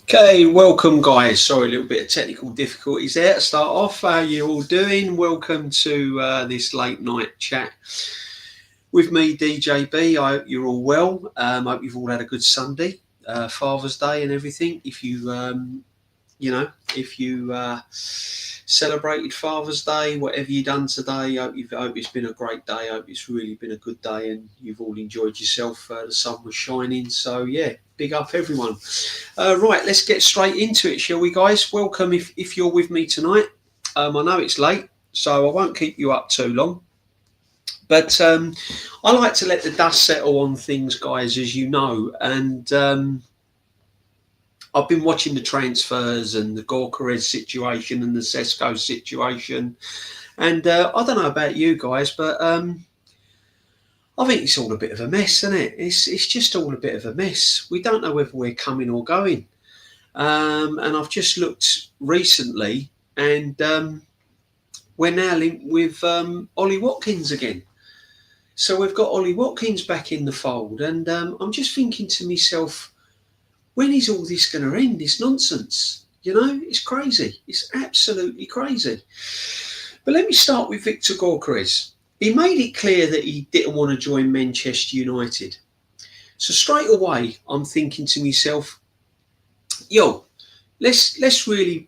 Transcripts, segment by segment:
Okay, welcome guys. Sorry, a little bit of technical difficulties there to start off. How you all doing? Welcome to this late night chat with me, DJB. I hope you're all well. I hope you've all had a good Sunday, Father's Day and everything. If you celebrated Father's Day, whatever you done today, I hope it's been a great day. I hope it's really been a good day and you've all enjoyed yourself. The sun was shining, so yeah, big up everyone. Right, let's get straight into it, shall we, guys? Welcome if you're with me tonight. I know it's late, so I won't keep you up too long. But I like to let the dust settle on things, guys, as you know, and I've been watching the transfers and the Gorkarez situation and the Sesko situation. And I don't know about you guys, but I think it's all a bit of a mess, isn't it? It's just all a bit of a mess. We don't know whether we're coming or going. And I've just looked recently and we're now linked with Ollie Watkins again. So we've got Ollie Watkins back in the fold. And I'm just thinking to myself, when is all this going to end, this nonsense? You know, it's crazy. It's absolutely crazy. But let me start with Victor Gorkarez. He made it clear that he didn't want to join Manchester United. So straight away, I'm thinking to myself, yo, let's really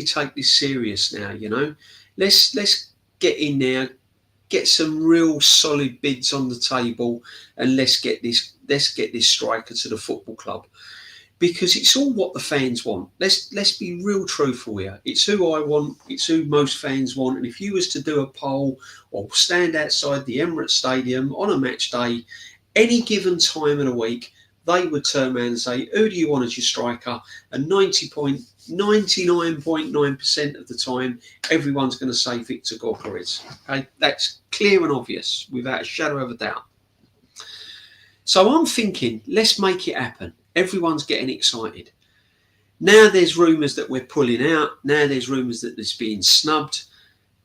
take this serious now, you know. Let's get in there, get some real solid bids on the table, and let's get this striker to the football club. Because it's all what the fans want. Let's be real truthful here. It's who I want. It's who most fans want. And if you was to do a poll or stand outside the Emirates Stadium on a match day, any given time of the week, they would turn around and say, who do you want as your striker? And 99.9% of the time, everyone's going to say Victor Gorkarez. Okay? That's clear and obvious, without a shadow of a doubt. So I'm thinking, let's make it happen. Everyone's getting excited. Now there's rumours that we're pulling out. Now there's rumours that it's being snubbed.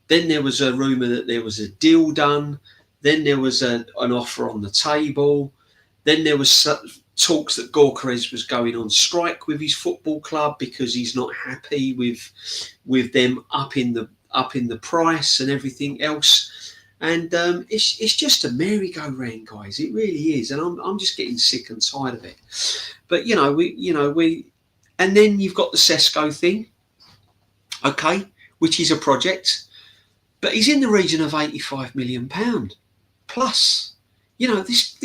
Then there was a rumour that there was a deal done. Then there was an offer on the table. Then there was talks that Gorkarez was going on strike with his football club because he's not happy with them up in the price and everything else. And it's just a merry-go-round, guys. It really is, and I'm just getting sick and tired of it. But we, and then you've got the Sesko thing, okay, which is a project, but he's in the region of £85 million plus. You know, this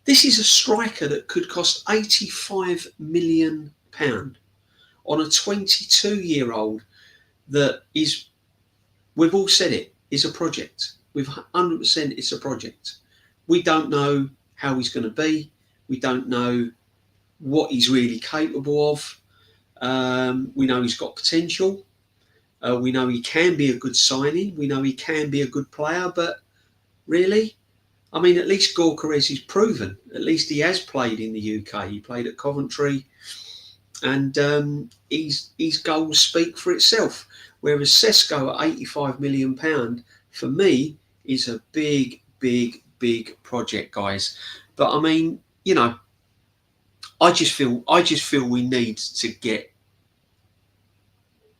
is a striker that could cost £85 million on a 22-year-old that is, we've all said it, is a project. With 100%, it's a project. We don't know how he's going to be. We don't know what he's really capable of. We know he's got potential. We know he can be a good signing. We know he can be a good player. But really, I mean, at least Gorkarez is proven. At least he has played in the UK. He played at Coventry, and his goals speak for itself. Whereas Sesko at £85 million, for me, is a big project, guys. But I mean, you know, I just feel we need to get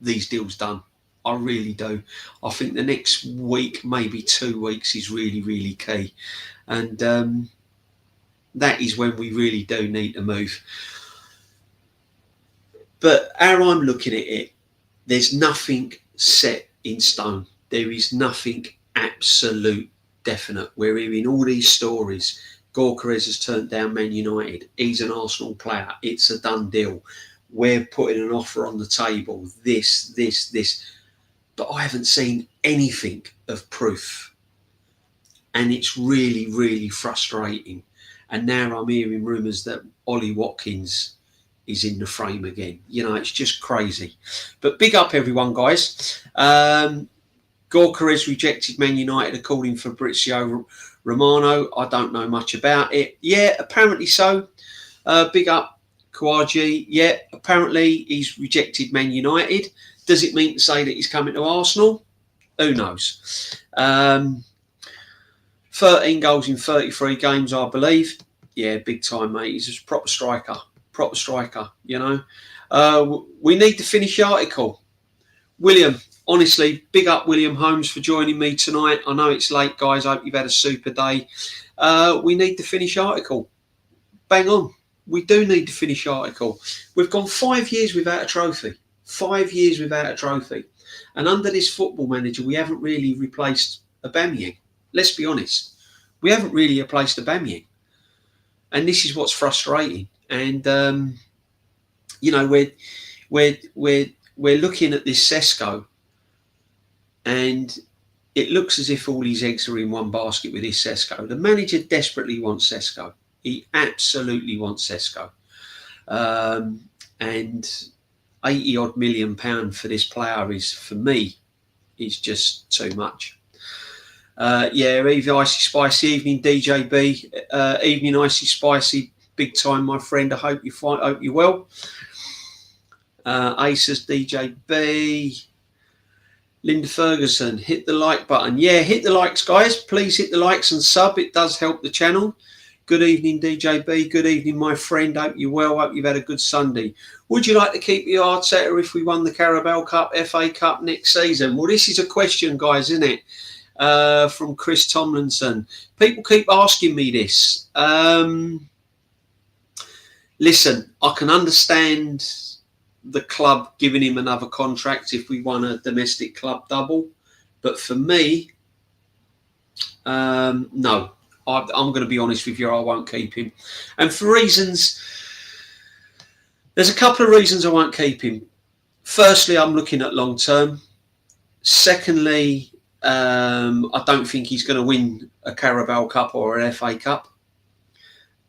these deals done. I really do. I think the next week, maybe 2 weeks, is really key, and that is when we really do need to move. But how I'm looking at it, there's nothing set in stone. There is nothing absolute definite. We're hearing all these stories. Gorkarez has turned down Man United. He's an Arsenal player. It's a done deal. We're putting an offer on the table. This. But I haven't seen anything of proof. And it's really frustrating. And now I'm hearing rumours that Ollie Watkins is in the frame again. You know, it's just crazy. But big up everyone, guys. Gorkarez rejected Man United according to Fabrizio Romano. I don't know much about it. Yeah, apparently so. Big up Kouaji. Yeah, apparently he's rejected Man United. Does it mean to say that he's coming to Arsenal? Who knows? 13 goals in 33 games, I believe. Yeah, big time, mate. He's a proper striker. proper striker, you know. We need to finish the article. William, honestly, big up William Holmes for joining me tonight. I know it's late, guys. I hope you've had a super day. We need to finish the article. Bang on. We do need to finish the article. We've gone 5 years without a trophy. 5 years without a trophy. And under this football manager, we haven't really replaced Aubameyang. Let's be honest. We haven't really replaced Aubameyang. And this is what's frustrating. And, you know, we're looking at this Sesko, and it looks as if all his eggs are in one basket with this Sesko. The manager desperately wants Sesko. He absolutely wants Sesko. And 80 odd million pound for this player is, for me, is just too much. Yeah, Eve Icy Spicy, evening DJB, evening Icy Spicy, big time, my friend. I hope you're well. Aces DJB, Linda Ferguson, hit the like button. Yeah, hit the likes, guys. Please hit the likes and sub. It does help the channel. Good evening, DJB. Good evening, my friend. Hope you're well. Hope you've had a good Sunday. Would you like to keep your Arteta if we won the Carabao Cup, FA Cup next season? Well, this is a question, guys, isn't it? From Chris Tomlinson. People keep asking me this. Listen, I can understand the club giving him another contract if we won a domestic club double, but for me, no. I'm going to be honest with you, I won't keep him. And for reasons, there's a couple of reasons I won't keep him. Firstly, I'm looking at long term. Secondly, I don't think he's going to win a Carabao Cup or an FA Cup.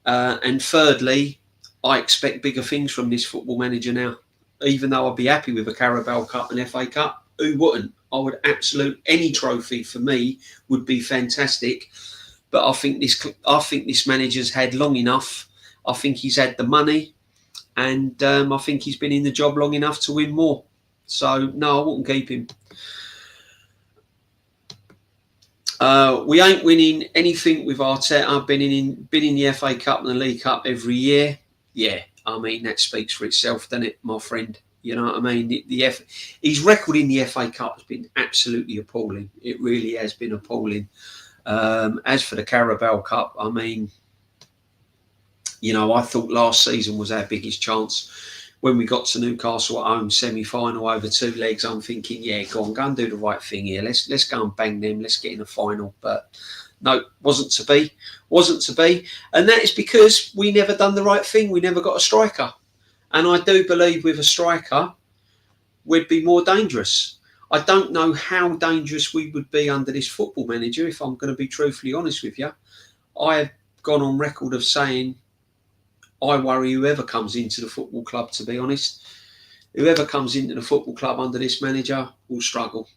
And thirdly, I expect bigger things from this football manager now. Even though I'd be happy with a Carabao Cup and FA Cup, who wouldn't? I would any trophy for me would be fantastic. But I think this manager's had long enough. I think he's had the money, and I think he's been in the job long enough to win more. So no, I wouldn't keep him. We ain't winning anything with Arteta. I've been in the FA Cup and the League Cup every year. Yeah, I mean that speaks for itself, doesn't it, my friend? You know what I mean? His record in the FA Cup has been absolutely appalling. It really has been appalling. As for the Carabao Cup, I mean, you know, I thought last season was our biggest chance. When we got to Newcastle at home, semi-final over 2 legs, I'm thinking, yeah, go and do the right thing here. Let's go and bang them. Let's get in the final. But no, wasn't to be. And that is because we never done the right thing. We never got a striker. And I do believe with a striker, we'd be more dangerous. I don't know how dangerous we would be under this football manager, if I'm going to be truthfully honest with you. I have gone on record of saying I worry whoever comes into the football club, to be honest. Whoever comes into the football club under this manager will struggle.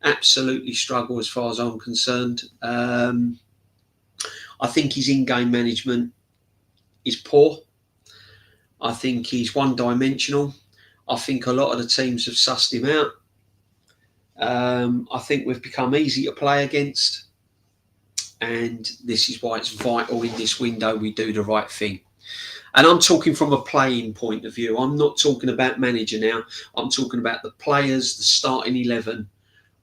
Absolutely struggle as far as I'm concerned. I think his in-game management is poor. I think he's one-dimensional. I think a lot of the teams have sussed him out. I think we've become easy to play against, and this is why it's vital in this window we do the right thing. And I'm talking from a playing point of view. I'm not talking about manager now. I'm talking about the players, the starting 11.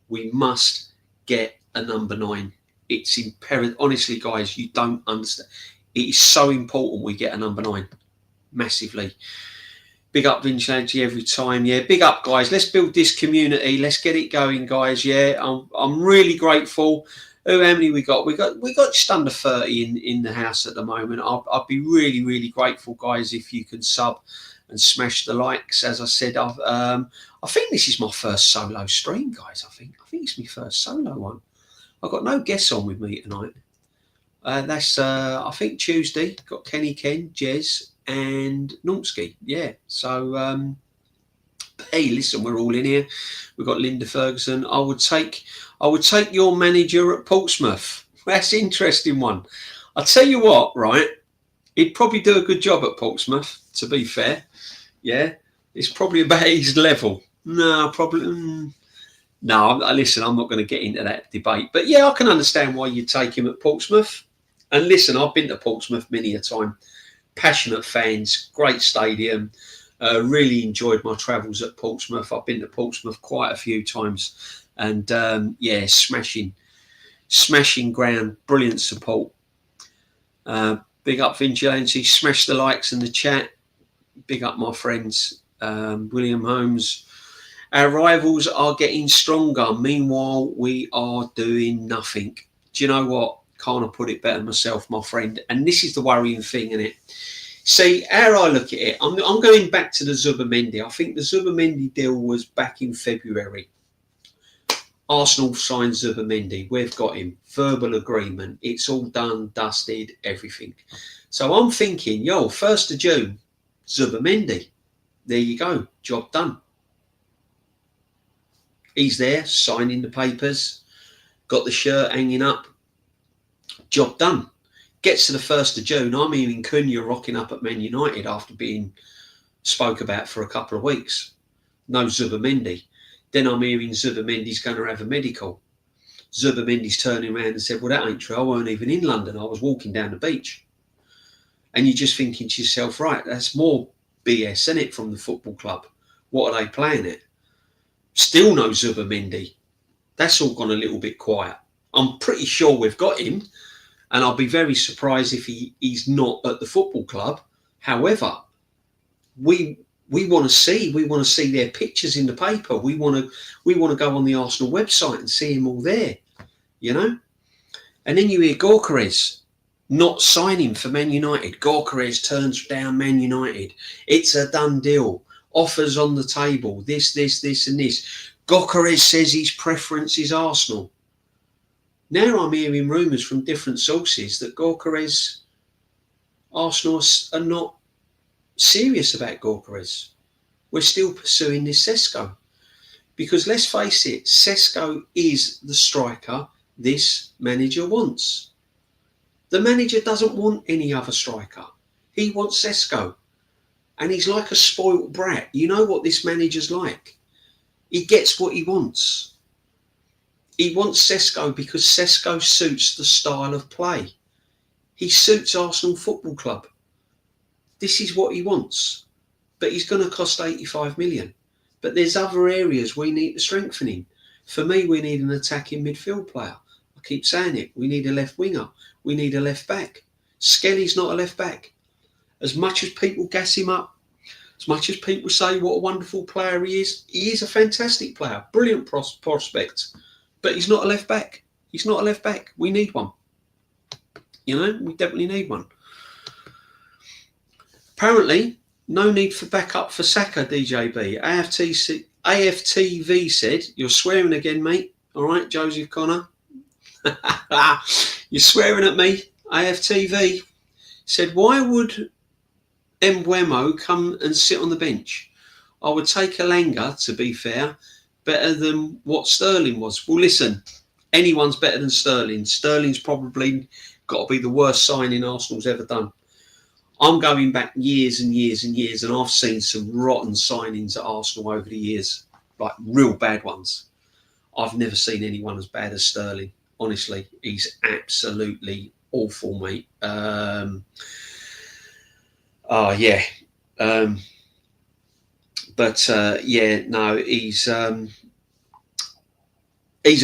We must get a number 9. It's imperative. Honestly, guys, you don't understand. It is so important we get a number 9. Massively. Big up Vincenzi every time. Yeah, big up, guys. Let's build this community. Let's get it going, guys. Yeah, I'm really grateful. How many we got? We got just under 30 in the house at the moment. I'd be really, really grateful, guys, if you can sub and smash the likes. As I said, I think this is my first solo stream, guys. I think it's my first solo one. I've got no guests on with me tonight. That's I think Tuesday. Got Kenny Ken, Jez, and Nomsky. Yeah. So hey, listen, we're all in here. We've got Linda Ferguson. I would take your manager at Portsmouth. That's an interesting one. I'll tell you what, right? He'd probably do a good job at Portsmouth, to be fair. Yeah. It's probably about his level. No, probably. No, listen, I'm not going to get into that debate. But yeah, I can understand why you'd take him at Portsmouth. And listen, I've been to Portsmouth many a time. passionate fans, great stadium. Really enjoyed my travels at Portsmouth. I've been to Portsmouth quite a few times, and yeah, smashing ground, brilliant support. Big up Vigilantes, smash the likes in the chat. Big up my friends, William Holmes. Our rivals are getting stronger. Meanwhile, we are doing nothing. Do you know what? Can't have put it better myself, my friend. And this is the worrying thing, isn't it? See, how I look at it, I'm going back to the Zubimendi. I think the Zubimendi deal was back in February. Arsenal signed Zubimendi. We've got him. Verbal agreement. It's all done, dusted, everything. So I'm thinking, 1st of June, Zubimendi. There you go. Job done. He's there, signing the papers. Got the shirt hanging up. Job done. Gets to the 1st of June. I'm hearing Cunha rocking up at Man United after being spoke about for a couple of weeks. No Zubimendi. Then I'm hearing Zubimendi's going to have a medical. Zubimendi's turning around and said, well, that ain't true. I weren't even in London. I was walking down the beach. And you're just thinking to yourself, right, that's more BS, isn't it, from the football club? What are they playing at? Still no Zubimendi. That's all gone a little bit quiet. I'm pretty sure we've got him. And I'll be very surprised if he's not at the football club. However, we want to see their pictures in the paper. We want to go on the Arsenal website and see him all there, And then you hear Gyökeres not signing for Man United. Gyökeres turns down Man United. It's a done deal. Offers on the table. This, and this. Gyökeres says his preference is Arsenal. Now I'm hearing rumours from different sources that Gyökeres, Arsenal are not serious about Gyökeres. We're still pursuing this Sesko. Because let's face it, Sesko is the striker this manager wants. The manager doesn't want any other striker. He wants Sesko. And he's like a spoiled brat. You know what this manager's like. He gets what he wants. He wants Sesko because Sesko suits the style of play. He suits Arsenal Football Club. This is what he wants. But he's going to cost 85 million. But there's other areas we need to strengthen him. For me, we need an attacking midfield player. I keep saying it. We need a left winger. We need a left back. Skelly's not a left back. As much as people gas him up, as much as people say what a wonderful player he is a fantastic player. Brilliant prospect. But he's not a left back. He's not a left back. We need one. We definitely need one. Apparently, no need for backup for Saka, DJB. AFTV said, you're swearing again, mate. All right, Joseph Connor. You're swearing at me. AFTV said, why would Mbeumo come and sit on the bench? I would take Elanga, to be fair, better than what Sterling was. Well, listen, anyone's better than Sterling. Sterling's probably got to be the worst signing Arsenal's ever done. I'm going back years and years and years, and I've seen some rotten signings at Arsenal over the years, like real bad ones. I've never seen anyone as bad as Sterling. Honestly, he's absolutely awful, mate. He's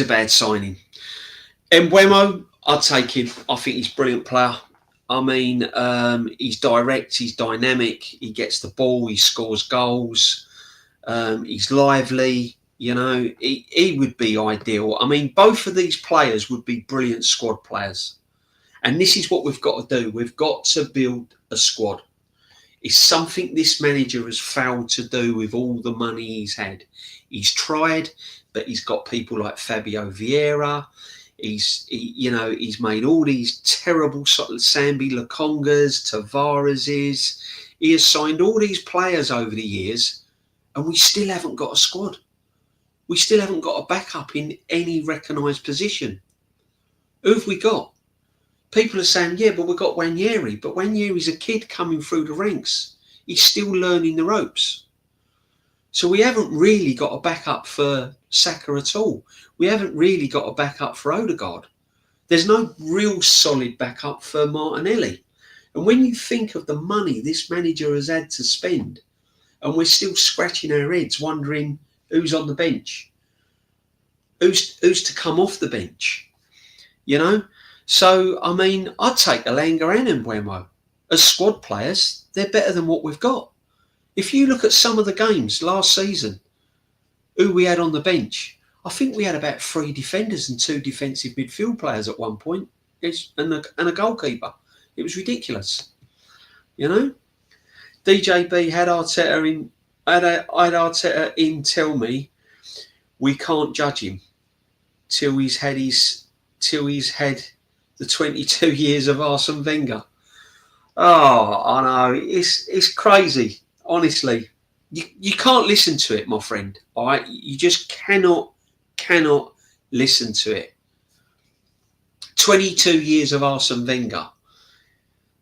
a bad signing. Mbeumo, I'd take him. I think he's a brilliant player. I mean, he's direct, he's dynamic, he gets the ball, he scores goals, he's lively, he would be ideal. I mean, both of these players would be brilliant squad players. And this is what we've got to do. We've got to build a squad. It's something this manager has failed to do with all the money he's had. He's tried, but he's got people like Fabio Vieira. He's made all these terrible Sambi Lokongas, Tavareses. He has signed all these players over the years, and we still haven't got a squad. We still haven't got a backup in any recognised position. Who have we got? People are saying, yeah, but we've got Wanyeri. But Wanyeri's a kid coming through the ranks. He's still learning the ropes. So we haven't really got a backup for Saka at all. We haven't really got a backup for Odegaard. There's no real solid backup for Martinelli. And when you think of the money this manager has had to spend, and we're still scratching our heads wondering who's on the bench, who's to come off the bench, you know? So, I mean, I'd take Elanga and Mbeumo. As squad players, they're better than what we've got. If you look at some of the games last season, who we had on the bench, I think we had about 3 defenders and 2 defensive midfield players at one point, and a goalkeeper. It was ridiculous, you know. DJB had Arteta in tell me we can't judge him till he's had the 22 years of Arsene Wenger. Oh, I know, it's crazy. Honestly, you can't listen to it, my friend. All right, you just cannot listen to it. 22 years of Arsene Wenger.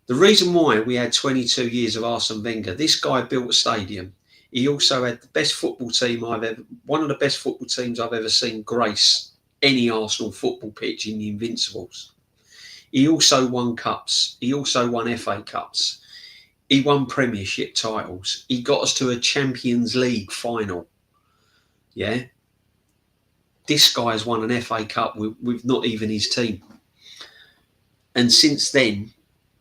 The reason why we had 22 years of Arsene Wenger, this guy built a stadium. He also had the best football team one of the best football teams I've ever seen grace any Arsenal football pitch in the Invincibles. He also won cups. He also won FA Cups. He won Premiership titles. He got us to a Champions League final. Yeah. This guy has won an FA Cup with not even his team. And since then,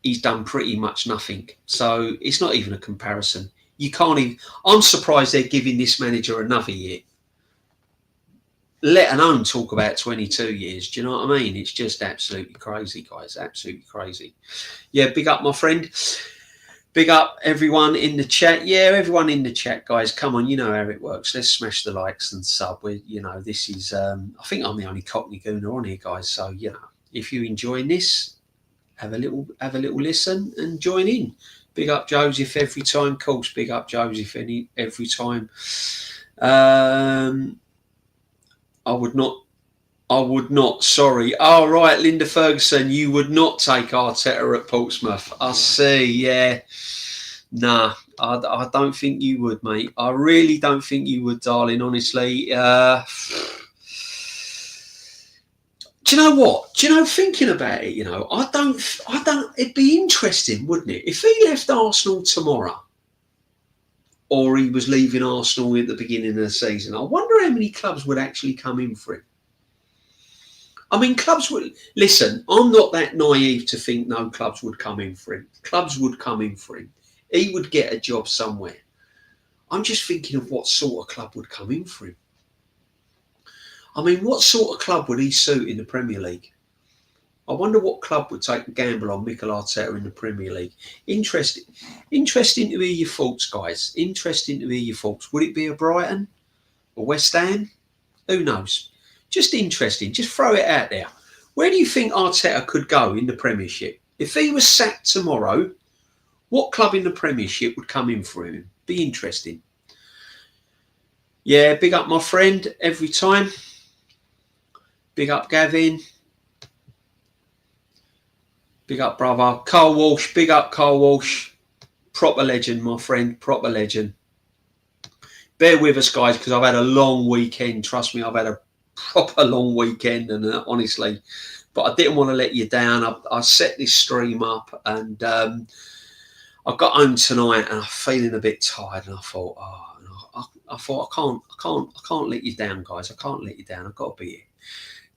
he's done pretty much nothing. So it's not even a comparison. You can't even... I'm surprised they're giving this manager another year. Let alone talk about 22 years. Do you know what I mean? It's just absolutely crazy, guys. Absolutely crazy. Yeah, big up, my friend. Big up everyone in the chat. Yeah, everyone in the chat, guys. Come on, you know how it works. Let's smash the likes and sub. This is... I think I'm the only Cockney Gooner on here, guys. So, if you're enjoying this, have a little listen and join in. Big up Joseph every time. Of course, big up Joseph every time. I would not. Sorry. Oh, right, Linda Ferguson, you would not take Arteta at Portsmouth. I see. Yeah. Nah, I don't think you would, mate. I really don't think you would, darling. Honestly. Do you know what? Thinking about it, I don't. It'd be interesting, wouldn't it, if he left Arsenal tomorrow, or he was leaving Arsenal at the beginning of the season. I wonder how many clubs would actually come in for him. I mean, clubs would... Listen, I'm not that naive to think no clubs would come in for him. Clubs would come in for him. He would get a job somewhere. I'm just thinking of what sort of club would come in for him. I mean, what sort of club would he suit in the Premier League? I wonder what club would take a gamble on Mikel Arteta in the Premier League. Interesting to hear your thoughts, guys. Interesting to hear your thoughts. Would it be a Brighton? A West Ham? Who knows? Just interesting. Just throw it out there. Where do you think Arteta could go in the Premiership? If he was sacked tomorrow, what club in the Premiership would come in for him? Be interesting. Yeah, big up my friend every time. Big up Gavin. Big up, brother. Carl Walsh. Big up, Carl Walsh. Proper legend, my friend. Proper legend. Bear with us, guys, because I've had a long weekend. Trust me, I've had a proper long weekend, and honestly, but I didn't want to let you down. I set this stream up, and I got home tonight, and I'm feeling a bit tired, and I thought, I can't let you down, guys. I can't let you down. I've got to be here.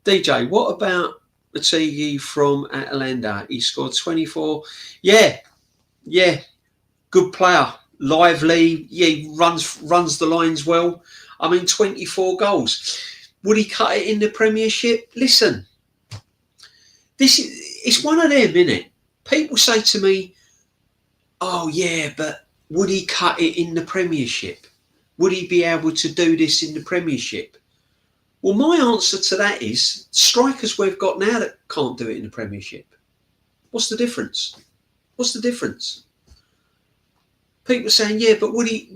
DJ, what about Matigi from Atalanta? He scored 24. Yeah. Good player. Lively. Yeah, he runs the lines well. I mean, 24 goals. Would he cut it in the Premiership? Listen, it's one of them, isn't it? People say to me, oh, yeah, but would he cut it in the Premiership? Would he be able to do this in the Premiership? Well, my answer to that is strikers we've got now that can't do it in the Premiership. What's the difference? People saying, yeah, but would he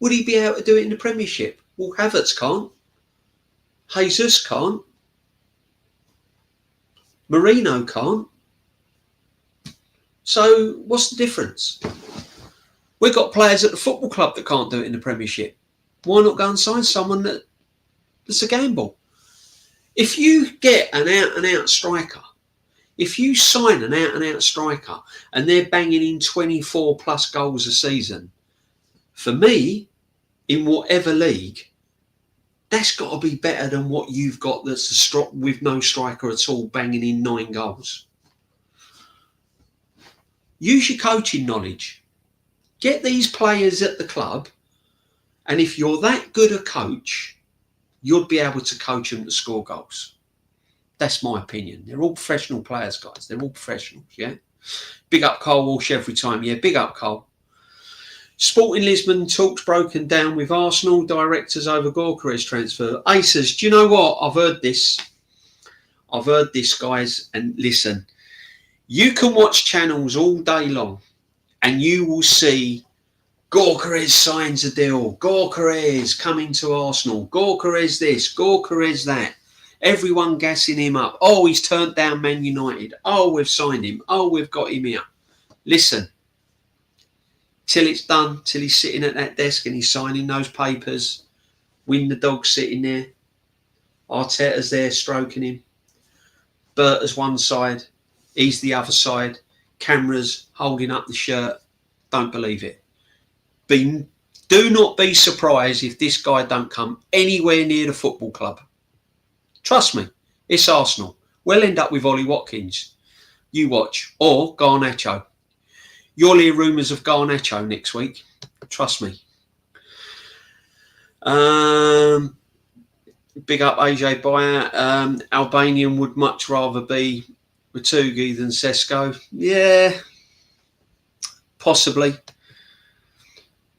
be able to do it in the Premiership? Well, Havertz can't. Jesus can't. Marino can't. So what's the difference? We've got players at the football club that can't do it in the Premiership. Why not go and sign someone that's a gamble? If you get an out-and-out striker, If you sign an out-and-out striker and they're banging in 24 plus goals a season, for me, in whatever league, that's got to be better than what you've got that's with no striker at all banging in 9 goals. Use your coaching knowledge. Get these players at the club, and if you're that good a coach, you'll be able to coach them to score goals. That's my opinion. They're all professional players, guys. They're all professionals, yeah? Big up Carl Walsh every time. Yeah, big up Carl. Sporting Lisbon talks broken down with Arsenal directors over Gyökeres transfer. Aces, do you know what? I've heard this, guys, and listen. You can watch channels all day long and you will see Gyökeres signs a deal. Gyökeres coming to Arsenal. Gyökeres this, Gyökeres that. Everyone gassing him up. Oh, he's turned down Man United. Oh, we've signed him. Oh, we've got him here. Listen, till it's done, till he's sitting at that desk and he's signing those papers. Win the dog's sitting there. Arteta's there stroking him. Berta's one side. He's the other side. Cameras holding up the shirt. Don't believe it. Do not be surprised if this guy don't come anywhere near the football club. Trust me, it's Arsenal. We'll end up with Ollie Watkins. You watch. Or Garnacho. You'll hear rumours of Garnacho next week. Trust me. Big up AJ Bayer. Albanian would much rather be Matugi than Sesko. Yeah, possibly.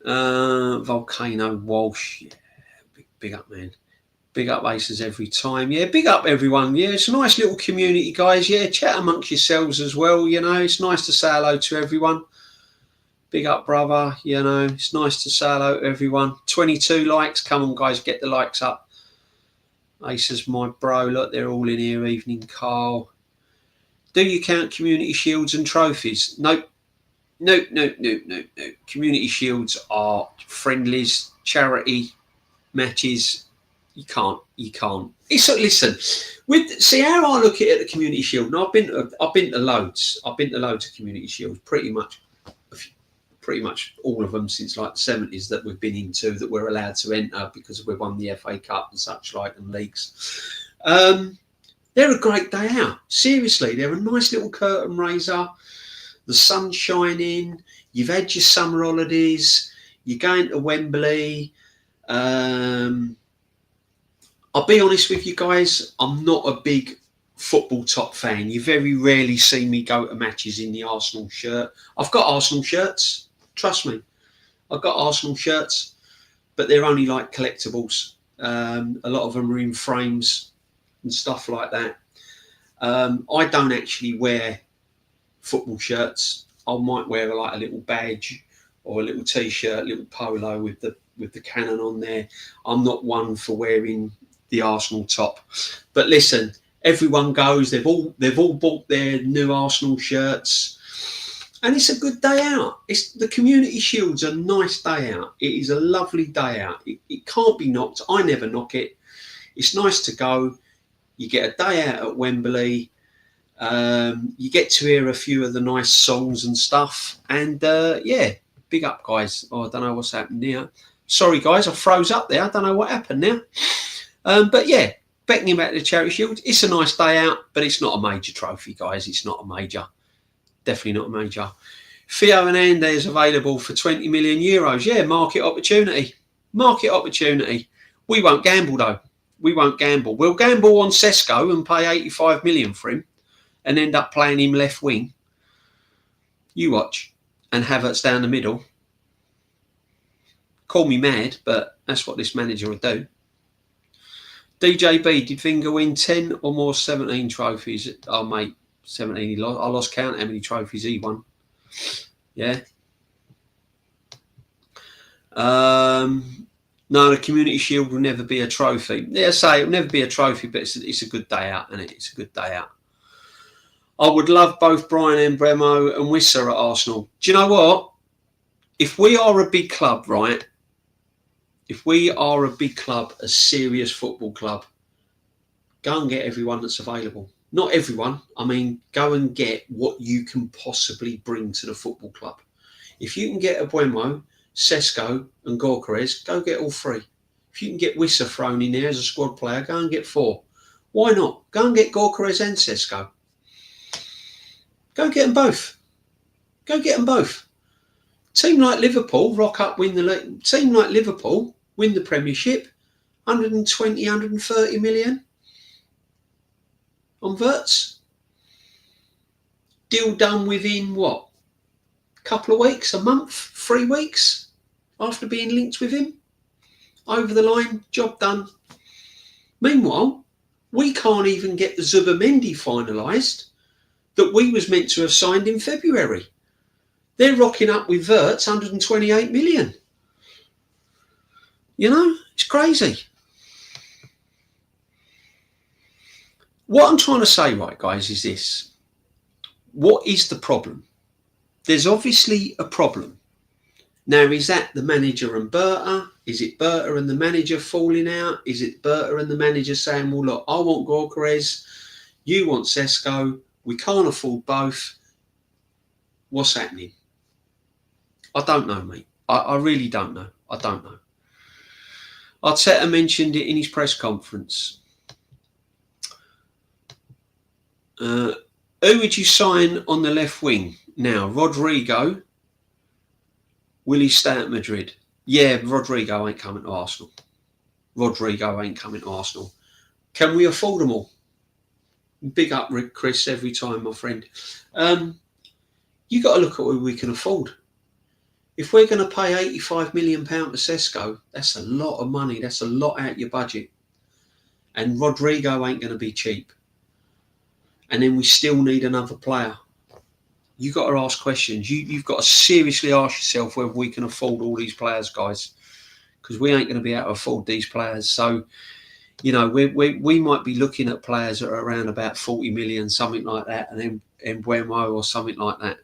Volcano Walsh. Yeah, big up, man. Big up Aces every time. Yeah, big up everyone. Yeah, it's a nice little community, guys. Yeah, chat amongst yourselves as well. You know, it's nice to say hello to everyone. Big up, brother. You know, it's nice to say hello to everyone. 22 likes. Come on, guys, get the likes up. Aces, my bro. Look, they're all in here. Evening, Carl. Do you count community shields and trophies? Nope. Nope. Community shields are friendlies, charity matches. You can't. It's listen. See how I look at it, the community shield. And I've been to loads. I've been to loads of community shields. Pretty much all of them since like the 70s that we've been into that we're allowed to enter because we've won the FA Cup and such like and leagues. They're a great day out. Seriously, they're a nice little curtain raiser. The sun's shining. You've had your summer holidays. You're going to Wembley. I'll be honest with you guys. I'm not a big football top fan. You very rarely see me go to matches in the Arsenal shirt. I've got Arsenal shirts. Trust me. I've got Arsenal shirts, but they're only like collectibles. A lot of them are in frames and stuff like that. I don't actually wear football shirts. I might wear like a little badge or a little t-shirt, a little polo with the cannon on there. I'm not one for wearing the Arsenal top. But listen, everyone goes. They've all bought their new Arsenal shirts, and it's a good day out. It's the Community Shield's a nice day out. It is a lovely day out. It can't be knocked. I never knock it. It's nice to go. You get a day out at Wembley. You get to hear a few of the nice songs and stuff. And yeah, big up, guys. Oh, I don't know what's happened here. Sorry, guys, I froze up there. I don't know what happened now. But yeah, Beckham at the Charity Shield. It's a nice day out, but it's not a major trophy, guys. It's not a major. Definitely not a major. Theo Hernandez available for 20 million euros. Yeah, market opportunity. Market opportunity. We won't gamble, though. We won't gamble. We'll gamble on Sesko and pay 85 million for him and end up playing him left wing. You watch. And Havertz down the middle. Call me mad, but that's what this manager will do. DJB, did Wenger win 10 or more 17 trophies? Oh, mate, 17 he lost. I lost count how many trophies he won. Yeah. No, the Community Shield will never be a trophy. Yeah, say it'll never be a trophy, but it's a good day out, isn't it? It's a good day out. I would love both Brian Bremo and Wissa at Arsenal. Do you know what? If we are a big club, right? If we are a big club, a serious football club, go and get everyone that's available. Not everyone. I mean, go and get what you can possibly bring to the football club. If you can get Abuemo, Sesko and Gorkarez, go get all 3. If you can get Wissa thrown in there as a squad player, go and get 4. Why not? Go and get Gorkarez and Sesko. Go and get them both. Go get them both. Team like Liverpool rock up, win the league. Team like Liverpool win the Premiership, 120, 130 million on Wirtz. Deal done within what? A couple of weeks, a month, 3 weeks after being linked with him. Over the line, job done. Meanwhile, we can't even get the Zubimendi finalised that we was meant to have signed in February. They're rocking up with Wirtz, 128 million. You know, it's crazy. What I'm trying to say, right, guys, is this. What is the problem? There's obviously a problem. Now, is that the manager and Berta? Is it Berta and the manager falling out? Is it Berta and the manager saying, well, look, I want Gorkarez, you want Sesko, we can't afford both. What's happening? I don't know, mate. I really don't know. I don't know. Arteta mentioned it in his press conference. Who would you sign on the left wing? Now, Rodrigo, will he stay at Madrid? Yeah, Rodrigo ain't coming to Arsenal. Rodrigo ain't coming to Arsenal. Can we afford them all? Big up, Rick, Chris, every time, my friend. You got to look at who we can afford. If we're going to pay £85 million to Sesko, that's a lot of money. That's a lot out your budget. And Rodrigo ain't going to be cheap. And then we still need another player. You got to ask questions. You've got to seriously ask yourself whether we can afford all these players, guys, because we ain't going to be able to afford these players. So, you know, we might be looking at players that are around about 40 million, something like that, and then Mbuemo or something like that.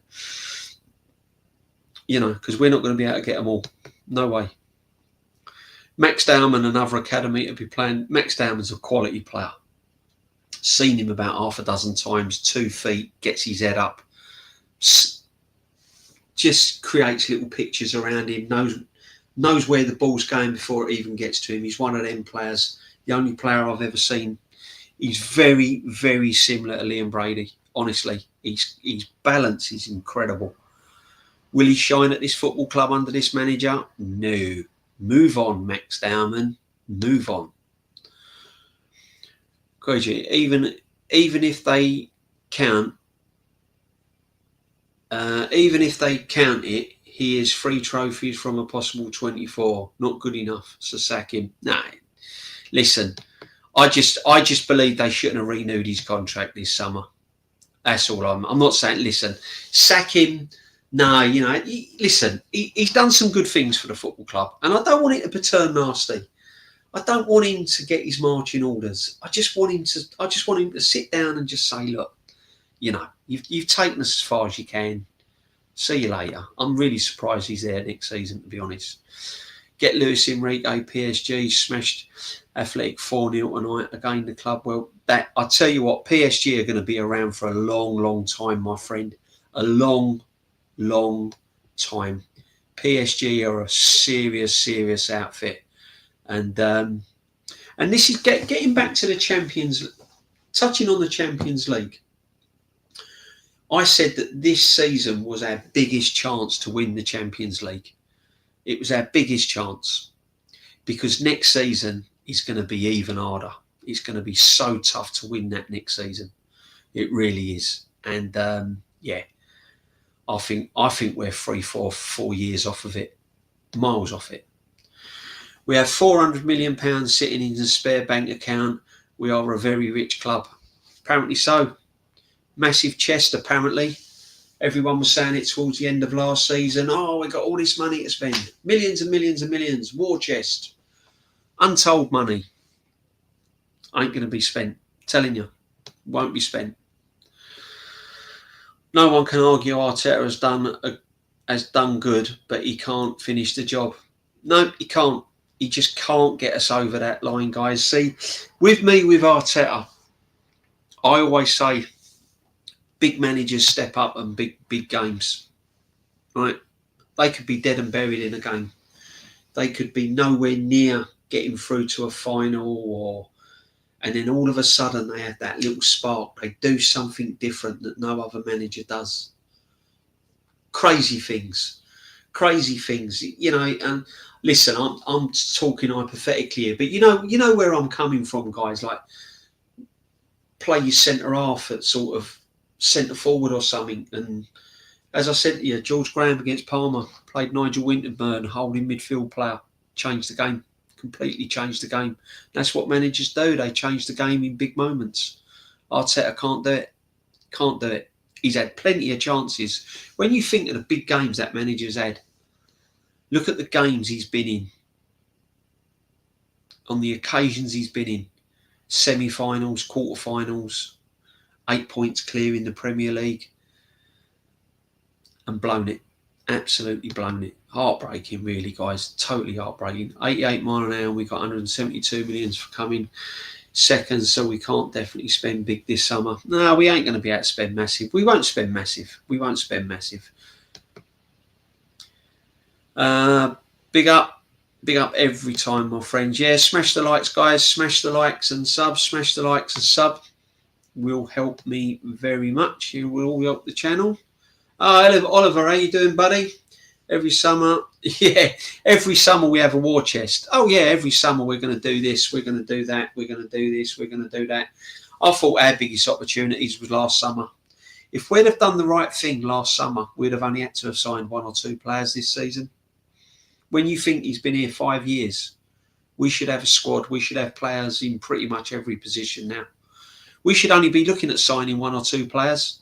You know, because we're not going to be able to get them all. No way. Max Dowman, another academy to be playing. Max Dowman's a quality player. Seen him about half a dozen times, 2 feet, gets his head up. Just creates little pictures around him, knows where the ball's going before it even gets to him. He's one of them players, the only player I've ever seen. He's very, very similar to Liam Brady. Honestly, his balance is incredible. Will he shine at this football club under this manager? No. Move on, Max Dowman. Move on. Crazy. Even if they count, it, he is 3 trophies from a possible 24. Not good enough. So sack him. Nah. Listen, I just believe they shouldn't have renewed his contract this summer. That's all I'm not saying. Listen, sack him. No, you know, he's done some good things for the football club, and I don't want it to turn nasty. I don't want him to get his marching orders. I just want him to sit down and just say, look, you know, you've taken us as far as you can. See you later. I'm really surprised he's there next season, to be honest. Get Luis Enrique, PSG smashed Athletic 4-0 tonight again. The club. Well, that I tell you what, PSG are going to be around for a long, long time, my friend. A long time. PSG are a serious outfit, and this is getting back to the touching on the Champions League. I said that this season was our biggest chance to win the Champions League. It was our biggest chance, because next season is going to be even harder. It's going to be so tough to win that next season. It really is, and yeah. I think we're 4 years off of it, miles off it. We have £400 million sitting in the spare bank account. We are a very rich club. Apparently so. Massive chest, apparently. Everyone was saying it towards the end of last season. Oh, we got all this money to spend. Millions and millions and millions. War chest. Untold money. Ain't going to be spent. Telling you. Won't be spent. No one can argue Arteta has done good, but he can't finish the job. No, he can't. He just can't get us over that line, guys. See, with Arteta, I always say big managers step up and big games, right? They could be dead and buried in a game. They could be nowhere near getting through to a final, and then all of a sudden they have that little spark. They do something different that no other manager does. Crazy things, you know. And listen, I'm talking hypothetically here, but you know where I'm coming from, guys. Like, play your centre half at sort of centre forward or something. And as I said to you, George Graham against Palmer played Nigel Winterburn, holding midfield player, changed the game, completely changed the game. That's what managers do. They change the game in big moments. Arteta can't do it. He's had plenty of chances. When you think of the big games that manager's had, look at the games he's been in, on the occasions he's been in. Semi-finals, quarter-finals, 8 points clear in the Premier League, and blown it. Absolutely blown it. Heartbreaking, really, guys. Totally heartbreaking. 88 mile an hour. We got 172 million for coming second, so we can't definitely spend big this summer. No, we ain't going to be able to spend massive. We won't spend massive. Big up every time, my friends. Yeah, smash the likes, guys. Smash the likes and sub. Smash the likes and sub. Will help me very much. It will all help the channel. Oliver, how you doing, buddy? Every summer we have a war chest. Oh yeah, every summer we're going to do this, we're going to do that, we're going to do this, we're going to do that. I thought our biggest opportunities was last summer. If we'd have done the right thing last summer, we'd have only had to have signed 1 or 2 players this season. When you think he's been here 5 years, we should have a squad. We should have players in pretty much every position now. We should only be looking at signing 1 or 2 players.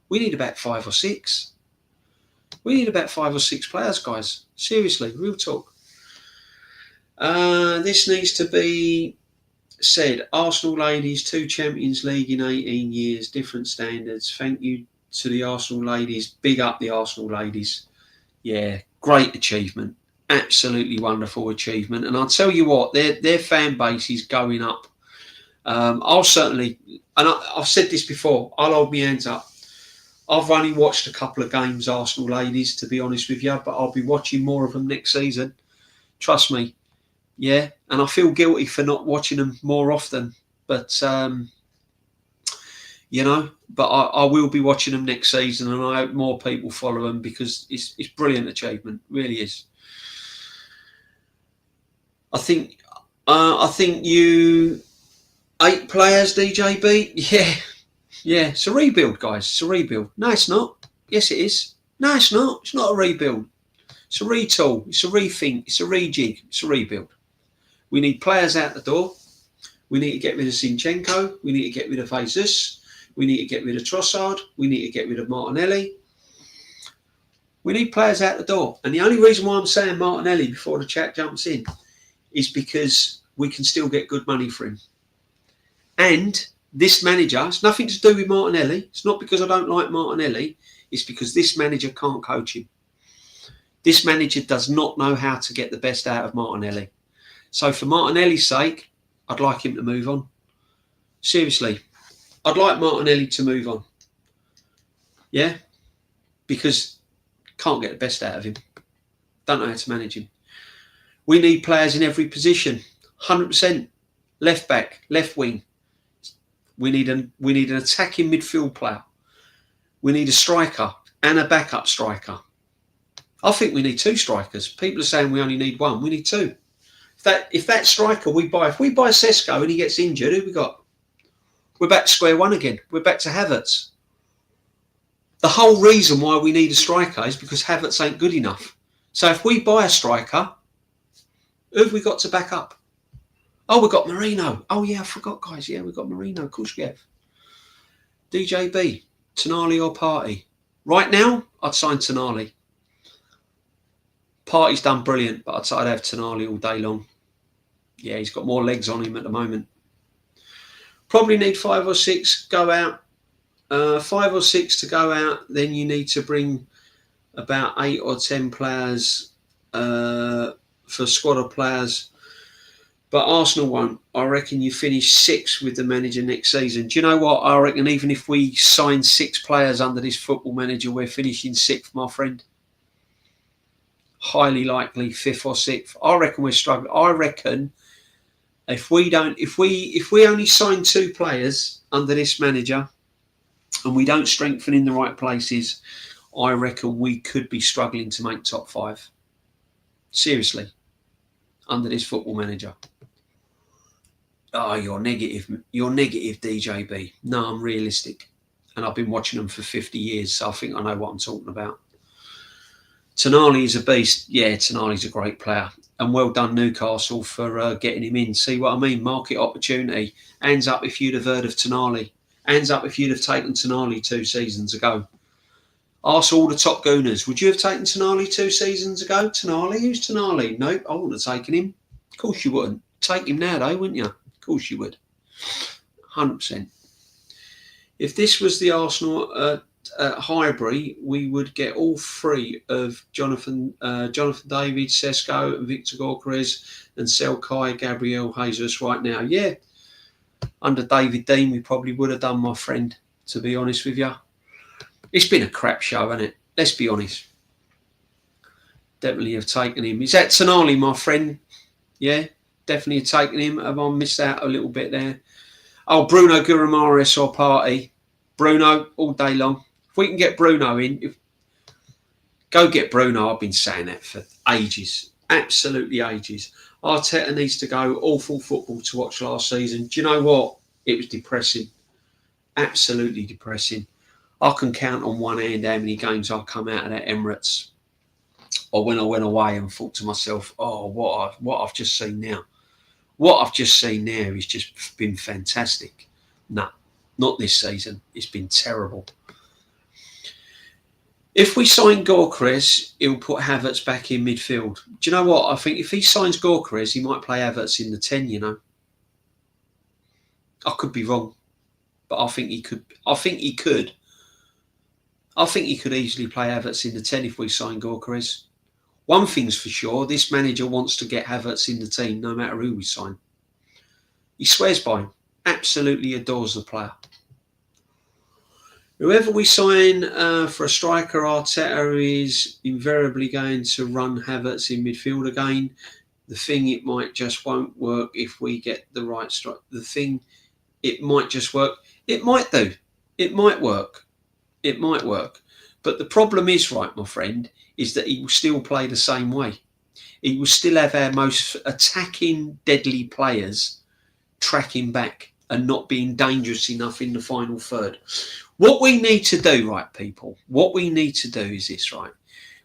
We need about 5 or 6. We need about 5 or 6 players, guys. Seriously, real talk. This needs to be said. Arsenal ladies, 2 Champions League in 18 years, different standards. Thank you to the Arsenal ladies. Big up the Arsenal ladies. Yeah, great achievement. Absolutely wonderful achievement. And I'll tell you what, their fan base is going up. I'll certainly, and I've said this before, I'll hold my hands up. I've only watched a couple of games, Arsenal ladies, to be honest with you, but I'll be watching more of them next season. Trust me. Yeah. And I feel guilty for not watching them more often. But, you know, but I will be watching them next season, and I hope more people follow them, because it's brilliant achievement. Really is. I think you 8 players, DJB. Yeah, it's a rebuild, guys. It's a rebuild. No, it's not. Yes, it is. No, it's not. It's not a rebuild. It's a retool. It's a rethink. It's a rejig. It's a rebuild. We need players out the door. We need to get rid of Zinchenko. We need to get rid of Jesus. We need to get rid of Trossard. We need to get rid of Martinelli. We need players out the door. And the only reason why I'm saying Martinelli before the chat jumps in is because we can still get good money for him. And this manager, it's nothing to do with Martinelli. It's not because I don't like Martinelli. It's because this manager can't coach him. This manager does not know how to get the best out of Martinelli. So for Martinelli's sake, I'd like him to move on. Seriously, I'd like Martinelli to move on. Yeah? Because can't get the best out of him. Don't know how to manage him. We need players in every position. 100%. Left back, left wing. We need an attacking midfield player. We need a striker and a backup striker. I think we need 2 strikers. People are saying we only need 1. We need 2. If that striker we buy Sesko and he gets injured, who we got? We're back to square one again. We're back to Havertz. The whole reason why we need a striker is because Havertz ain't good enough. So if we buy a striker, who have we got to back up? Oh, we've got Marino. Oh, yeah, I forgot, guys. Yeah, we've got Marino. Of course we have. DJB, Tonali or Partey? Right now, I'd sign Tonali. Partey's done brilliant, but I'd have Tonali all day long. Yeah, he's got more legs on him at the moment. Probably need 5 or 6 go out. 5 or 6 to go out. Then you need to bring about 8 or 10 players for a squad of players. But Arsenal won't. I reckon you finish 6th with the manager next season. Do you know what? I reckon even if we sign 6 players under this football manager, we're finishing 6th, my friend. Highly likely 5th or 6th. I reckon we're struggling. I reckon if we only sign 2 players under this manager and we don't strengthen in the right places, I reckon we could be struggling to make top 5. Seriously. Under this football manager. Oh, you're negative. You're negative, DJB. No, I'm realistic. And I've been watching them for 50 years, so I think I know what I'm talking about. Tonali is a beast. Yeah, Tonali's a great player. And well done, Newcastle, for getting him in. See what I mean? Market opportunity. Hands up if you'd have heard of Tonali. Hands up if you'd have taken Tonali 2 seasons ago. Ask all the top gooners. Would you have taken Tonali 2 seasons ago? Tonali? Who's Tonali? Nope, I wouldn't have taken him. Of course you wouldn't. Take him now, though, wouldn't you? Of course you would. 100%. If this was the Arsenal at Highbury, we would get all 3 of Jonathan David, Sesko, and Victor Gyökeres, and sell Kai Gabriel Jesus right now. Yeah, under David Dean, we probably would have done, my friend, to be honest with you. It's been a crap show, hasn't it? Let's be honest. Definitely have taken him. Is that Tonali, my friend? Yeah, definitely have taken him. Have I missed out a little bit there? Oh, Bruno Guimaraes or Partey. Bruno all day long. If we can get Bruno in, go get Bruno. I've been saying that for ages. Absolutely ages. Arteta needs to go. Awful football to watch last season. Do you know what? It was depressing. Absolutely depressing. I can count on one hand how many games I come out of that Emirates, or when I went away and thought to myself, "Oh, what I've just seen now, what I've just seen there has just been fantastic." No, not this season. It's been terrible. If we sign Gyökeres, he'll put Havertz back in midfield. Do you know what? I think if he signs Gyökeres, he might play Havertz in the 10. You know, I could be wrong, but I think he could. I think he could easily play Havertz in the 10 if we sign Gyökeres. One thing's for sure, this manager wants to get Havertz in the team no matter who we sign. He swears by him. Absolutely adores the player. Whoever we sign for a striker, Arteta is invariably going to run Havertz in midfield again. The thing, it might just won't work if we get the right strike. The thing, it might just work. It might do. It might work. It might work. But the problem is, right, my friend, is that he will still play the same way. He will still have our most attacking, deadly players tracking back and not being dangerous enough in the final third. What we need to do, right, people, what we need to do is this, right?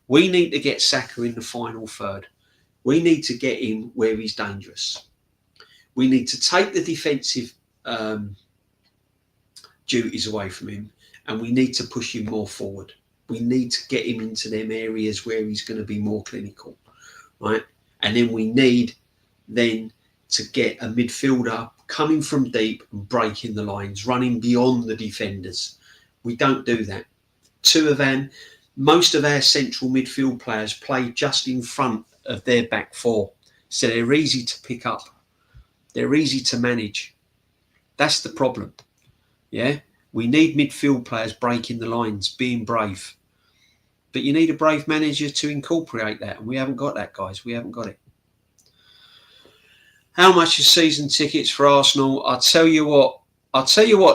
We need to get Saka in the final third. We need to get him where he's dangerous. We need to take the defensive duties away from him, and we need to push him more forward. We need to get him into them areas where he's going to be more clinical, right? And then we need then to get a midfielder coming from deep and breaking the lines, running beyond the defenders. We don't do that. Most of our central midfield players play just in front of their back 4. So they're easy to pick up. They're easy to manage. That's the problem. Yeah? We need midfield players breaking the lines, being brave. But you need a brave manager to incorporate that. And we haven't got that, guys. We haven't got it. How much is season tickets for Arsenal? I'll tell you what,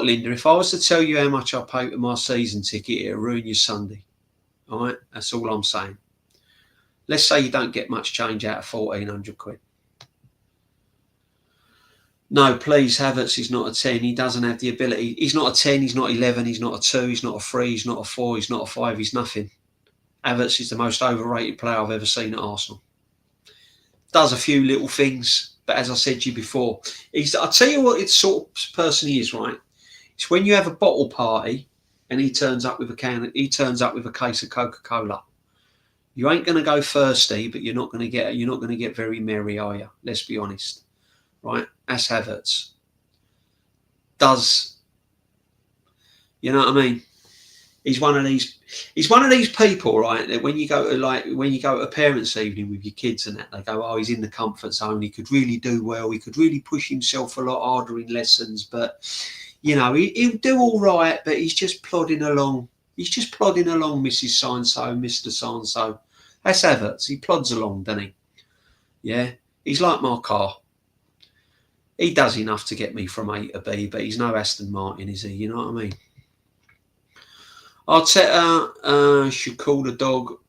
Linda, if I was to tell you how much I pay for my season ticket, it'll ruin your Sunday. All right? That's all I'm saying. Let's say you don't get much change out of 1,400 quid. No, please, Havertz is not a 10. He doesn't have the ability. He's not a 10, he's not 11, he's not a 2, he's not a 3, he's not a 4, he's not a 5, he's nothing. Havertz is the most overrated player I've ever seen at Arsenal. Does a few little things, but as I said to you before, I'll tell you what sort of person he is, right? It's when you have a bottle party and he turns up with a case of Coca-Cola. You ain't going to go thirsty, but you're not going to get very merry, are you? Let's be honest. Right? That's Havertz. You know what I mean? He's one of these people, right? That when you go to parents' evening with your kids and that, they go, "Oh, he's in the comfort zone. He could really do well. He could really push himself a lot harder in lessons, but he'll do all right. But he's just plodding along. He's just plodding along, Mrs. So-and-so, Mr. So-and-so. That's Havertz. He plods along, doesn't he? Yeah, he's like my car. He does enough to get me from A to B, but he's no Aston Martin, is he? You know what I mean?" Arteta should call the dog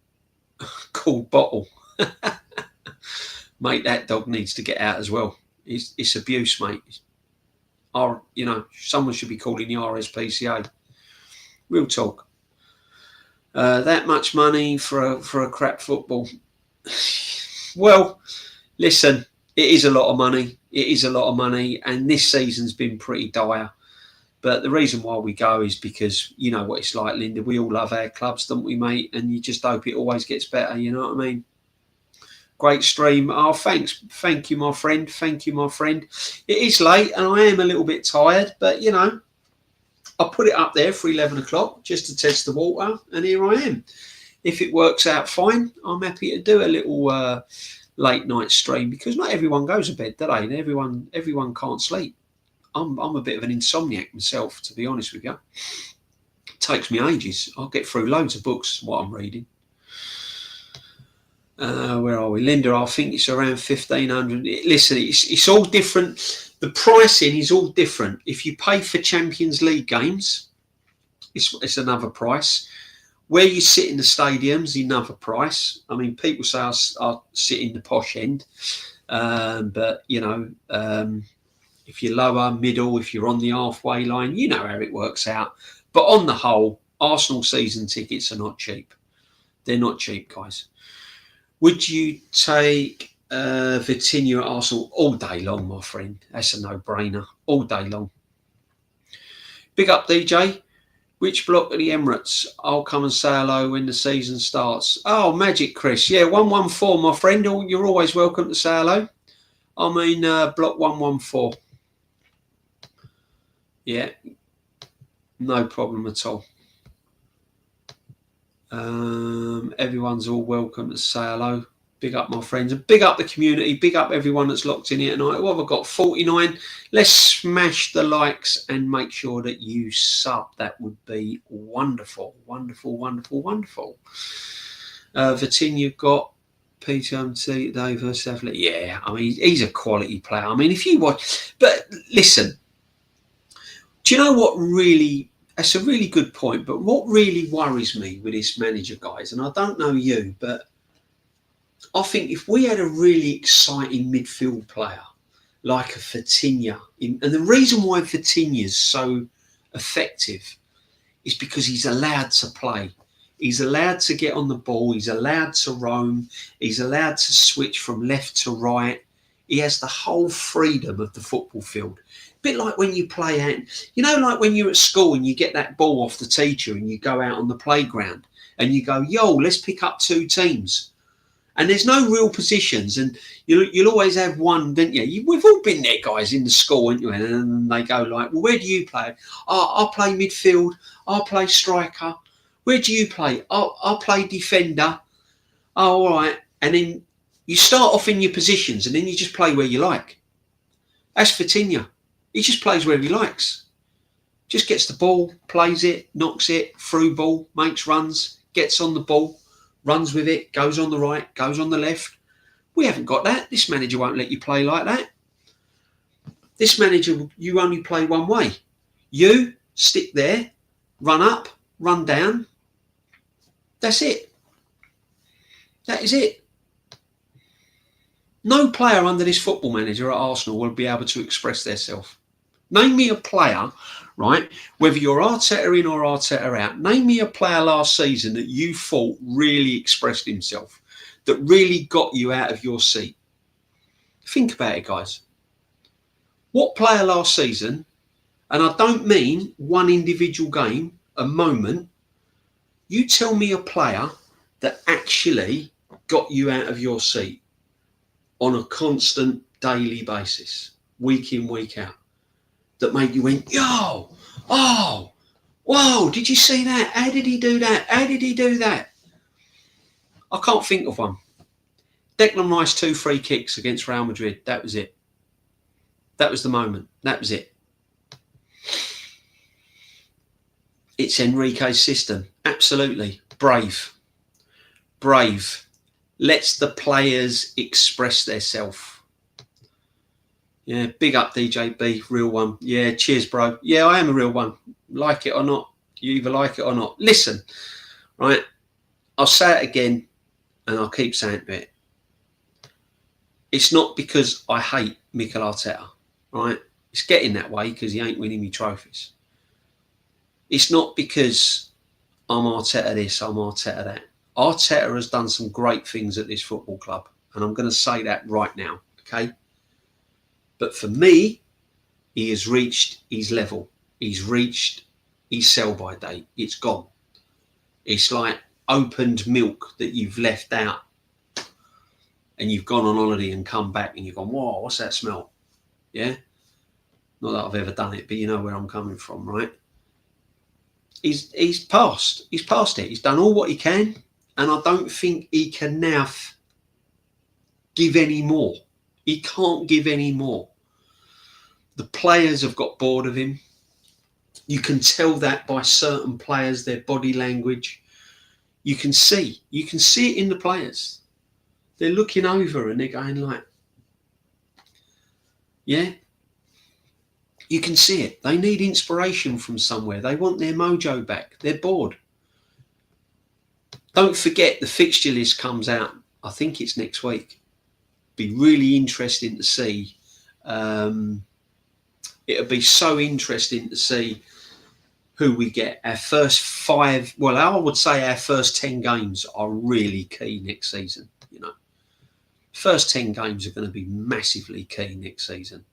called Bottle. Mate, that dog needs to get out as well. It's abuse, mate. Someone should be calling the RSPCA. Real talk. That much money for a crap football. Well, listen, it is a lot of money. It is a lot of money, and this season's been pretty dire. But the reason why we go is because you know what it's like, Linda. We all love our clubs, don't we, mate? And you just hope it always gets better. You know what I mean? Great stream. Oh, thanks. Thank you, my friend. Thank you, my friend. It is late, and I am a little bit tired. But, I put it up there for 11 o'clock just to test the water. And here I am. If it works out fine, I'm happy to do a little late night stream because not everyone goes to bed, do they? Everyone can't sleep. I'm a bit of an insomniac myself, to be honest with you. It takes me ages. I'll get through loads of books, what I'm reading. Where are we? Linda, I think it's around 1,500. Listen, it's all different. The pricing is all different. If you pay for Champions League games, it's another price. Where you sit in the stadiums, another price. I mean, people say I sit in the posh end. But, if you're lower, middle, if you're on the halfway line, you know how it works out. But on the whole, Arsenal season tickets are not cheap. They're not cheap, guys. Would you take Vitinha at Arsenal all day long, my friend? That's a no-brainer. All day long. Big up, DJ. Which block of the Emirates? I'll come and say hello when the season starts. Oh, magic, Chris. Yeah, 114, my friend. You're always welcome to say hello. I mean, block 114. Yeah, no problem at all. Everyone's all welcome to say hello. Big up my friends and big up the community. Big up everyone that's locked in here tonight. What have I got? 49. Let's smash the likes and make sure that you sub. That would be wonderful. Wonderful, wonderful, wonderful. Vitinha got PTMT today versus Athletic. Yeah, I mean, he's a quality player. I mean, if you watch... But listen, do you know what really... That's a really good point, but what really worries me with this manager, guys, and I don't know you, but I think if we had a really exciting midfield player like a Vitinha, and the reason why Vitinha is so effective is because he's allowed to play. He's allowed to get on the ball. He's allowed to roam. He's allowed to switch from left to right. He has the whole freedom of the football field. A bit like when you play out, like when you're at school and you get that ball off the teacher and you go out on the playground and you go, yo, let's pick up two teams. And there's no real positions. And you'll always have one, don't you? We've all been there, guys, in the school, haven't you? And they go like, well, where do you play? Oh, I'll play midfield. I'll play striker. Where do you play? I'll play defender. Oh, all right. And then you start off in your positions and then you just play where you like. That's Vitinha. He just plays where he likes. Just gets the ball, plays it, knocks it, through ball, makes runs, gets on the ball, runs with it, goes on the right, goes on the left. We haven't got that. This manager won't let you play like that. This manager, you only play one way. You stick there, run up, run down. That's it. That is it. No player under this football manager at Arsenal will be able to express themselves. Name me a player, right, whether you're Arteta in or Arteta out, name me a player last season that you thought really expressed himself, that really got you out of your seat. Think about it, guys. What player last season, and I don't mean one individual game, a moment, you tell me a player that actually got you out of your seat on a constant daily basis, week in, week out, that made you went, yo, oh, Whoa, did you see that? How did he do that? How did he do that? I can't think of one. Declan Rice 2 free kicks against Real Madrid. That was it. That was the moment. That was it. It's Enrique's system. Absolutely. Brave. Brave. Lets the players express themselves. Yeah, big up DJB, real one. Yeah, cheers, bro. Yeah, I am a real one. Like it or not. You either like it or not. Listen, right? I'll say it again and I'll keep saying it. It's not because I hate Mikel Arteta, right? It's getting that way because he ain't winning me trophies. It's not because I'm Arteta this, I'm Arteta that. Arteta has done some great things at this football club, and I'm going to say that right now, okay? But for me, he has reached his level. He's reached his sell-by date. It's gone. It's like opened milk that you've left out and you've gone on holiday and come back and you've gone, whoa, what's that smell? Yeah? Not that I've ever done it, but you know where I'm coming from, right? He's passed. He's passed it. He's done all what he can, and I don't think he can now give any more. He can't give any more. The players have got bored of him. You can tell that by certain players, their body language. You can see it in the players. They're looking over and they're going like, yeah. You can see it. They need inspiration from somewhere. They want their mojo back. They're bored. Don't forget the fixture list comes out. I think it's next week. Be really interesting to see. It'll be so interesting to see who we get. Our first 5, well, I would say our first 10 games are really key next season. You know, first 10 games are going to be massively key next season.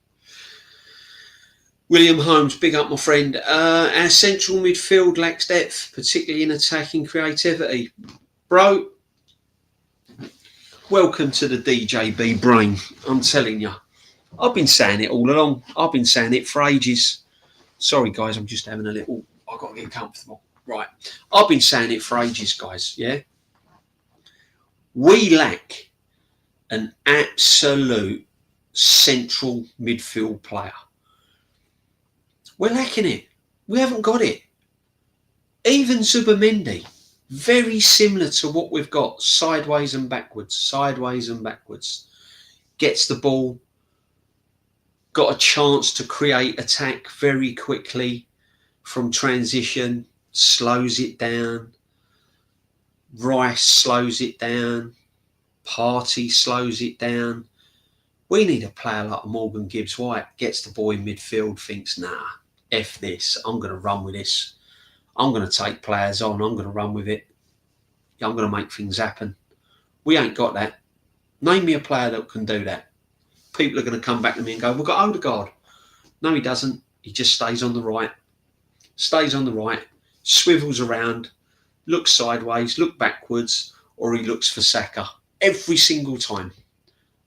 William Holmes, big up my friend. Our central midfield lacks depth, particularly in attacking creativity. Bro, welcome to the DJB brain. I'm telling you. I've been saying it all along. I've been saying it for ages. Sorry, guys, I'm just having a little... I've got to get comfortable. Right. I've been saying it for ages, guys, yeah? We lack an absolute central midfield player. We're lacking it. We haven't got it. Even Zubimendi, very similar to what we've got, sideways and backwards, sideways and backwards. Gets the ball, got a chance to create attack very quickly from transition, slows it down. Rice slows it down. Partey slows it down. We need a player like Morgan Gibbs-White, gets the ball in midfield, thinks, nah, F this, I'm going to run with this. I'm going to take players on, I'm going to run with it. I'm going to make things happen. We ain't got that. Name me a player that can do that. People are going to come back to me and go, we've got Odegaard. No, he doesn't. He just stays on the right. Stays on the right, swivels around, looks sideways, look backwards, or he looks for Saka. Every single time.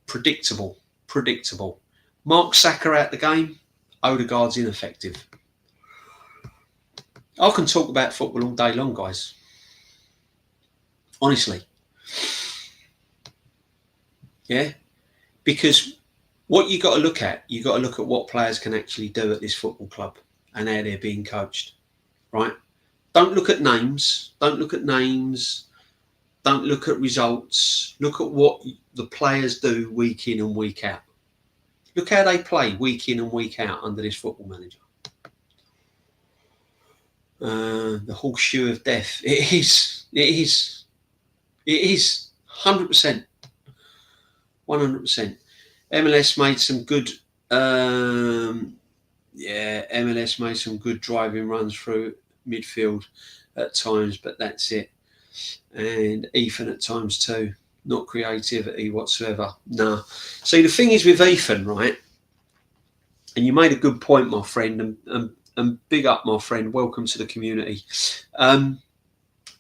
Predictable. Mark Saka out the game, Odegaard's ineffective. I can talk about football all day long, guys. Honestly. Yeah? Because what you got to look at what players can actually do at this football club and how they're being coached, right? Don't look at names. Don't look at results. Look at what the players do week in and week out. Look how they play week in and week out under this football manager. The horseshoe of death. It is 100%. 100%. MLS made some good MLS made some good driving runs through midfield at times, but that's it. And Ethan at times too. Not creativity whatsoever. No. See, the thing is with Ethan, right? And you made a good point, my friend, and big up, my friend. Welcome to the community. The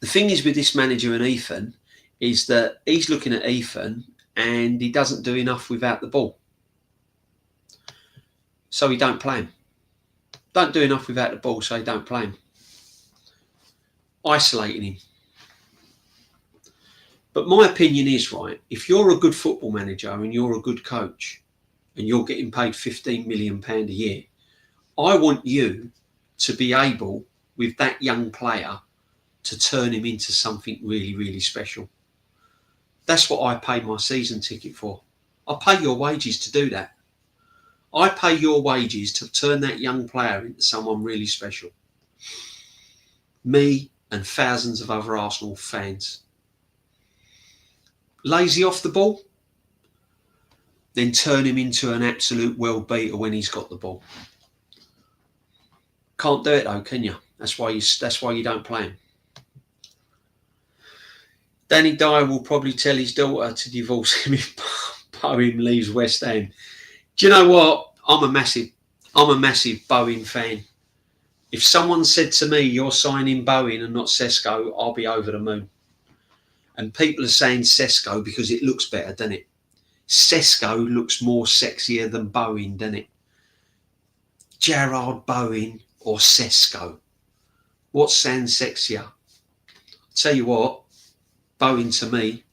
thing is with this manager and Ethan is that he's looking at Ethan and he doesn't do enough without the ball. So he don't play him. Don't do enough without the ball, so he don't play him. isolating him. But my opinion is, right, if you're a good football manager and you're a good coach and you're getting paid £15 million a year, I want you to be able, with that young player, to turn him into something really, really special. That's what I pay my season ticket for. I pay your wages to do that. I pay your wages to turn that young player into someone really special. Me and thousands of other Arsenal fans. Lazy off the ball, then turn him into an absolute world beater when he's got the ball. Can't do it though, can you? That's why you don't play him. Danny Dyer will probably tell his daughter to divorce him if Bowen leaves West Ham. Do you know what? I'm a massive Bowen fan. If someone said to me, "You're signing Bowen and not Sesko," I'll be over the moon. And people are saying Sesko because it looks better, doesn't it? Sesko looks more sexier than Bowen, doesn't it? Gerard Bowen or Sesko? What sounds sexier? I'll tell you what, Bowen to me,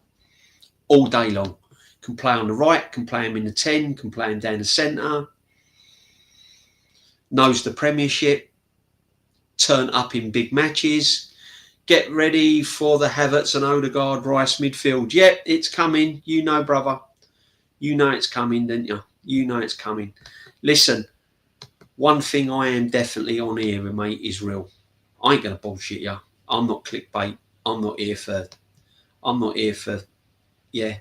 all day long. Can play on the right, can play him in the 10, can play him down the centre. Knows the Premiership. Turn up in big matches. Get ready for the Havertz and Odegaard Rice midfield. Yep, it's coming. You know, brother. You know it's coming, don't you? You know it's coming. Listen, one thing I am definitely on here, mate, is real. I ain't going to bullshit you. I'm not clickbait. I'm not here for, yeah.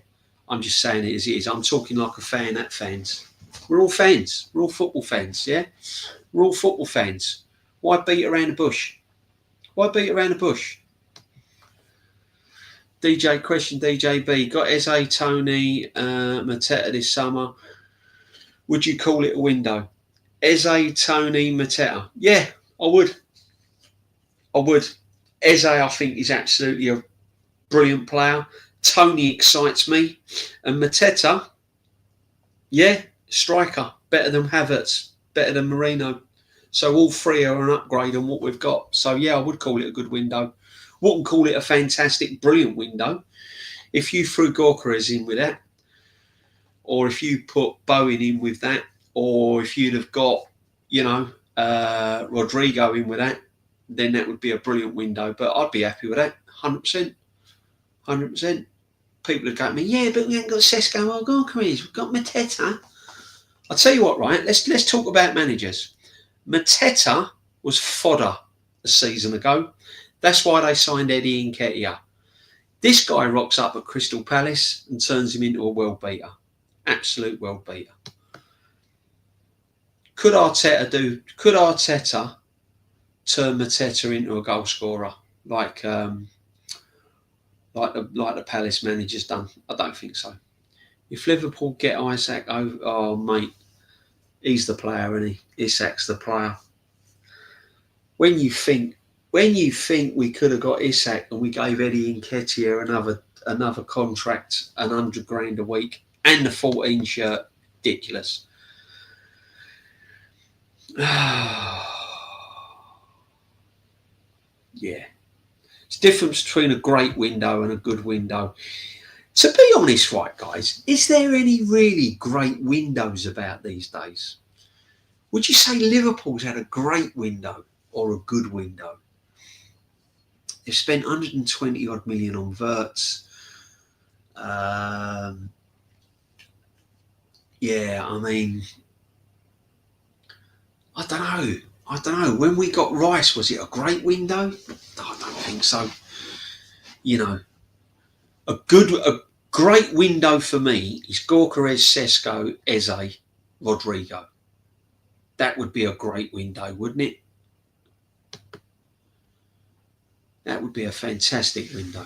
I'm just saying it as it is. I'm talking like a fan at fans. We're all fans. We're all football fans, yeah? We're all football fans. Why beat around the bush? Why beat around the bush? DJB. Got Eze, Tony, Mateta this summer. Would you call it a window? Eze, Tony, Mateta. Yeah, I would. Eze, I think, is absolutely a brilliant player. Tony excites me. And Mateta, yeah, striker. Better than Havertz. Better than Marino. So all three are an upgrade on what we've got. So, yeah, I would call it a good window. Wouldn't call it a fantastic, brilliant window. If you threw Gorkarez in with that, or if you put Bowen in with that, or if you'd have got, Rodrigo in with that, then that would be a brilliant window. But I'd be happy with that, 100%. 100%. People would go to me, yeah, but we haven't got Sesko or Gorkarez. We've got Mateta. I'll tell you what, right? Let's talk about managers. Mateta was fodder a season ago. That's why they signed Eddie Nketiah. This guy rocks up at Crystal Palace and turns him into a world beater. Absolute world beater. Could Arteta turn Mateta into a goal scorer like the Palace manager's done? I don't think so. If Liverpool get Isak over, oh mate, he's the player, isn't he? Isak's the player. When you think we could have got Isak and we gave Eddie Nketiah another contract, $100,000 a week, and the 14 shirt, ridiculous. Yeah. It's the difference between a great window and a good window. To be honest, right, guys, is there any really great windows about these days? Would you say Liverpool's had a great window or a good window? They've spent 120 odd million on Verts. Yeah, I mean, I don't know. When we got Rice, was it a great window? I don't think so. A great window for me is Gorkarez, Sesko, Eze, Rodrigo. That would be a great window, wouldn't it? That would be a fantastic window.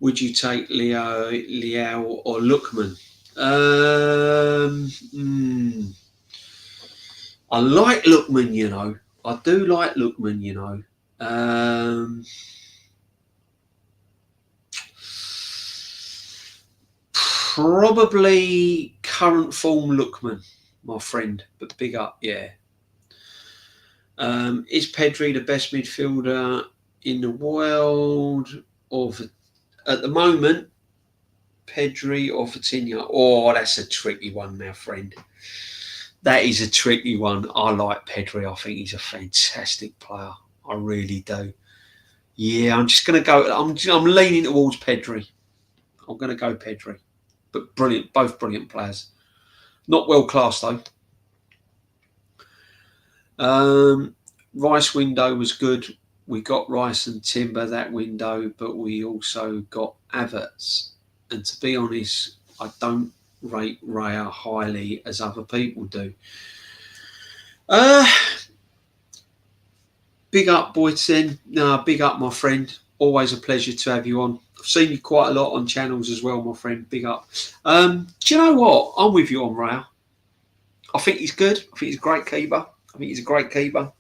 Would you take Liao or Lookman? I like Lookman, I do like Lookman, Probably current form Lookman, my friend, but big up, yeah. Is Pedri the best midfielder in the world of at the moment, Pedri or Vitinha? Oh, that's a tricky one, my friend. That is a tricky one. I like Pedri. I think he's a fantastic player. I really do. Yeah, I'm just going to go. I'm leaning towards Pedri. I'm going to go Pedri. But brilliant, both brilliant players. Not world class though. Rice window was good. We got Rice and Timber that window, but we also got Havertz. And to be honest, I don't rate Raya highly as other people do. Big up, Boyton. No, big up, my friend. Always a pleasure to have you on. I've seen you quite a lot on channels as well, my friend. Big up. Do you know what? I'm with you on Raya. I think he's good. I think he's a great keeper. I've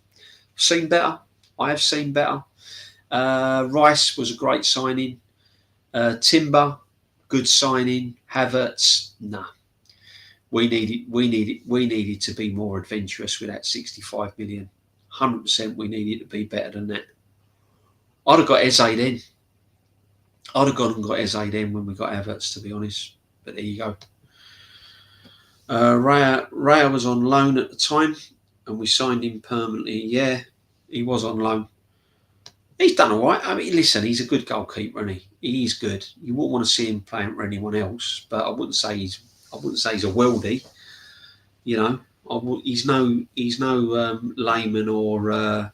seen better. I have seen better. Rice was a great signing. Timber, good signing. Havertz, nah. We needed to be more adventurous with that 65 million. 100% we needed to be better than that. I'd have got Eze then. I'd have gone and got Eze then when we got Havertz, to be honest. But there you go. Raya was on loan at the time, and we signed him permanently. Yeah, he was on loan. He's done all right. I mean, listen, he's a good goalkeeper, isn't he? He's good. You wouldn't want to see him playing for anyone else, but I wouldn't say he's a worldie. You know, he's no Layman or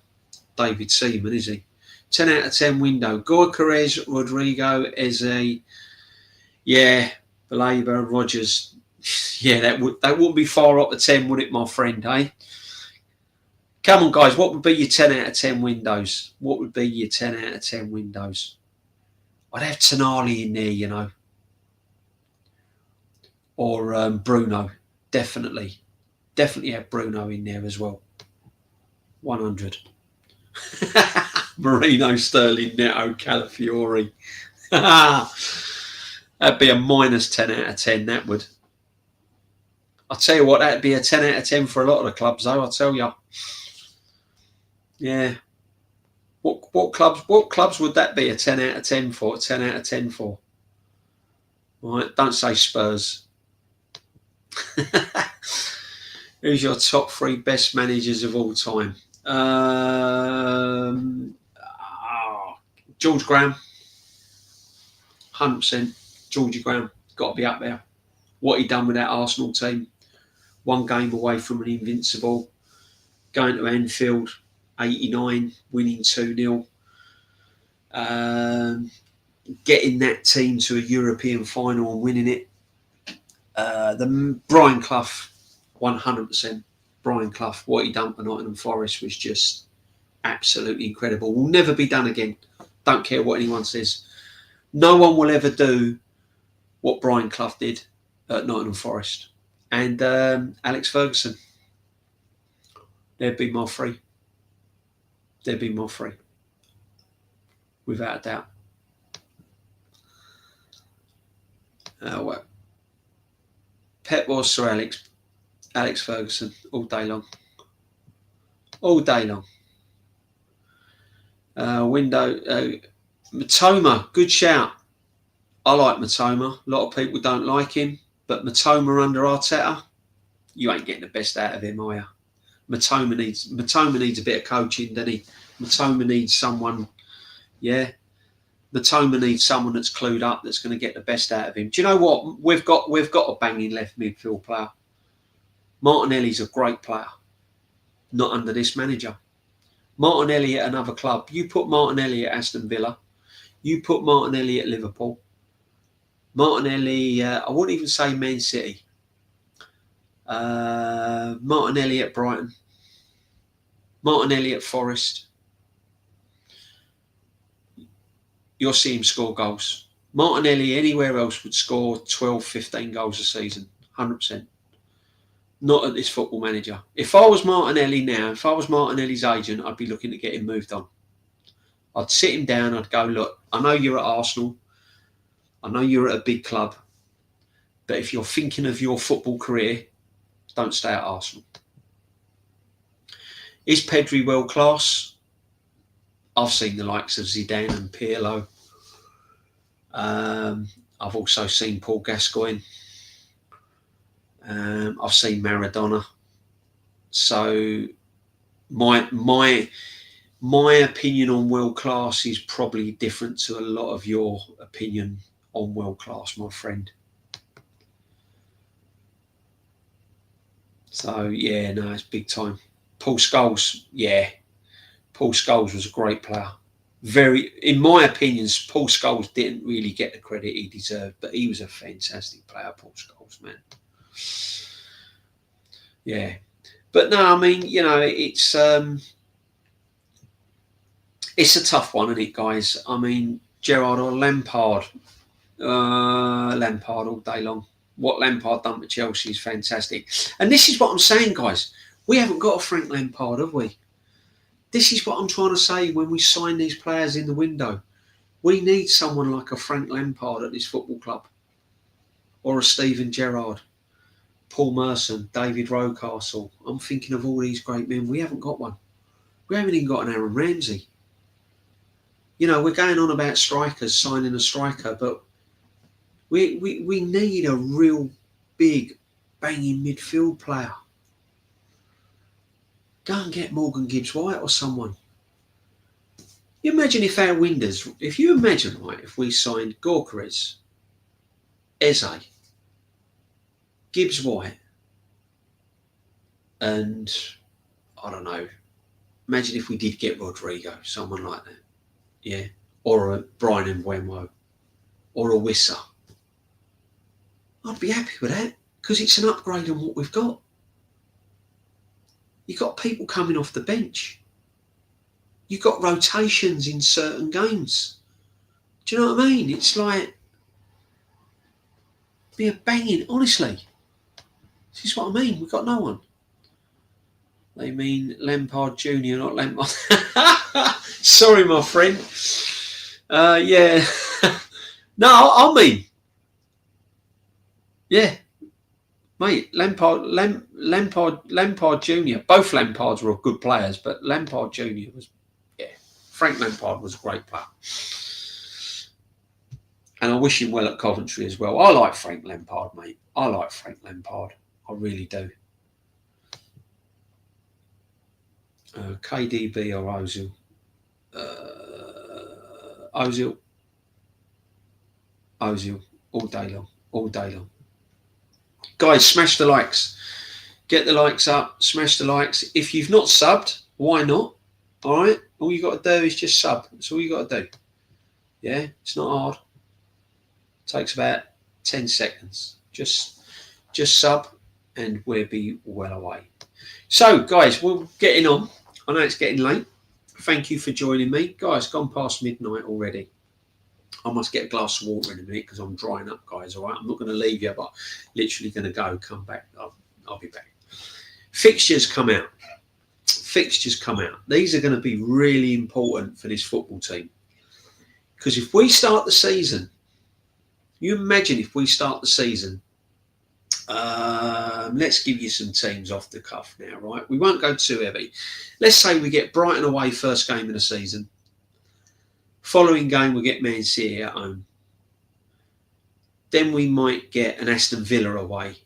David Seaman, is he? 10 out of 10 window. Gyökeres, Rodrigo, Eze, yeah, Baleba, Rogers. Yeah, that wouldn't be far up the 10, would it, my friend, eh? Come on, guys, what would be your 10 out of 10 windows? What would be your 10 out of 10 windows? I'd have Tonali in there, you know. Or Bruno, definitely. Definitely have Bruno in there as well. 100. Marino, Sterling, Neto, Calafiori. That'd be a minus 10 out of 10, that would. I'll tell you what, that'd be a 10 out of 10 for a lot of the clubs, though, I'll tell you. Yeah. What clubs would that be a 10 out of 10 for? 10 out of 10 for? Right, don't say Spurs. Who's your top 3 best managers of all time? George Graham. 100%. Georgie Graham. Got to be up there. What he done with that Arsenal team. 1 game away from an invincible. Going to Anfield. 89. Winning 2-0. Getting that team to a European final and winning it. The Brian Clough. 100%. Brian Clough. What he done for Nottingham Forest was just absolutely incredible. Will never be done again. Don't care what anyone says. No one will ever do what Brian Clough did at Nottingham Forest. And Alex Ferguson. They'd be my 3. They'd be my 3. Without a doubt. Well, Pep or Sir Alex Ferguson, all day long. All day long. Matoma, good shout. I like Matoma. A lot of people don't like him, but Matoma under Arteta, you ain't getting the best out of him, are you? Matoma needs a bit of coaching, doesn't he? Matoma needs someone, yeah. Matoma needs someone that's clued up, that's going to get the best out of him. Do you know what? We've got a banging left midfield player. Martinelli's a great player. Not under this manager. Martinelli at another club. You put Martinelli at Aston Villa. You put Martinelli at Liverpool. Martinelli, I wouldn't even say Man City. Martinelli at Brighton. Martinelli at Forest. You'll see him score goals. Martinelli anywhere else would score 12, 15 goals a season. 100%. Not at this Football Manager. If I was Martinelli now, if I was Martinelli's agent, I'd be looking to get him moved on. I'd sit him down. I'd go, look, I know you're at Arsenal. I know you're at a big club. But if you're thinking of your football career, don't stay at Arsenal. Is Pedri world class? I've seen the likes of Zidane and Pirlo. I've also seen Paul Gascoigne. I've seen Maradona. So my opinion on world class is probably different to a lot of your opinion on world class, my friend. So yeah, no, it's big time. Paul Scholes, yeah. Paul Scholes was a great player. In my opinion, Paul Scholes didn't really get the credit he deserved, but he was a fantastic player, Paul Scholes, man. Yeah. But no, I mean, you know, it's a tough one, isn't it, guys? I mean, Gerrard or Lampard. Lampard all day long. What Lampard done to Chelsea is fantastic. And this is what I'm saying, guys. We haven't got a Frank Lampard, have we? This is what I'm trying to say when we sign these players in the window. We need someone like a Frank Lampard at this football club. Or a Steven Gerrard, Paul Merson, David Rocastle. I'm thinking of all these great men. We haven't got one. We haven't even got an Aaron Ramsey. You know, we're going on about strikers, signing a striker, but we need a real big, banging midfield player. Go and get Morgan Gibbs-White or someone. You imagine if our wingers, if we signed Gyökeres, Eze, Gibbs-White, and I don't know, imagine if we did get Rodrigo, someone like that. Yeah. Or a Brian Mbeumo, or a Wissa. I'd be happy with that because it's an upgrade on what we've got. You've got people coming off the bench. You've got rotations in certain games. Do you know what I mean? It's like, be a banging, honestly. This is what I mean. We've got no one. They mean Lampard Jr., not Lampard. Sorry, my friend. Yeah. No, I mean, yeah. Mate, Lampard Jr. Both Lampards were good players, but Lampard Jr. was, yeah. Frank Lampard was a great player. And I wish him well at Coventry as well. I like Frank Lampard, mate. I like Frank Lampard. I really do. KDB or Ozil? Ozil. All day long. Guys, smash the likes. Get the likes up. Smash the likes. If you've not subbed, why not? All right? All you got to do is just sub. That's all you got to do. Yeah? It's not hard. It takes about 10 seconds. Just sub and we'll be well away. So, guys, we're getting on. I know it's getting late. Thank you for joining me. Guys, gone past midnight already. I must get a glass of water in a minute because I'm drying up, guys, all right? I'm not going to leave you, but literally going to come back. I'll be back. Fixtures come out. These are going to be really important for this football team. Because if we start the season, you imagine if we start the season, let's give you some teams off the cuff now, right? We won't go too heavy. Let's say we get Brighton away first game of the season. Following game, we get Man City at home. Then we might get an Aston Villa away.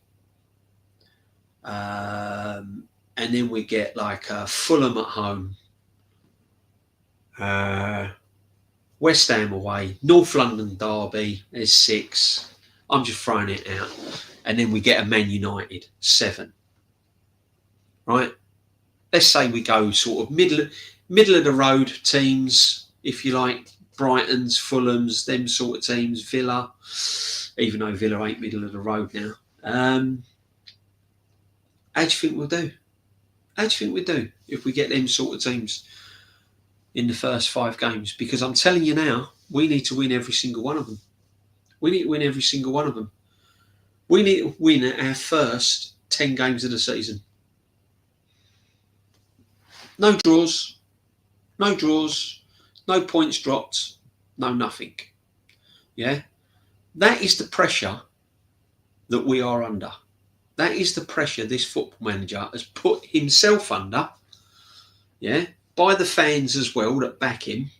And then we get like Fulham at home. West Ham away. North London derby. There's 6. I'm just throwing it out. And then we get a Man United, 7. Right? Let's say we go sort of middle of the road teams, if you like, Brighton's, Fulham's, them sort of teams, Villa, even though Villa ain't middle of the road now. How do you think we'll do? How do you think we'll do if we get them sort of teams in the first 5 games? Because I'm telling you now, we need to win every single one of them. We need to win every single one of them. We need to win our first 10 games of the season. No draws. No points dropped, no nothing. Yeah? That is the pressure that we are under. That is the pressure this football manager has put himself under. Yeah? by the fans as well that back him.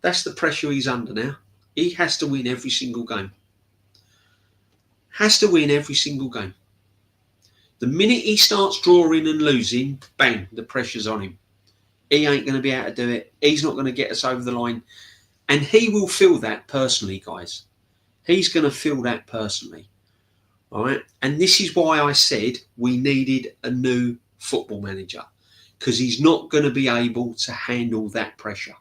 That's the pressure he's under now. He has to win every single game. Has to win every single game. The minute he starts drawing and losing, bang, the pressure's on him. He ain't going to be able to do it. He's not going to get us over the line. And he will feel that personally, guys. He's going to feel that personally. All right. And this is why I said we needed a new football manager, because he's not going to be able to handle that pressure.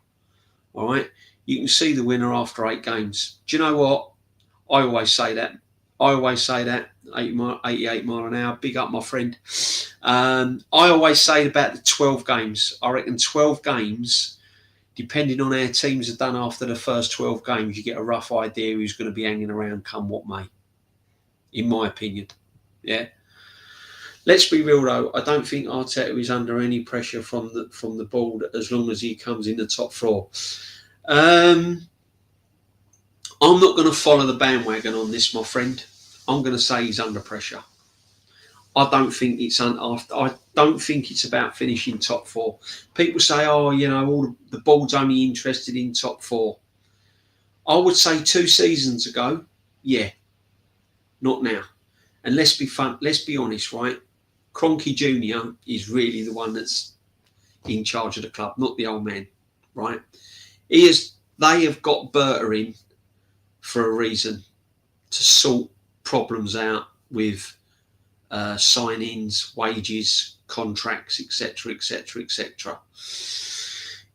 All right. You can see the winner after 8 games. Do you know what? I always say that. 88 mile an hour. Big up, my friend. I always say about the 12 games. I reckon 12 games, depending on how teams are done after the first 12 games, you get a rough idea who's going to be hanging around come what may, in my opinion. Yeah. Let's be real though. I don't think Arteta is under any pressure from the board as long as he comes in the top 4. I'm not going to follow the bandwagon on this, my friend. I'm going to say he's under pressure. I don't think it's about finishing top 4. People say, oh, you know, all the board's only interested in top 4. I would say 2 seasons ago, yeah, not now. And let's be honest, right? Kroenke Jr. is really the one that's in charge of the club, not the old man, right? They have got Berta in for a reason, to sort problems out with signings, wages, contracts, etc., etc., etc.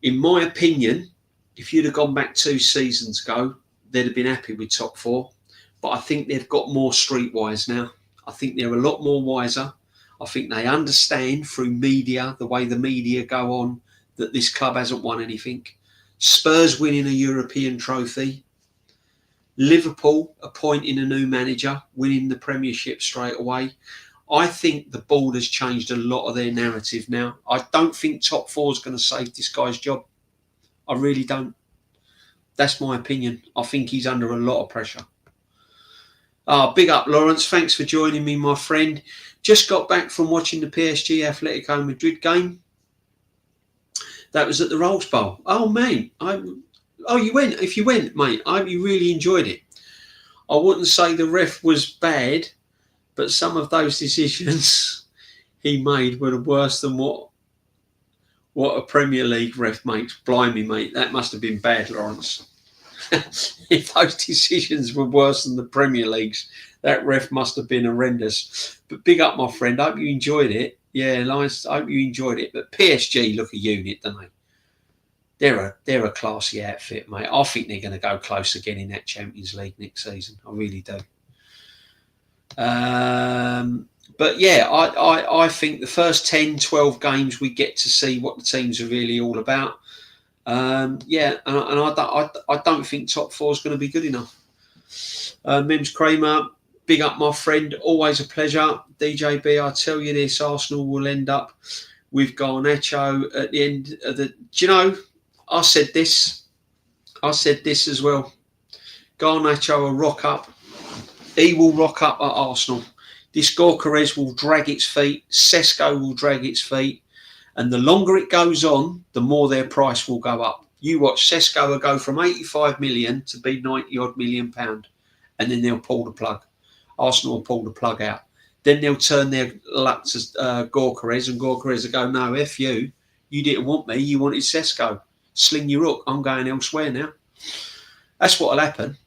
In my opinion, if you'd have gone back 2 seasons ago, they'd have been happy with top 4. But I think they've got more streetwise now. I think they're a lot more wiser. I think they understand through media, the way the media go on, that this club hasn't won anything. Spurs winning a European trophy. Liverpool appointing a new manager, winning the Premiership straight away. I think the board has changed a lot of their narrative now. I don't think top 4 is going to save this guy's job. I really don't. That's my opinion. I think he's under a lot of pressure. Big up, Lawrence. Thanks for joining me, my friend. Just got back from watching the PSG Atletico Madrid game. That was at the Rose Bowl. Oh, man. You went. If you went, mate, I hope you really enjoyed it. I wouldn't say the ref was bad, but some of those decisions he made were worse than what a Premier League ref makes. Blimey, mate, that must have been bad, Lawrence. If those decisions were worse than the Premier League's, that ref must have been horrendous. But big up, my friend. I hope you enjoyed it. Yeah, nice. I hope you enjoyed it. But PSG look a unit, don't they? They're a classy outfit, mate. I think they're going to go close again in that Champions League next season. I really do. But yeah, I think the first 10, 12 games we get to see what the teams are really all about. Yeah, and I don't think top 4 is going to be good enough. Mims Kramer, big up, my friend. Always a pleasure. DJB, I tell you this, Arsenal will end up with Garnacho at the end of the... Do you know... I said this as well. Garnacho will rock up. He will rock up at Arsenal. This Gyökeres will drag its feet. Sesko will drag its feet. And the longer it goes on, the more their price will go up. You watch Sesko will go from 85 million to be 90 odd million pound. And then they'll pull the plug. Arsenal will pull the plug out. Then they'll turn their luck to Gyökeres, and Gyökeres will go, no, F you. You didn't want me. You wanted Sesko. Sling your hook. I'm going elsewhere now. That's what'll happen.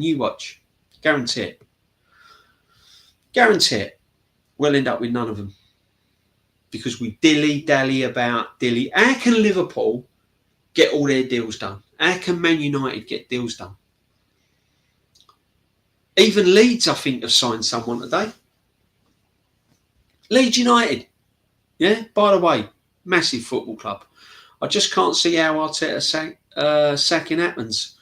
You watch. Guarantee it. We'll end up with none of them. Because we dilly-dally about dilly. How can Liverpool get all their deals done? How can Man United get deals done? Even Leeds, I think, have signed someone today. Leeds United. Yeah, by the way, massive football club. I just can't see how Arteta sacking happens.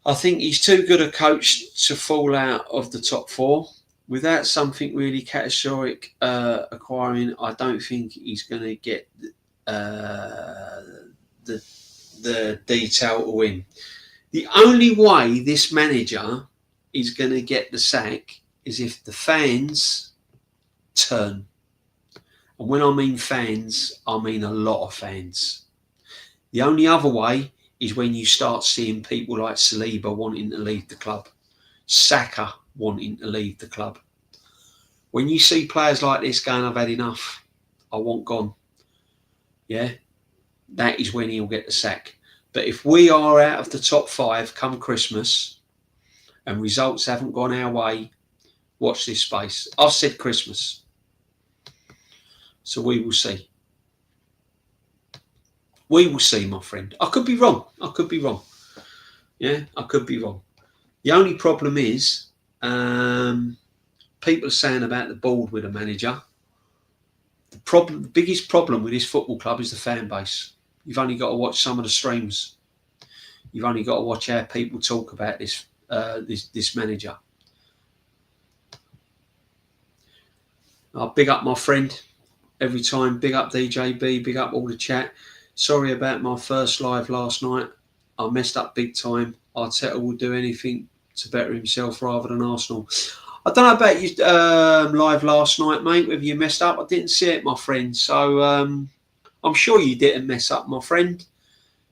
I think he's too good a coach to fall out of the top 4. Without something really catastrophic acquiring, I don't think he's going to get the detail to win. The only way this manager is going to get the sack is if the fans turn. And when I mean fans, I mean a lot of fans. The only other way is when you start seeing people like Saliba wanting to leave the club, Saka wanting to leave the club. When you see players like this going, I've had enough, I want gone, yeah, that is when he'll get the sack. But if we are out of the top 5 come Christmas and results haven't gone our way, watch this space. I've said Christmas. So we will see. We will see, my friend. I could be wrong. I could be wrong. Yeah, I could be wrong. The only problem is people are saying about the board with a manager. The biggest problem with this football club is the fan base. You've only got to watch some of the streams. You've only got to watch how people talk about this this manager. I'll big up my friend every time. Big up DJB. Big up all the chat. Sorry about my first live last night. I messed up big time. Arteta will do anything to better himself rather than Arsenal. I don't know about you live last night, mate, whether you messed up. I didn't see it, my friend. So I'm sure you didn't mess up, my friend.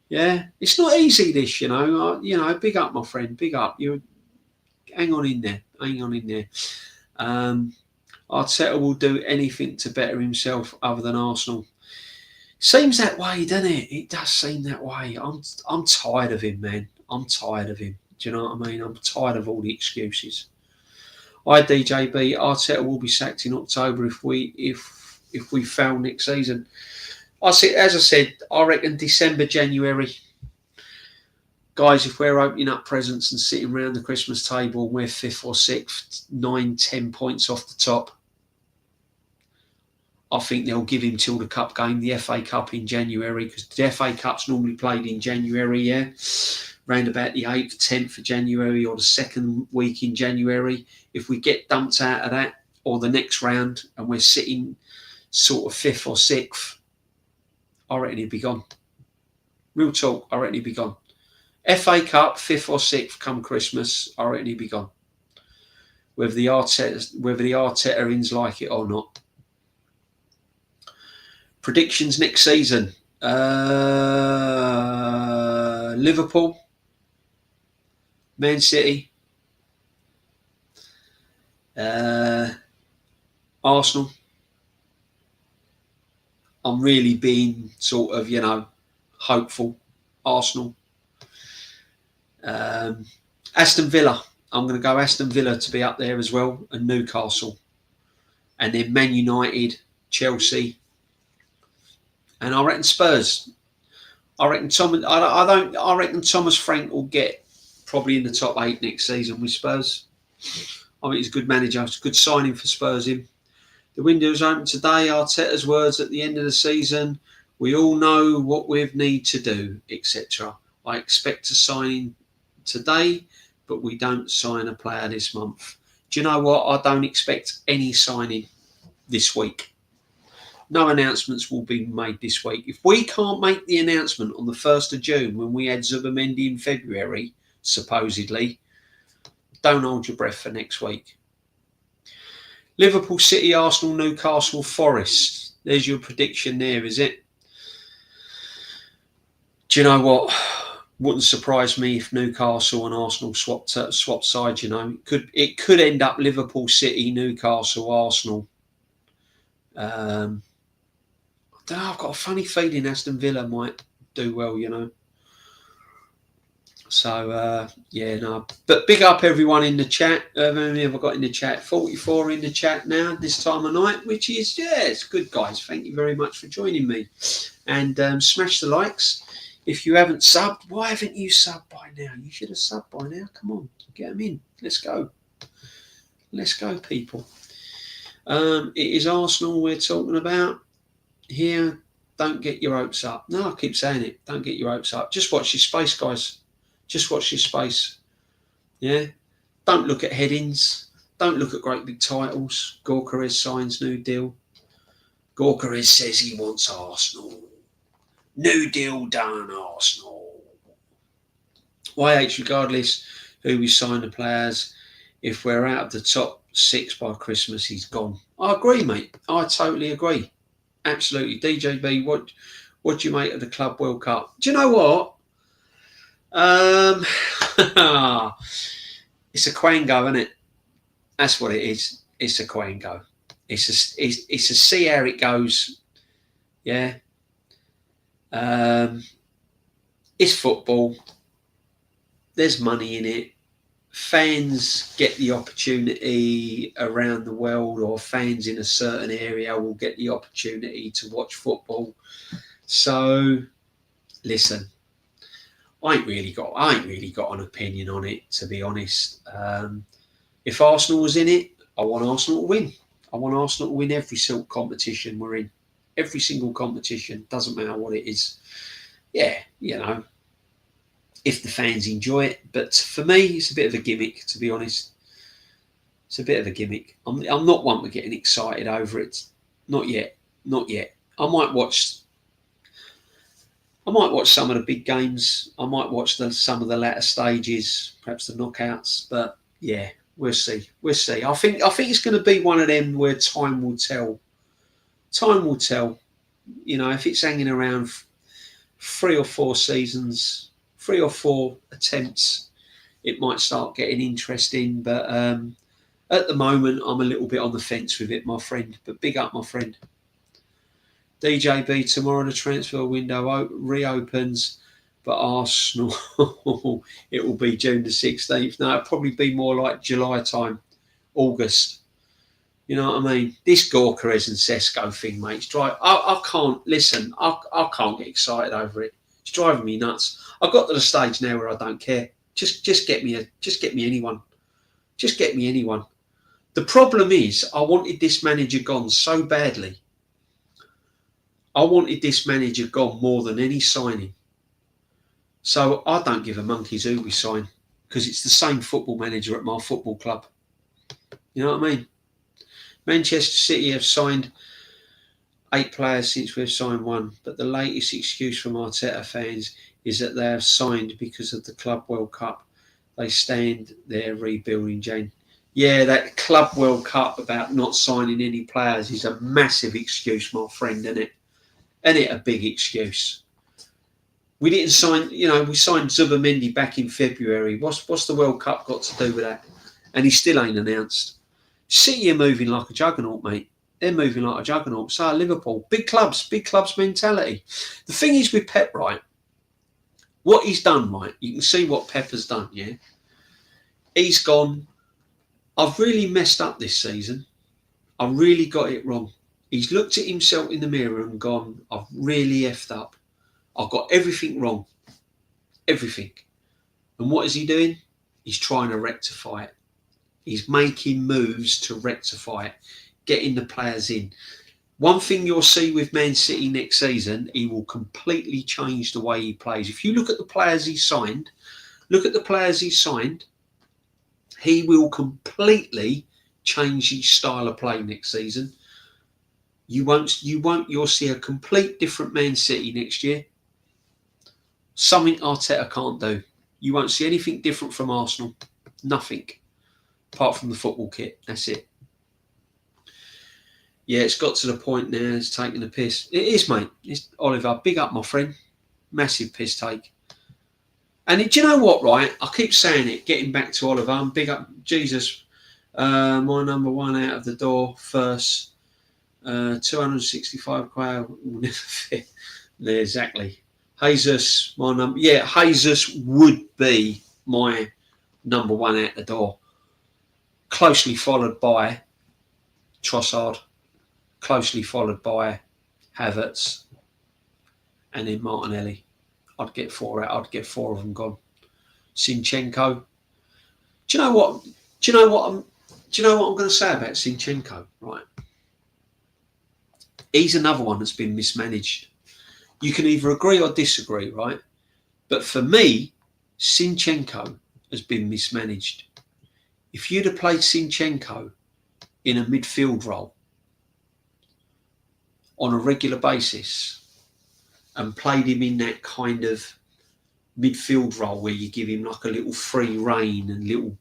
Yeah, it's not easy, this, you know. Big up, my friend. Big up. You hang on in there. Hang on in there. Arteta will do anything to better himself other than Arsenal. Seems that way, doesn't it? It does seem that way. I'm tired of him, man. I'm tired of him. Do you know what I mean? I'm tired of all the excuses. DJB, Arteta will be sacked in October if we fail next season. As I said, I reckon December, January. Guys, if we're opening up presents and sitting around the Christmas table and we're 5th or 6th, 9, 10 points off the top, I think they'll give him till the cup game, the FA Cup in January, because the FA Cup's normally played in January, yeah, round about the 8th, 10th of January or the second week in January. If we get dumped out of that or the next round and we're sitting sort of 5th or 6th, I reckon he'd be gone. Real talk, I reckon he'd be gone. FA Cup, 5th or 6th come Christmas, I reckon he'd be gone. Whether the Arteta-ins like it or not. Predictions next season. Liverpool, Man City, Arsenal. I'm really being sort of, hopeful. Arsenal. Aston Villa. I'm going to go Aston Villa to be up there as well, and Newcastle. And then Man United, Chelsea. And I reckon Spurs. I reckon Thomas Frank will get probably in the top 8 next season with Spurs. I think he's a good manager. It's a good signing for Spurs him. The window's open today. Arteta's words at the end of the season. We all know what we need to do, etc. I expect to sign in today, but we don't sign a player this month. Do you know what? I don't expect any signing this week. No announcements will be made this week. If we can't make the announcement on the 1st of June when we had Zubimendi in February, supposedly, don't hold your breath for next week. Liverpool, City, Arsenal, Newcastle, Forest. There's your prediction there, is it? Do you know what? Wouldn't surprise me if Newcastle and Arsenal swapped sides, It could end up Liverpool, City, Newcastle, Arsenal. I don't know, I've got a funny feeling Aston Villa might do well, So, But big up everyone in the chat. How many have I got in the chat? 44 in the chat now, this time of night, which is, it's good, guys. Thank you very much for joining me. And smash the likes. If you haven't subbed, why haven't you subbed by now? You should have subbed by now. Come on, get them in. Let's go. Let's go, people. It is Arsenal we're talking about here. Don't get your hopes up. No, I keep saying it. Don't get your hopes up. Just watch your space, guys. Just watch your space. Yeah? Don't look at headings. Don't look at great big titles. Gorka signs new deal. Gorka says he wants Arsenal. New deal done, Arsenal. YH, regardless who we sign the players, if we're out of the top 6 by Christmas, he's gone. I agree, mate. I totally agree. Absolutely. DJB, what do you make of the Club World Cup? Do you know what? It's a quango, isn't it? That's what it is. It's a quango. It's a see how it goes. Yeah. It's football. There's money in it. Fans get the opportunity around the world, or fans in a certain area will get the opportunity to watch football. So, listen, I ain't really got an opinion on it, to be honest. If Arsenal was in it, I want Arsenal to win. I want Arsenal to win every single competition we're in. Every single competition, doesn't matter what it is. Yeah, if the fans enjoy it. But for me, it's a bit of a gimmick, to be honest. It's a bit of a gimmick. I'm not one for getting excited over it. Not yet. I might watch some of the big games. I might watch some of the latter stages, perhaps the knockouts. But yeah, we'll see. I think it's going to be one of them where time will tell. If it's hanging around 3 or 4 seasons, 3 or 4 attempts, it might start getting interesting. But at the moment, I'm a little bit on the fence with it, my friend. But big up, my friend. DJB, tomorrow the transfer window reopens, but Arsenal, it will be June the 16th. No, it'll probably be more like July time, August. You know what I mean? This Gorkarez and Sesko thing, mate. I can't listen. I can't get excited over it. It's driving me nuts. I've got to the stage now where I don't care. Just get me anyone. Just get me anyone. The problem is, I wanted this manager gone so badly. I wanted this manager gone more than any signing. So I don't give a monkey's who we sign, because it's the same football manager at my football club. You know what I mean? Manchester City have signed 8 players since we've signed 1, but the latest excuse from Arteta fans is that they have signed because of the Club World Cup. They stand there rebuilding, Jane. Yeah, that Club World Cup about not signing any players is a massive excuse, my friend, isn't it? Isn't it a big excuse? We didn't sign, we signed Zubamendi back in February. What's the World Cup got to do with that? And he still ain't announced. City are moving like a juggernaut, mate. They're moving like a juggernaut. So are Liverpool. Big clubs mentality. The thing is with Pep, right? What he's done, right? You can see what Pep has done, yeah? He's gone, I've really messed up this season. I really got it wrong. He's looked at himself in the mirror and gone, I've really effed up. I've got everything wrong. Everything. And what is he doing? He's trying to rectify it. He's making moves to rectify it, getting the players in. One thing you'll see with Man City next season, he will completely change the way he plays. If you look at the players he signed, he will completely change his style of play next season. You'll see a complete different Man City next year. Something Arteta can't do. You won't see anything different from Arsenal. Nothing. Apart from the football kit. That's it. Yeah, it's got to the point now it's taking the piss. It is, mate. It's Oliver. Big up, my friend. Massive piss take. And do you know what, right? I keep saying it, getting back to Oliver. And big up, Jesus. My number 1 out of the door first. 265 quid will never fit. There, exactly. Jesus, my number. Yeah, Jesus would be my number 1 out the door. Closely followed by Trossard. Closely followed by Havertz. And then Martinelli. I'd get 4 out. I'd get 4 of them gone. Zinchenko. Do you know what I'm going to say about Zinchenko? Right. He's another one that's been mismanaged. You can either agree or disagree, right? But for me, Zinchenko has been mismanaged. If you'd have played Zinchenko in a midfield role on a regular basis and played him in that kind of midfield role where you give him like a little free rein and little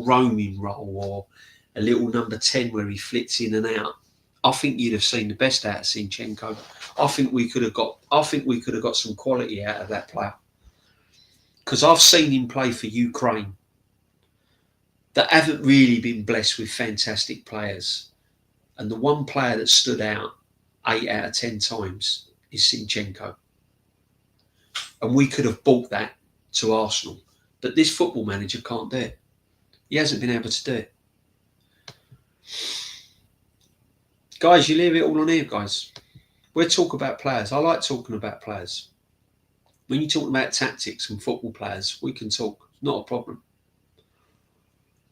roaming role, or a little number 10 where he flits in and out, I think you'd have seen the best out of Zinchenko. I think we could have got some quality out of that player. Because I've seen him play for Ukraine that haven't really been blessed with fantastic players. And the one player that stood out 8 out of 10 times is Zinchenko. And we could have bought that to Arsenal. But this football manager can't do it. He hasn't been able to do it. Guys, you leave it all on here, guys. We'll talk about players. I like talking about players. When you talk about tactics and football players, we can talk. Not a problem.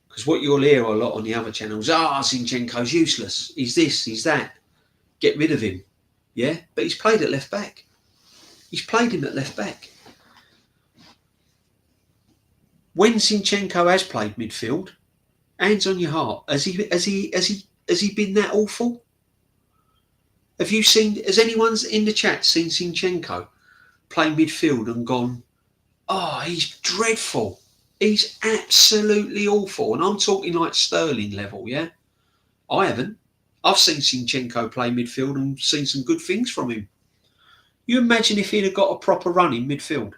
Because what you'll hear a lot on the other channels, Zinchenko's useless. He's this, he's that. Get rid of him. Yeah? But he's played at left back. He's played him at left back. When Zinchenko has played midfield, hands on your heart, has he been that awful? Has anyone in the chat seen Zinchenko play midfield and gone, he's dreadful. He's absolutely awful. And I'm talking like Sterling level, yeah? I haven't. I've seen Zinchenko play midfield and seen some good things from him. You imagine if he'd have got a proper run in midfield.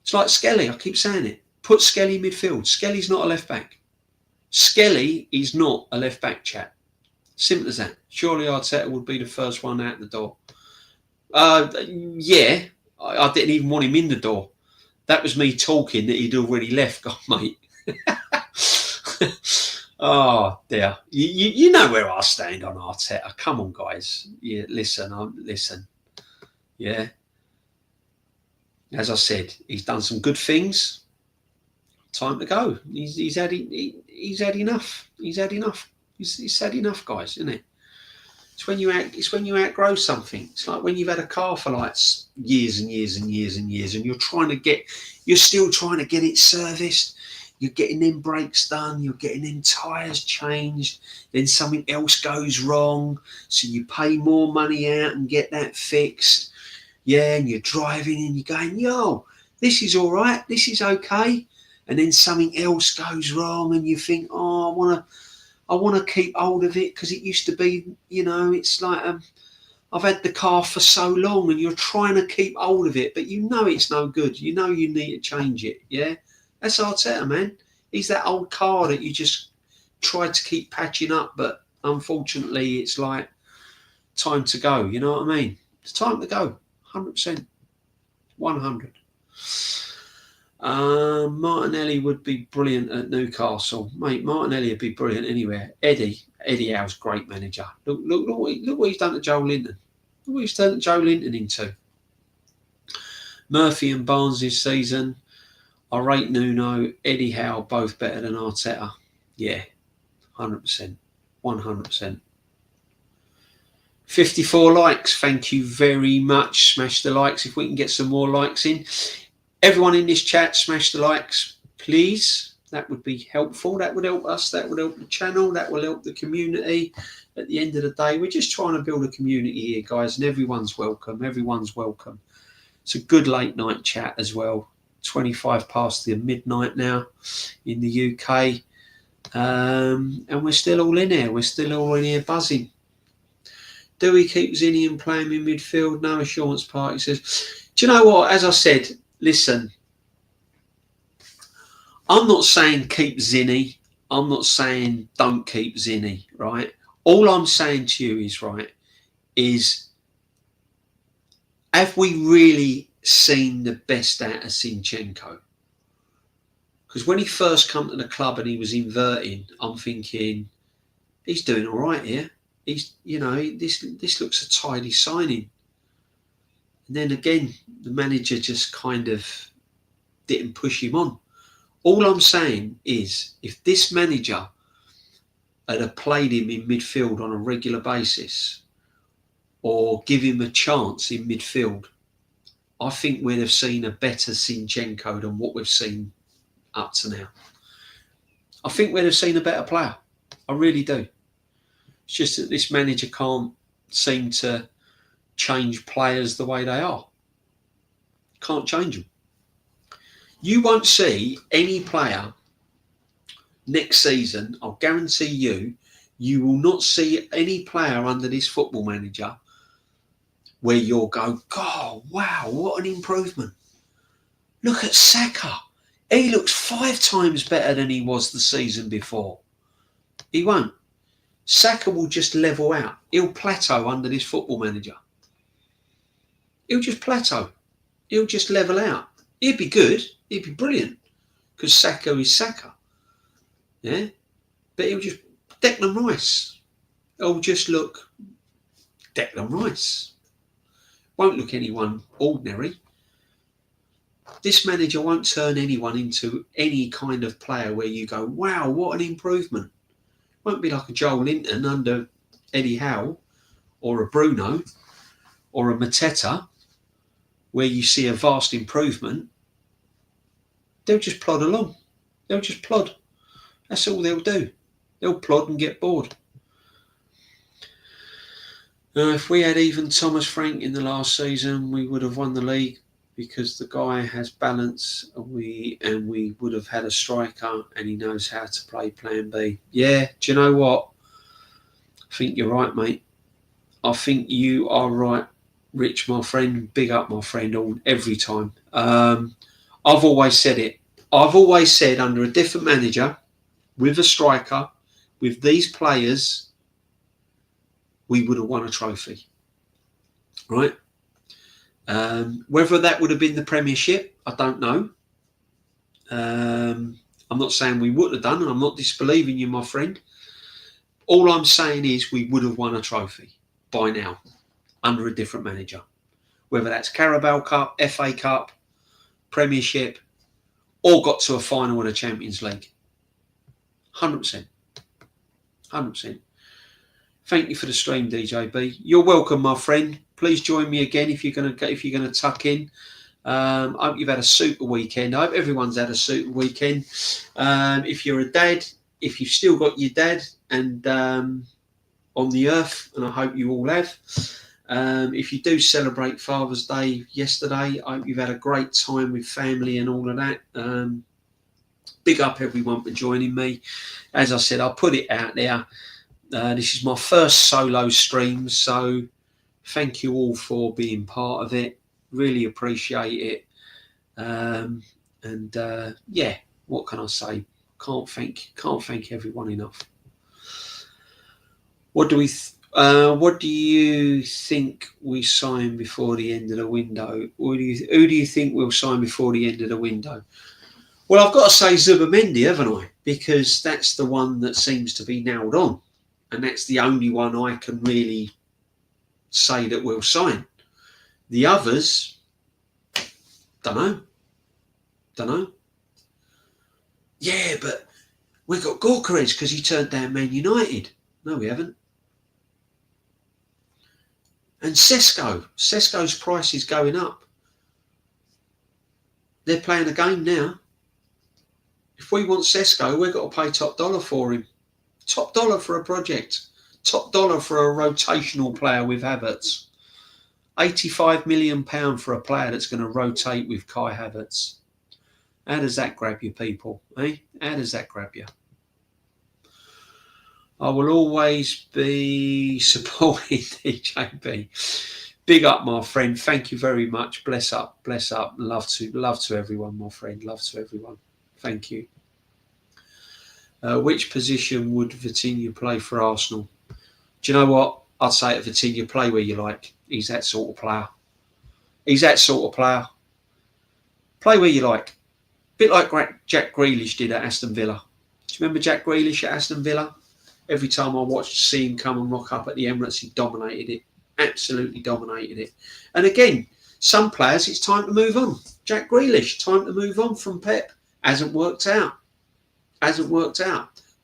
It's like Skelly, I keep saying it. Put Skelly midfield. Skelly's not a left back. Skelly is not a left back, chat. Simple as that. Surely Arteta would be the first one out the door. Yeah, I didn't even want him in the door. That was me talking that he'd already left, God, mate. Oh, dear. You know where I stand on Arteta. Come on, guys. Yeah, listen. Yeah. As I said, he's done some good things. Time to go. He's had enough. He's had enough. He's had enough, guys, isn't it? It's when you outgrow something. It's like when you've had a car for like years and years and years and years, and you're still trying to get it serviced. You're getting them brakes done. You're getting them tyres changed. Then something else goes wrong, so you pay more money out and get that fixed. Yeah, and you're driving and you're going, yo, this is all right. This is okay. And then something else goes wrong, and you think, I want to keep hold of it because it used to be, it's like I've had the car for so long, and you're trying to keep hold of it, but you know it's no good. You know you need to change it. Yeah, that's Arteta, man. He's that old car that you just tried to keep patching up, but unfortunately, it's like time to go. You know what I mean? It's time to go. 100%, 100. Martinelli would be brilliant at Newcastle, mate. Martinelli would be brilliant anywhere. Eddie Howe's great manager. Look what he's done to Joe Linton. Look what he's done Joe Linton into. Murphy and Barnes this season. I rate Nuno, Eddie Howe both better than Arteta. Yeah, 100%, 100%. 54 likes. Thank you very much. Smash the likes if we can get some more likes in. Everyone in this chat, smash the likes, please. That would be helpful. That would help us. That would help the channel. That will help the community. At the end of the day, we're just trying to build a community here, guys, and everyone's welcome. Everyone's welcome. It's a good late night chat as well. 25 past the midnight now in the UK. And we're still all in here. We're still all in here buzzing. Do we keep Zinni and play him in midfield? No assurance party says. Do you know what? As I said, listen, I'm not saying keep Zinni. I'm not saying don't keep Zinni, right? All I'm saying to you is have we really seen the best out of Zinchenko? Because when he first come to the club and he was inverting, I'm thinking, he's doing all right here. He's, this looks a tidy signing. And then again, the manager just kind of didn't push him on. All I'm saying is, if this manager had played him in midfield on a regular basis, or give him a chance in midfield, I think we'd have seen a better Zinchenko than what we've seen up to now. I think we'd have seen a better player. I really do. It's just that this manager can't seem to change players the way they are. Can't change them. You won't see any player next season, I'll guarantee you You will not see any player under this football manager where you'll go, God, wow, what an improvement. Look at Saka. He looks 5 times better than he was the season before. He won't. Saka will just level out. He'll plateau under this football manager. He'll just plateau. He'll just level out. He'd be good. He'd be brilliant. Because Saka is Saka. Yeah? But he'll just... Declan Rice. He'll just look... Declan Rice. Won't look anyone ordinary. This manager won't turn anyone into any kind of player where you go, wow, what an improvement. Won't be like a Joel Linton under Eddie Howe or a Bruno or a Mateta where you see a vast improvement. They'll just plod along. They'll just plod. That's all they'll do. They'll plod and get bored. If we had even Thomas Frank in the last season, we would have won the league because the guy has balance and we would have had a striker and he knows how to play plan B. Yeah, do you know what? I think you're right, mate. I think you are right, Rich, my friend. Big up, my friend, every time. I've always said it. I've always said under a different manager, with a striker, with these players, we would have won a trophy. Right? Whether that would have been the Premiership, I don't know. I'm not saying we would have done, and I'm not disbelieving you, my friend. All I'm saying is we would have won a trophy by now under a different manager. Whether that's Carabao Cup, FA Cup, Premiership, or got to a final in the Champions League. 100%. 100%. Thank you for the stream, DJB. You're welcome, my friend. Please join me again if you're gonna tuck in. I hope you've had a super weekend. I hope everyone's had a super weekend. If you're a dad, if you've still got your dad and on the earth, and I hope you all have. If you do celebrate Father's Day yesterday, I hope you've had a great time with family and all of that. Big up everyone for joining me. As I said, I'll put it out there. This is my first solo stream, so thank you all for being part of it. Really appreciate it. Yeah, what can I say? Can't thank everyone enough. What do you think we sign before the end of the window? Who do you think we'll sign before the end of the window? Well, I've got to say Zubimendi, haven't I? Because that's the one that seems to be nailed on. And that's the only one I can really say that we'll sign. The others, don't know. Yeah, but we've got Gorkarez because he turned down Man United. No, we haven't. And Sesko's price is going up. They're playing a game now. If we want Sesko, we've got to pay top dollar for him. Top dollar for a project. Top dollar for a rotational player with Havertz. £85 million for a player that's going to rotate with Kai Havertz. How does that grab you, people? Eh? How does that grab you? I will always be supporting DJB. Big up, my friend. Thank you very much. Bless up. Love to everyone, my friend. Love to everyone. Thank you. Which position would Vitinha play for Arsenal? Do you know what? I'd say to Vitinha, play where you like. He's that sort of player. Play where you like. Bit like Jack Grealish did at Aston Villa. Do you remember Jack Grealish at Aston Villa? Every time I see him come and rock up at the Emirates, he dominated it. Absolutely dominated it. And again, some players, it's time to move on. Jack Grealish, time to move on from Pep. Hasn't worked out.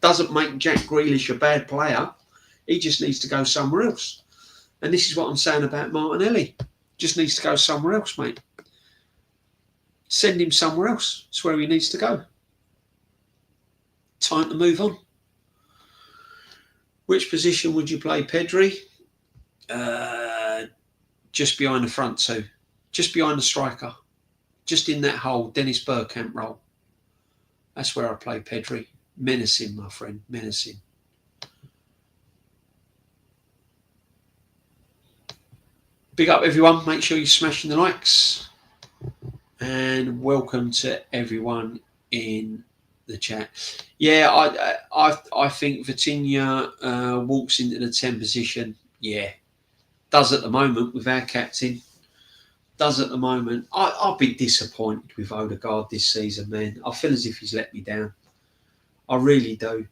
Doesn't make Jack Grealish a bad player. He just needs to go somewhere else. And this is what I'm saying about Martinelli. Just needs to go somewhere else, mate. Send him somewhere else. It's where he needs to go. Time to move on. Which position would you play Pedri? Just behind the front two. Just behind the striker. Just in that hole, Dennis Bergkamp role. That's where I play Pedri. Menacing, my friend. Menacing. Big up everyone. Make sure you're smashing the likes. And welcome to everyone in the chat. Yeah, I think Vitinha walks into the 10 position. Yeah, does at the moment with our captain. Does at the moment. I'll be disappointed with Odegaard this season, man. I feel as if he's let me down. I really do.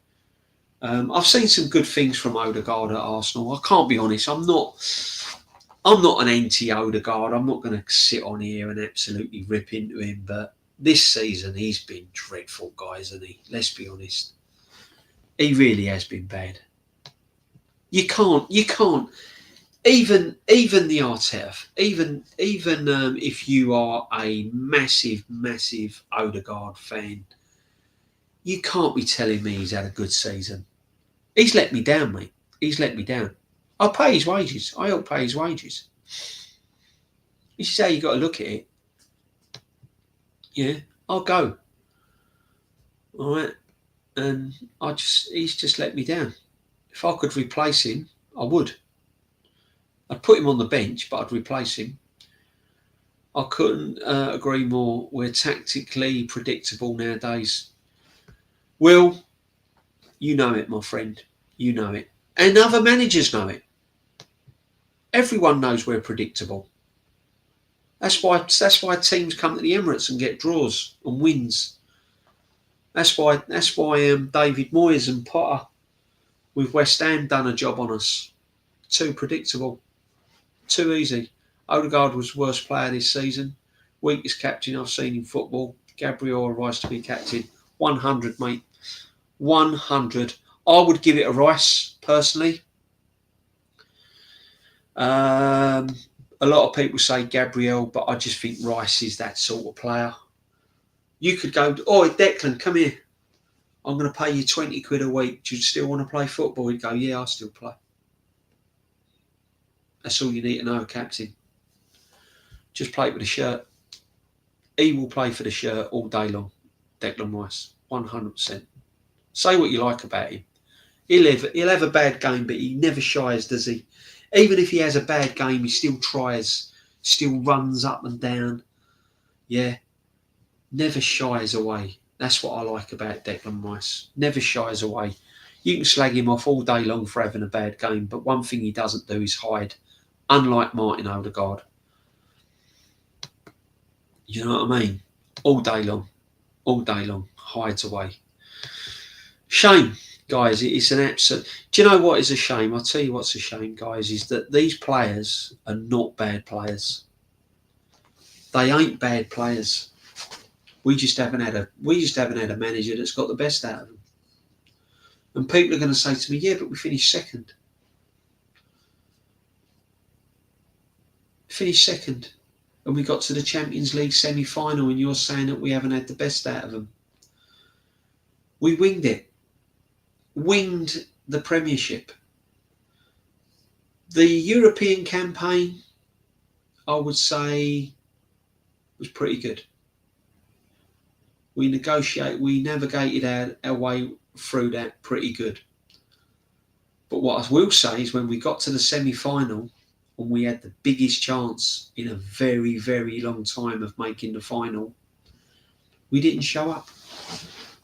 I've seen some good things from Odegaard at Arsenal. I can't be honest. I'm not an anti-Odegaard. I'm not going to sit on here and absolutely rip into him. But this season, he's been dreadful, guys, hasn't he? Let's be honest. He really has been bad. You can't. Even the Arteta, even if you are a massive Odegaard fan, you can't be telling me he's had a good season. He's let me down, mate. He's let me down. I'll pay his wages. I'll pay his wages. This is how you got to look at it. Yeah, I'll go. All right, and he's just let me down. If I could replace him, I would. I'd put him on the bench, but I'd replace him. I couldn't agree more. We're tactically predictable nowadays. Will, you know it, my friend. You know it. And other managers know it. Everyone knows we're predictable. That's why teams come to the Emirates and get draws and wins. That's why David Moyes and Potter with West Ham done a job on us. Too predictable. Too easy. Odegaard was the worst player this season. Weakest captain I've seen in football. Gabriel Rice to be captain. 100, mate. 100. I would give it a Rice, personally. A lot of people say Gabriel, but I just think Rice is that sort of player. You could go, oh, Declan, come here. I'm going to pay you 20 quid a week. Do you still want to play football? He'd go, yeah, I still play. That's all you need to know, captain. Just play with the shirt. He will play for the shirt all day long. Declan Rice, 100%. Say what you like about him. He'll have a bad game, but he never shies, does he? Even if he has a bad game, he still tries, still runs up and down. Yeah, never shies away. That's what I like about Declan Rice. Never shies away. You can slag him off all day long for having a bad game, but one thing he doesn't do is hide. Unlike Martin Odegaard. You know what I mean? All day long, hides away. Shame, guys. It's an absolute... Do you know what is a shame? I'll tell you what's a shame, guys, is that these players are not bad players. They ain't bad players. We just haven't had a manager that's got the best out of them. And people are going to say to me, yeah, but we finished second. Finished second. And we got to the Champions League semi-final and you're saying that we haven't had the best out of them. We winged it. Winged the Premiership. The European campaign, I would say, was pretty good. We navigated our way through that pretty good. But what I will say is when we got to the semi-final, and we had the biggest chance in a very, very long time of making the final, we didn't show up.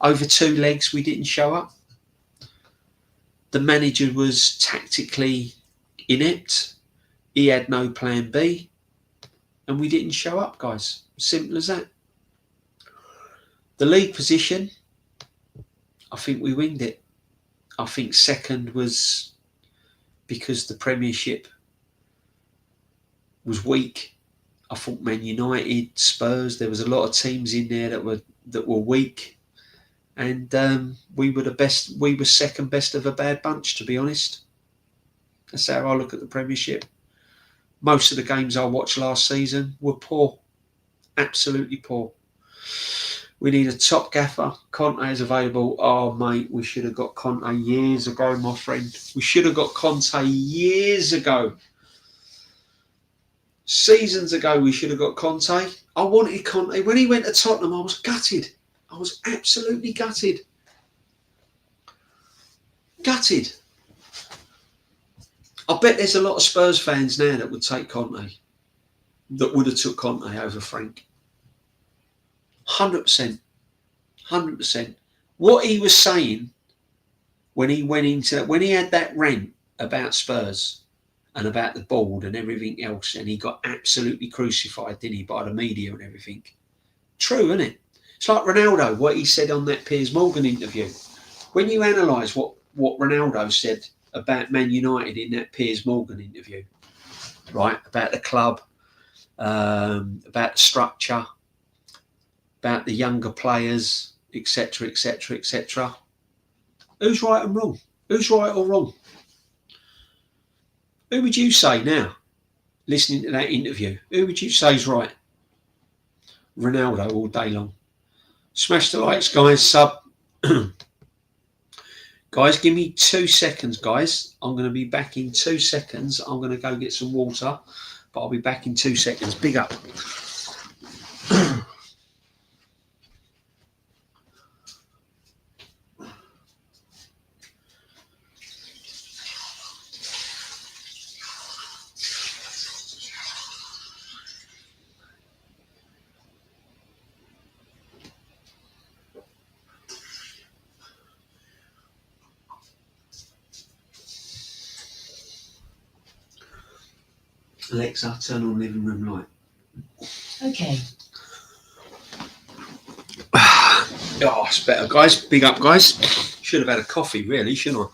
Over 2 legs, we didn't show up. The manager was tactically inept. He had no plan B. And we didn't show up, guys. Simple as that. The league position, I think we winged it. I think second was because the Premiership was weak. I thought Man United, Spurs, there was a lot of teams in there that were weak, and we were second best of a bad bunch, to be honest. That's how I look at the Premiership. Most of the games I watched last season were poor, absolutely poor. We need a top gaffer. Conte is available. Oh, mate, we should have got Conte years ago, my friend. We should have got Conte years ago. Seasons ago, we should have got Conte. I wanted Conte. When he went to Tottenham, I was gutted. I was absolutely gutted. Gutted. I bet there's a lot of Spurs fans now that would take Conte, that would have took Conte over Frank. 100%. 100%. What he was saying when he had that rant about Spurs and about the board and everything else, and he got absolutely crucified, didn't he, by the media and everything. True, isn't it? It's like Ronaldo, what he said on that Piers Morgan interview. When you analyse what Ronaldo said about Man United in that Piers Morgan interview, right, about the club, about the structure, about the younger players, etc., etc., etc. Who's right and wrong? Who's right or wrong? Who would you say now, listening to that interview? Who would you say is right? Ronaldo all day long. Smash the likes, guys. Sub. Guys, give me 2 seconds, guys. I'm going to be back in 2 seconds. I'm going to go get some water, but I'll be back in 2 seconds. Big up. Alexa, turn on living room light. Okay. Oh, it's better, guys. Big up, guys. Should have had a coffee, really, shouldn't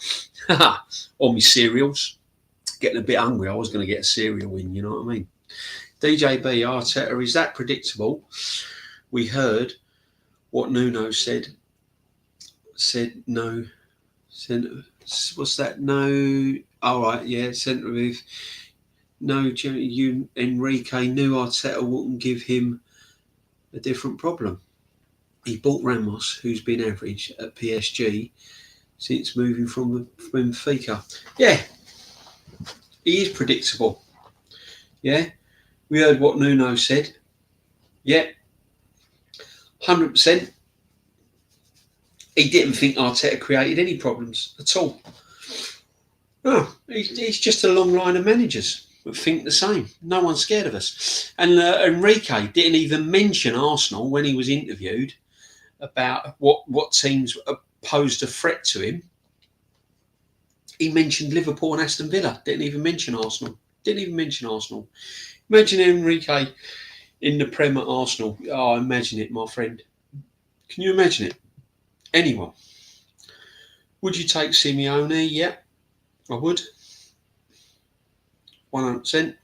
I? Or my cereals. Getting a bit hungry. I was going to get a cereal in, you know what I mean? DJB Arteta, is that predictable? We heard what Nuno said. Said no. What's that? No. All right, yeah. Centre with. No, Enrique knew Arteta wouldn't give him a different problem. He bought Ramos, who's been average at PSG since moving from Benfica. Yeah, he is predictable. Yeah, we heard what Nuno said. Yeah, 100%. He didn't think Arteta created any problems at all. No, he's just a long line of managers that think the same. No one's scared of us. And Enrique didn't even mention Arsenal when he was interviewed about what teams posed a threat to him. He mentioned Liverpool and Aston Villa. Didn't even mention Arsenal. Imagine Enrique in the Prem at Arsenal. Oh, imagine it, my friend. Can you imagine it? Anyone? Would you take Simeone? Yeah, I would. 100%.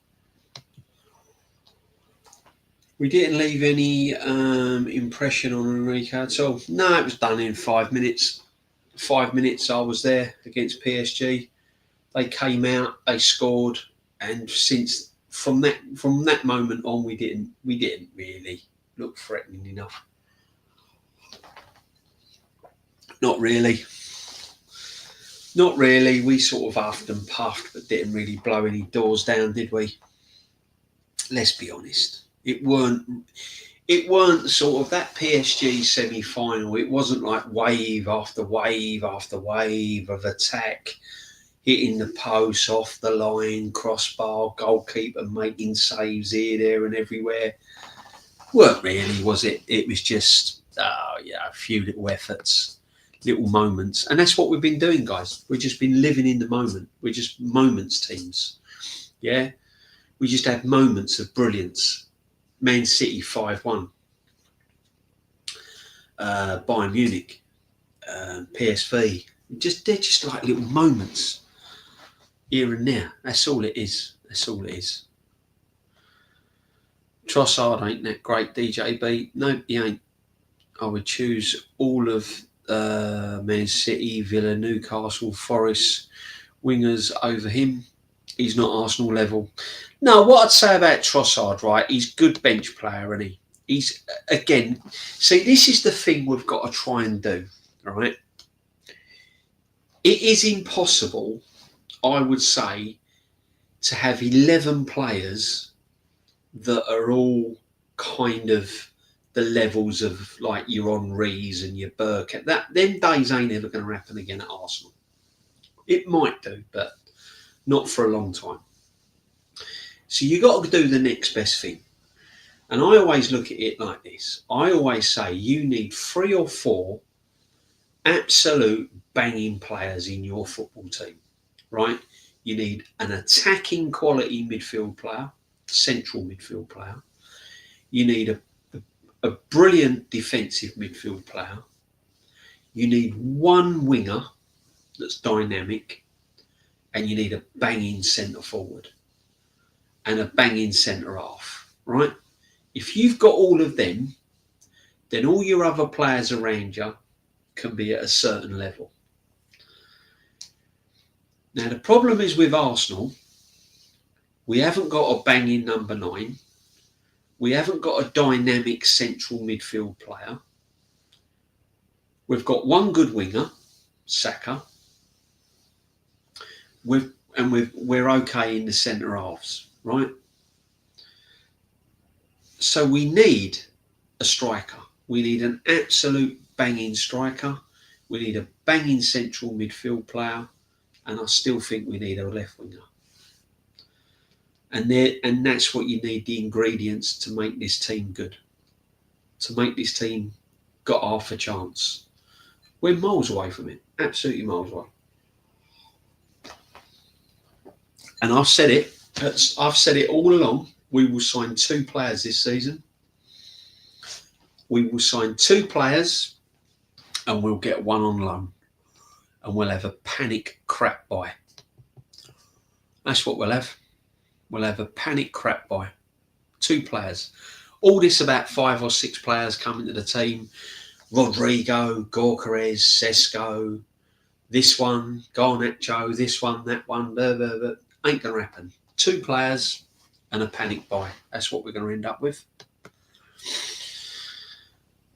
We didn't leave any impression on Enrique at all. No, it was done in 5 minutes. 5 minutes I was there against PSG. They came out, they scored, and since from that moment on, we didn't really look threatening enough. Not really. We sort of huffed and puffed, but didn't really blow any doors down, did we? Let's be honest. It weren't sort of that PSG semi-final. It wasn't like wave after wave after wave of attack, hitting the post, off the line, crossbar, goalkeeper making saves here, there, and everywhere. Weren't really, was it? It was just a few little efforts, little moments, and that's what we've been doing, guys. We've just been living in the moment. We're just moments teams. Yeah, we just had moments of brilliance. Man City 5-1, Bayern Munich, PSV. They're just like little moments here and there. That's all it is. Trossard ain't that great, DJB. No, he ain't. I would choose all of Man City, Villa, Newcastle, Forest wingers over him. He's not Arsenal level. No, what I'd say about Trossard, right, he's a good bench player, isn't he? He's, again, see, this is the thing we've got to try and do, right? It is impossible, I would say, to have 11 players that are all kind of the levels of like your Henrys and your Burke. Them days ain't ever going to happen again at Arsenal. It might do, but not for a long time. So you got to do the next best thing. And I always look at it like this. I always say you need 3 or 4 absolute banging players in your football team, right? You need an attacking quality midfield player, central midfield player. You need a brilliant defensive midfield player. You need one winger that's dynamic, and you need a banging centre forward and a banging centre half, right? If you've got all of them, then all your other players around you can be at a certain level. Now, the problem is with Arsenal, we haven't got a banging number 9. We haven't got a dynamic central midfield player. We've got one good winger, Saka. We're okay in the centre halves, right? So we need a striker. We need an absolute banging striker. We need a banging central midfield player, and I still think we need a left winger. And that's what you need, the ingredients to make this team good, to make this team got half a chance. We're miles away from it, absolutely miles away. And I've said it all along. We will sign 2 players this season. We will sign 2 players, and we'll get one on loan, and we'll have a panic crap buy. That's what we'll have. We'll have a panic crap buy. 2 players. All this about 5 or 6 players coming to the team. Rodrigo, Gyökeres, Sesko, this one, Garnacho, this one, that one, blah, blah, blah. Ain't going to happen. 2 players and a panic buy. That's what we're going to end up with.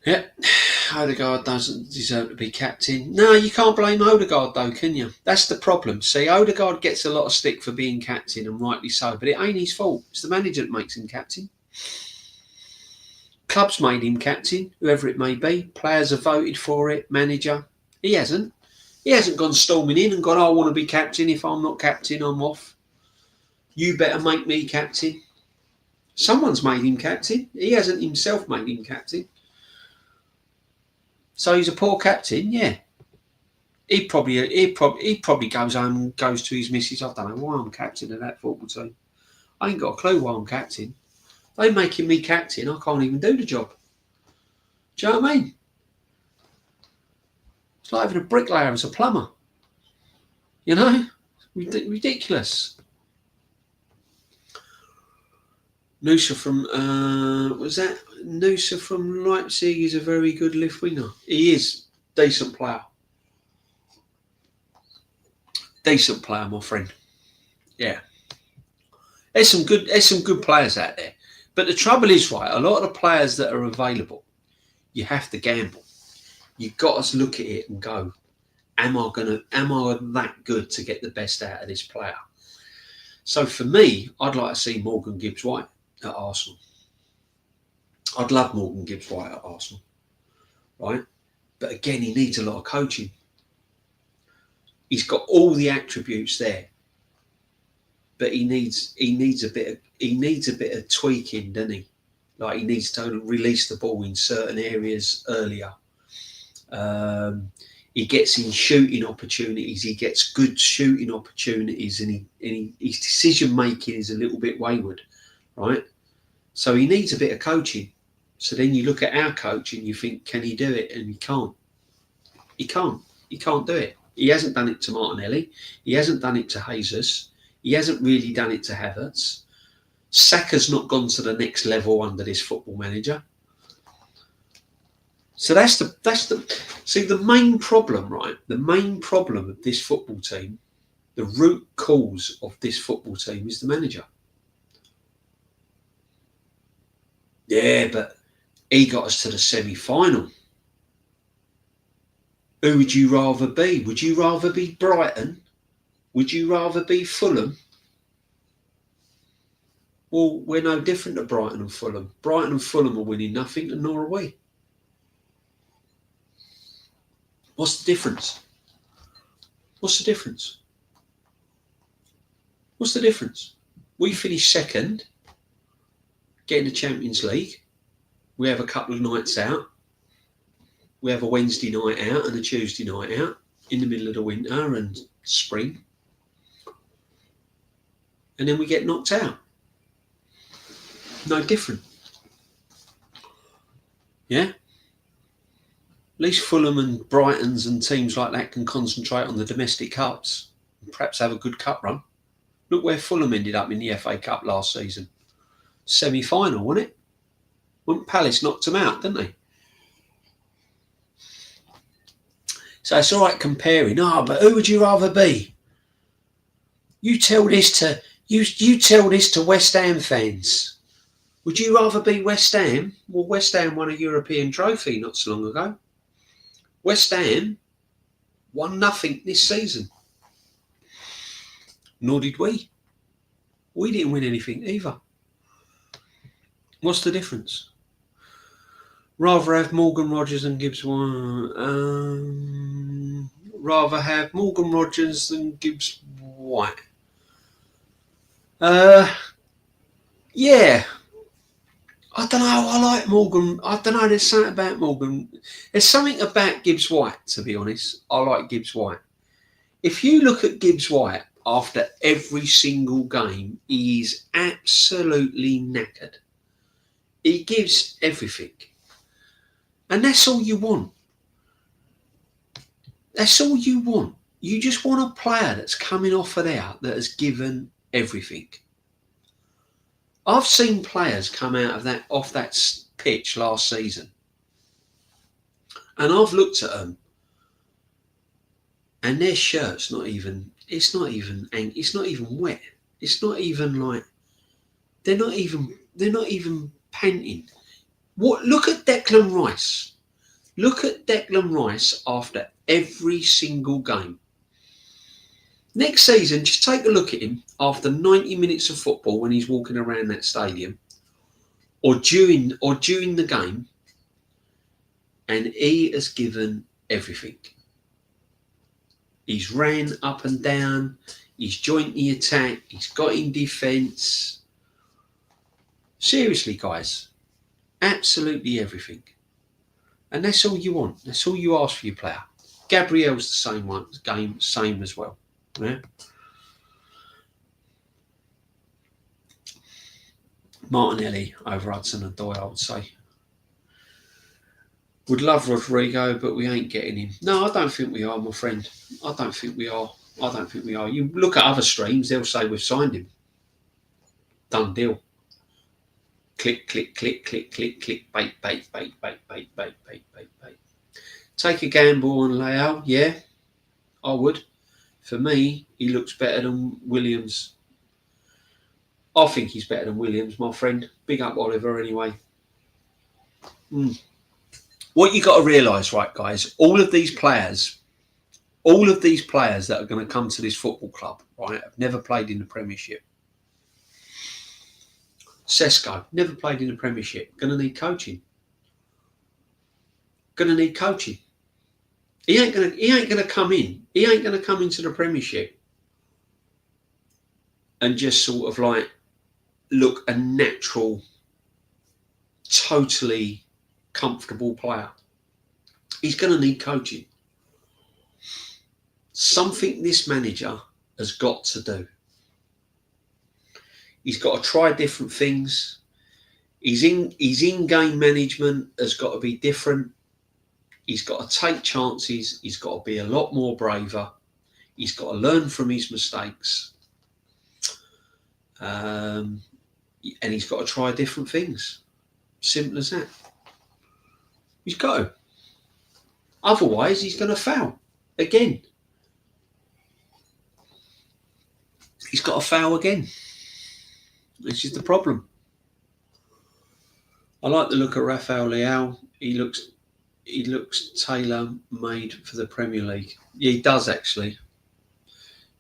Yeah, Odegaard doesn't deserve to be captain. No, you can't blame Odegaard though, can you? That's the problem. See, Odegaard gets a lot of stick for being captain, and rightly so, but it ain't his fault. It's the manager that makes him captain. Club's made him captain, whoever it may be. Players have voted for it, manager. He hasn't. He hasn't gone storming in and gone, I want to be captain. If I'm not captain, I'm off. You better make me captain. Someone's made him captain. He hasn't himself made him captain. So he's a poor captain, yeah. He probably goes home and goes to his missus. I don't know why I'm captain of that football team. I ain't got a clue why I'm captain. They making me captain. I can't even do the job. Do you know what I mean? It's like having a bricklayer as a plumber. You know? Ridiculous. Nusa from Nusa from Leipzig is a very good left winger. He is decent player. Decent player, my friend. Yeah. There's some good players out there. But the trouble is, right, a lot of the players that are available, you have to gamble. You've got to look at it and go, am I that good to get the best out of this player? So for me, I'd like to see Morgan Gibbs-White at Arsenal. I'd love Morgan Gibbs-White at Arsenal, right? But again, he needs a lot of coaching. He's got all the attributes there, but he needs a bit of tweaking, doesn't he? Like he needs to release the ball in certain areas earlier. He gets in shooting opportunities. He gets good shooting opportunities, and his decision making is a little bit wayward, right? So he needs a bit of coaching. So then you look at our coach and you think, can he do it? And he can't. He can't do it. He hasn't done it to Martinelli. He hasn't done it to Jesus. He hasn't really done it to Havertz. Saka's not gone to the next level under this football manager. So that's the main problem, right? The main problem of this football team, the root cause of this football team is the manager. Yeah, but he got us to the semi-final. Who would you rather be? Would you rather be Brighton? Would you rather be Fulham? Well, we're no different to Brighton and Fulham. Brighton and Fulham are winning nothing, and nor are we. What's the difference? What's the difference? What's the difference? We finish second, get in the Champions League. We have a couple of nights out. We have a Wednesday night out and a Tuesday night out in the middle of the winter and spring. And then we get knocked out. No different. Yeah? At least Fulham and Brightons and teams like that can concentrate on the domestic cups and perhaps have a good cup run. Look where Fulham ended up in the FA Cup last season. Semi-final, wasn't it? When Palace knocked them out, didn't they? So it's all right comparing. But who would you rather be? You tell this to West Ham fans. Would you rather be West Ham? Well, West Ham won a European trophy not so long ago. West Ham won nothing this season. Nor did we. We didn't win anything either. What's the difference? Rather have Morgan Rogers and Gibbs White. Rather have Morgan Rogers than Gibbs White. Yeah. I don't know. I like Morgan. I don't know. There's something about Morgan. There's something about Gibbs White, to be honest. I like Gibbs White. If you look at Gibbs White after every single game, he is absolutely knackered. He gives everything. And that's all you want. That's all you want. You just want a player that's coming off of there that has given everything. I've seen players come off that pitch last season, and I've looked at them, and their shirt's not even wet. It's not even like they're not even panting. Look at Declan Rice. Look at Declan Rice after every single game. Next season, just take a look at him after 90 minutes of football when he's walking around that stadium, or during the game, and he has given everything. He's ran up and down, he's joined the attack, he's got in defence. Seriously, guys, absolutely everything. And that's all you want. That's all you ask for your player. Gabriel's the same as well. Yeah. Martinelli over Hudson and Doyle, I would say. Would love Rodrigo, but we ain't getting him. No, I don't think we are, my friend. I don't think we are. You look at other streams, they'll say we've signed him. Done deal. Click, click, click, click, click, click, bait, bait, bait, bait, bait, bait, bait, bait, bait. Take a gamble on Leao, yeah, I would. For me, he looks better than Williams. I think he's better than Williams, my friend. Big up Oliver anyway. What you got to realise, right, guys, all of these players that are going to come to this football club, right, have never played in the Premiership. Sesko, never played in the Premiership. Going to need coaching. He ain't gonna come in. He ain't gonna come into the Premiership and just sort of like look a natural, totally comfortable player. He's gonna need coaching. Something this manager has got to do. He's got to try different things. His in-game management has got to be different. He's got to take chances. He's got to be a lot more braver. He's got to learn from his mistakes. And he's got to try different things. Simple as that. He's got to. Otherwise, he's going to fail again. He's got to fail again. This is the problem. I like the look at Rafael Leao. He looks tailor-made for the Premier League. Yeah, he does actually.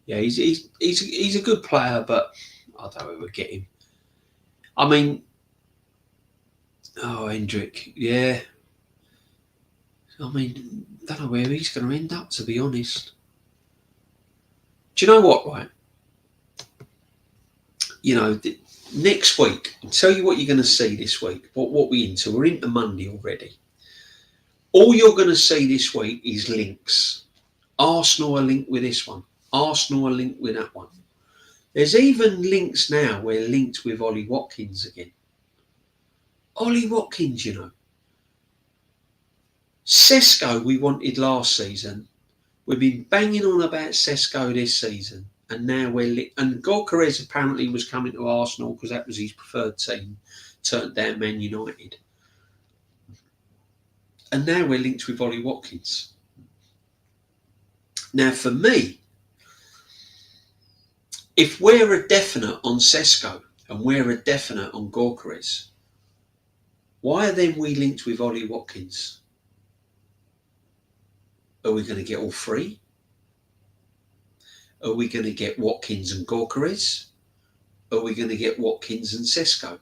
Yeah, he's a good player, but I don't know if we'll get him. I mean, Hendrick, yeah. I mean, don't know where he's going to end up, to be honest. Do you know what, right? next week, I'll tell you what you're going to see this week. What we into? We're into Monday already. All you're going to see this week is links. Arsenal are linked with this one. Arsenal are linked with that one. There's even links now where linked with Ollie Watkins again. Ollie Watkins, Sesko we wanted last season. We've been banging on about Sesko this season. And now and Gyökeres apparently was coming to Arsenal because that was his preferred team, turned down Man United. And now we're linked with Ollie Watkins. Now for me, if we're a definite on Sesko and we're a definite on Gyökeres, why are then we linked with Ollie Watkins? Are we going to get all three? Are we going to get Watkins and Gyökeres? Are we going to get Watkins and Sesko?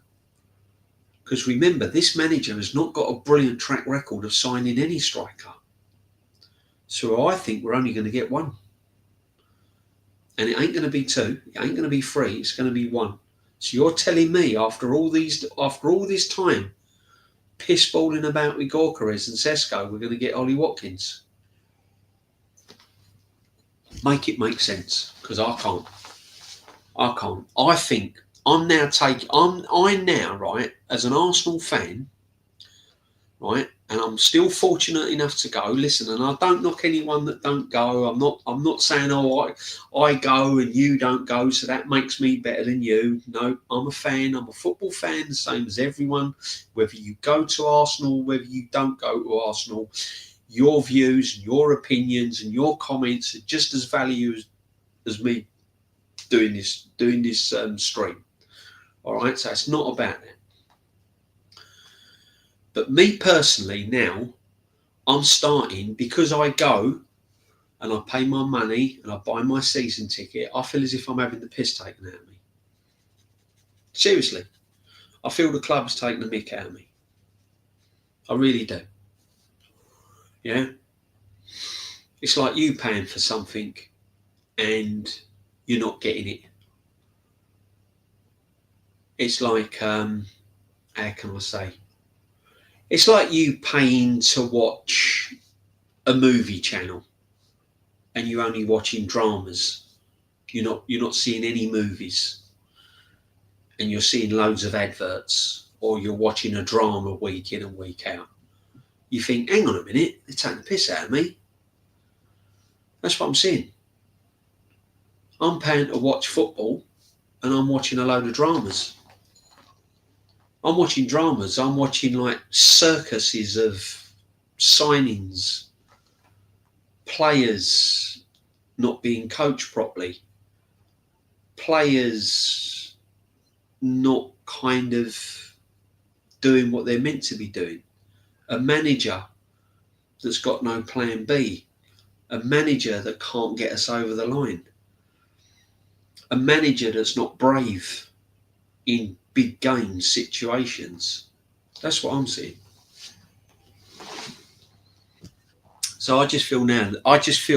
Because remember, this manager has not got a brilliant track record of signing any striker. So I think we're only going to get one. And it ain't going to be two. It ain't going to be three. It's going to be one. So you're telling me after all this time, pissballing about with Gyökeres and Sesko, we're going to get Ollie Watkins? Make it make sense, because I can't. I think I'm now right, as an Arsenal fan, right, and I'm still fortunate enough to go. Listen, and I don't knock anyone that don't go. I'm not saying I go and you don't go, so that makes me better than you. No, I'm a fan. I'm a football fan, the same as everyone. Whether you go to Arsenal, whether you don't go to Arsenal, your views and your opinions and your comments are just as valuable as me doing this stream. All right, so it's not about that. But me personally, now I'm starting, because I go and I pay my money and I buy my season ticket, I feel as if I'm having the piss taken out of me. Seriously, I feel the club's taking the mick out of me. I really do. Yeah, it's like you paying for something and you're not getting it. It's like, how can I say? It's like you paying to watch a movie channel and you're only watching dramas. You're not seeing any movies, and you're seeing loads of adverts, or you're watching a drama week in and week out. You think, hang on a minute, they're taking the piss out of me. That's what I'm saying. I'm paying to watch football and I'm watching a load of dramas. I'm watching dramas. I'm watching like circuses of signings, players not being coached properly, players not kind of doing what they're meant to be doing. A manager that's got no plan B, a manager that can't get us over the line, a manager that's not brave in big game situations. That's what I'm seeing. So I just feel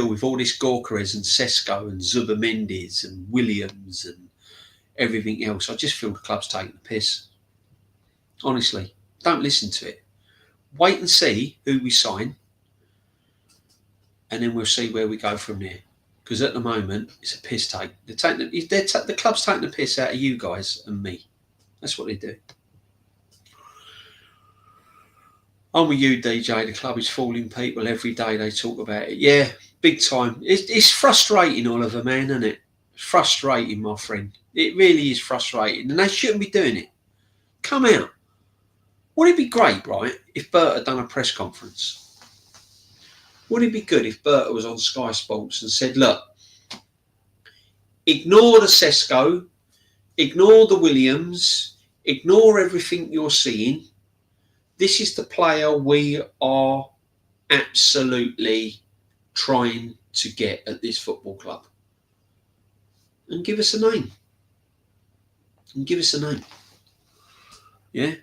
with all this Gyökeres and Sesko and Zubamendes and Williams and everything else, I just feel the club's taking the piss. Honestly, don't listen to it. Wait and see who we sign, and then we'll see where we go from there. Because at the moment, it's a piss take. The club's taking the piss out of you guys and me. That's what they do. I'm with you, DJ. The club is fooling people every day. They talk about it. Yeah, big time. It's frustrating, Oliver, man, isn't it? It's frustrating, my friend. It really is frustrating. And they shouldn't be doing it. Come out. Wouldn't it be great, right, if Bert had done a press conference? Wouldn't it be good if Bert was on Sky Sports and said, look, ignore the Sesko, ignore the Williams, ignore everything you're seeing. This is the player we are absolutely trying to get at this football club. And give us a name. Yeah?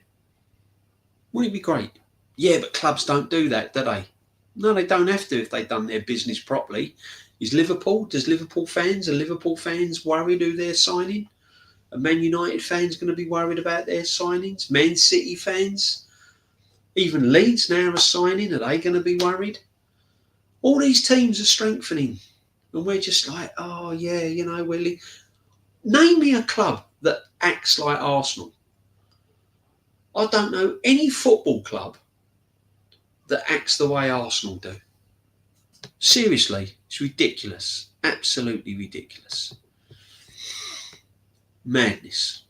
Wouldn't it be great? Yeah, but clubs don't do that, do they? No, they don't have to if they've done their business properly. Does Liverpool fans worried who they're signing? Are Man United fans going to be worried about their signings? Man City fans? Even Leeds now are signing. Are they going to be worried? All these teams are strengthening. And we're just like, oh, yeah, you know, name me a club that acts like Arsenal. I don't know any football club that acts the way Arsenal do. Seriously, it's ridiculous. Absolutely ridiculous. Madness.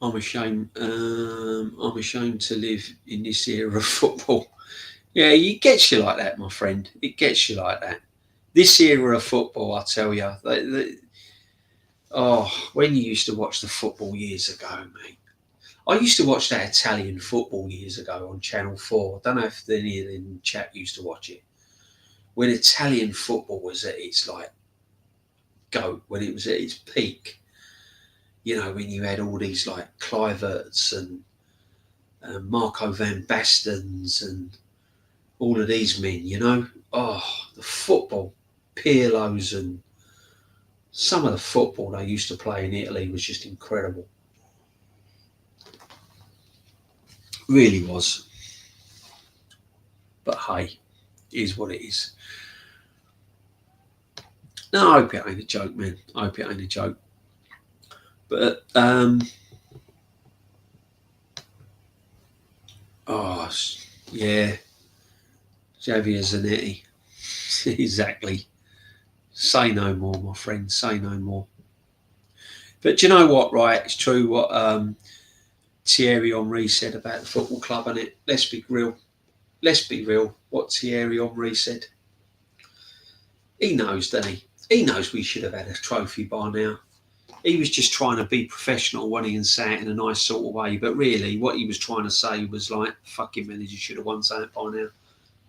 I'm ashamed to live in this era of football. Yeah, it gets you like that, my friend. It gets you like that. This era of football, I tell you. When you used to watch the football years ago, mate. I used to watch that Italian football years ago on Channel 4. I don't know if any of the chat used to watch it. When Italian football was at its when it was at its peak. You know, when you had all these like Kluiverts and Marco van Bastens and all of these men, you know. Oh, the football, Pirlo's, and some of the football they used to play in Italy was just incredible. Really was. But hey, it is what it is. No, I hope it ain't a joke, man. I hope it ain't a joke. But yeah, Javier Zanetti. Exactly. Say no more, my friend. Say no more. But do you know what, right? It's true what Thierry Henry said about the football club, and it. Let's be real. Let's be real. What Thierry Henry said. He knows, doesn't he? He knows we should have had a trophy by now. He was just trying to be professional, wasn't he, and say it in a nice sort of way. But really, what he was trying to say was like, fucking manager should have won something by now.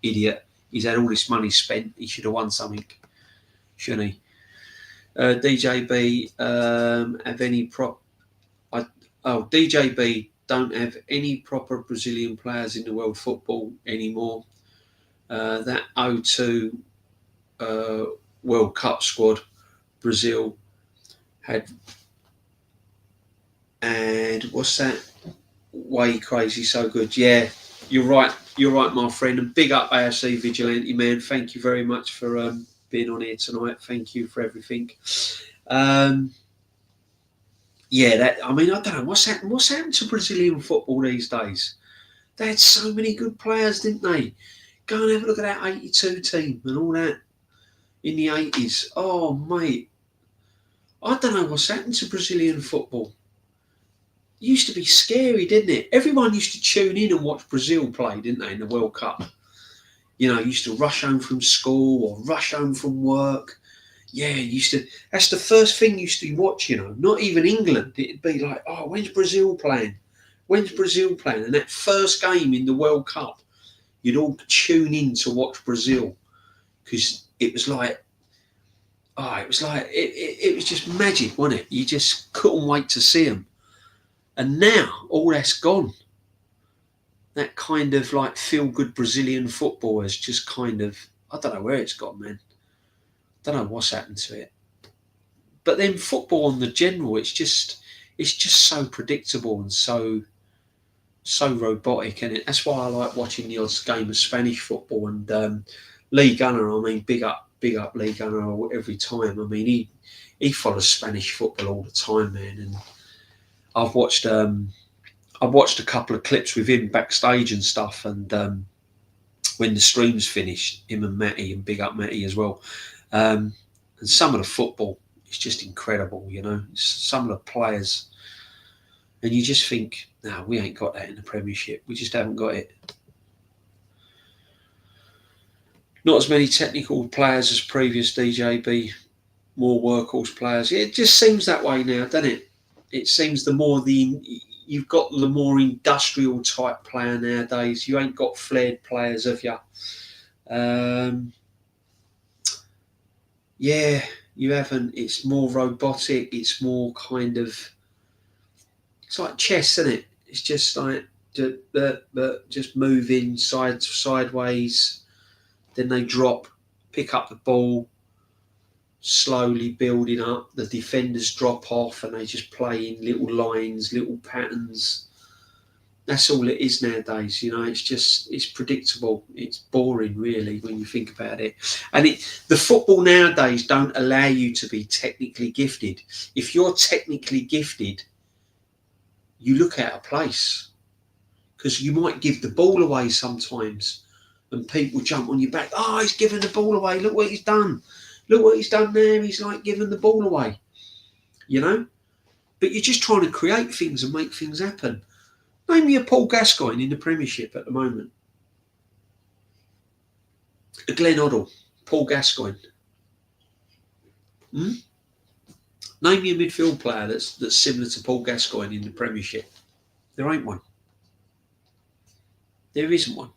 Idiot. He's had all this money spent. He should have won something. Shouldn't he? DJB have any DJB don't have any proper Brazilian players in the world football anymore. That 02 World Cup squad, Brazil had, and what's that? Way crazy, so good. Yeah, you're right, my friend. And big up AFC Vigilante, man. Thank you very much for being on here tonight. Thank you for everything. Yeah, I don't know what's happened to Brazilian football these days. They had so many good players, didn't they? Go and have a look at that 82 team and all that in the 80s. Oh, mate. I don't know what's happened to Brazilian football. It used to be scary, didn't it? Everyone used to tune in and watch Brazil play, didn't they, in the World Cup? You know, used to rush home from school or rush home from work. Yeah, that's the first thing you used to watch, you know, not even England. It'd be like, oh, when's Brazil playing? When's Brazil playing? And that first game in the World Cup, you'd all tune in to watch Brazil because it was like, it was just magic, wasn't it? You just couldn't wait to see them. And now all that's gone. That kind of like feel-good Brazilian football has just kind of, I don't know where it's gone, man. Don't know what's happened to it. But then football on the general, it's just so predictable and so robotic, and that's why I like watching the odd game of Spanish football. And Lee Gunner, I mean, big up Lee Gunner every time. I mean, he follows Spanish football all the time, man. And I've watched a couple of clips with him backstage and stuff. And when the stream's finished, him and Matty, and big up Matty as well. And some of the football is just incredible, you know. Some of the players, and you just think, no, we ain't got that in the Premiership. We just haven't got it. Not as many technical players as previous DJB, more workhorse players. It just seems that way now, doesn't it? It seems the more you've got the more industrial type player nowadays. You ain't got flared players, have you? Yeah, you haven't. It's more robotic. It's more kind of. It's like chess, isn't it? It's just like just moving sideways. Then they drop, pick up the ball. slowly building up. The defenders drop off and they just play in little lines, little patterns. That's all it is nowadays. It's predictable. It's boring, really, when you think about it. And the football nowadays don't allow you to be technically gifted. If you're technically gifted, you look out of place, because you might give the ball away sometimes and people jump on your back. Oh, he's given the ball away. Look what he's done. Look what he's done there. He's like giving the ball away, But you're just trying to create things and make things happen. Name me a Paul Gascoigne in the Premiership at the moment. A Glenn Hoddle, Paul Gascoigne. Name me a midfield player that's similar to Paul Gascoigne in the Premiership. There ain't one. There isn't one.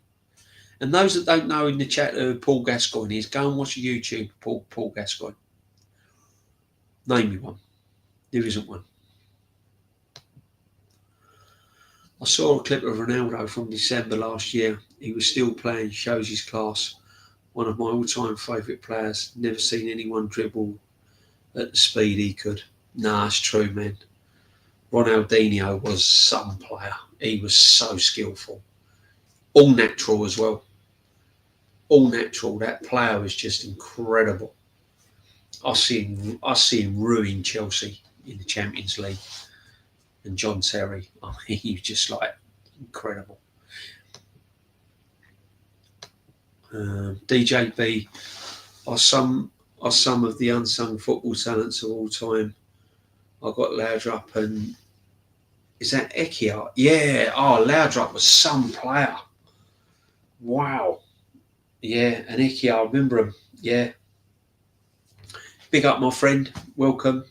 And those that don't know in the chat who Paul Gascoigne is, go and watch a YouTube Paul Gascoigne. Name me one. There isn't one. I saw a clip of Ronaldo from December last year. He was still playing, shows his class. One of my all-time favourite players. Never seen anyone dribble at the speed he could. Nah, it's true, man. Ronaldinho was some player. He was so skillful. All natural as well. All natural. That player was just incredible. I see him ruin Chelsea in the Champions League. And John Terry, he was just like incredible. DJB are some of the unsung football talents of all time. I got Laudrup and is that Ekiar? Yeah. Oh, Laudrup was some player. Wow. Yeah, and Ekiar, I remember him. Yeah. Big up, my friend. Welcome.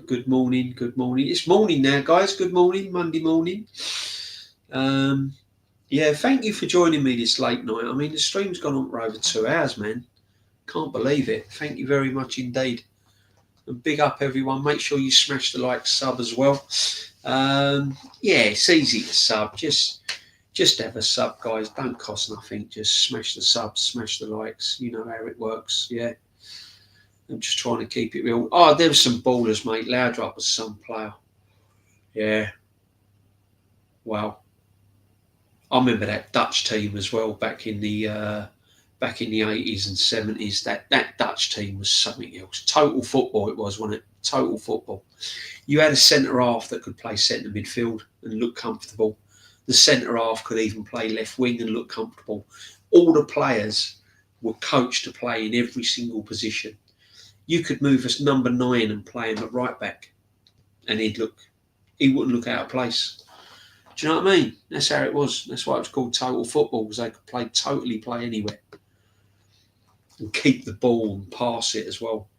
Good morning. It's morning now, guys. Good morning. Monday morning. Yeah, thank you for joining me this late night. I mean, the stream's gone on for over 2 hours, man. Can't believe it. Thank you very much indeed. And big up, everyone. Make sure you smash the like, sub as well. Yeah, it's easy to sub. Just have a sub, guys. Don't cost nothing. Just smash the subs, smash the likes. You know how it works. Yeah. I'm just trying to keep it real. Oh, there were some ballers, mate. Laudrup was some player. Yeah. Wow. I remember that Dutch team as well back in the 80s and 70s. That Dutch team was something else. Total football it was, wasn't it? Total football. You had a centre half that could play centre midfield and look comfortable. The centre half could even play left wing and look comfortable. All the players were coached to play in every single position. You could move us number 9 and play him at right back, and he wouldn't look out of place. Do you know what I mean? That's how it was. That's why it was called total football, because they could totally play anywhere and keep the ball and pass it as well.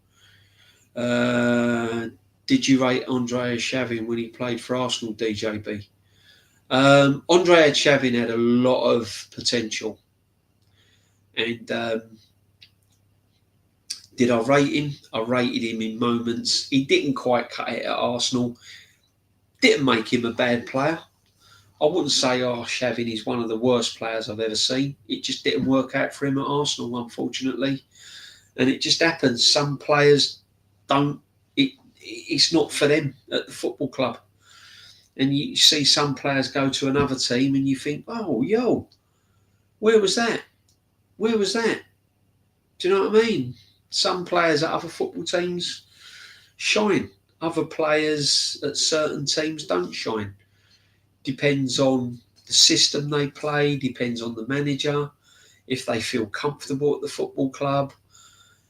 Did you rate Andrea Shavin when he played for Arsenal, DJB? Andrea Shavin had a lot of potential, and did I rate him? I rated him in moments. He didn't quite cut it at Arsenal. Didn't make him a bad player. I wouldn't say, Shavin is one of the worst players I've ever seen. It just didn't work out for him at Arsenal, unfortunately. And it just happens. Some players don't. It's not for them at the football club. And you see some players go to another team and you think, where was that? Where was that? Do you know what I mean? Some players at other football teams shine. Other players at certain teams don't shine. Depends on the system they play, depends on the manager, if they feel comfortable at the football club.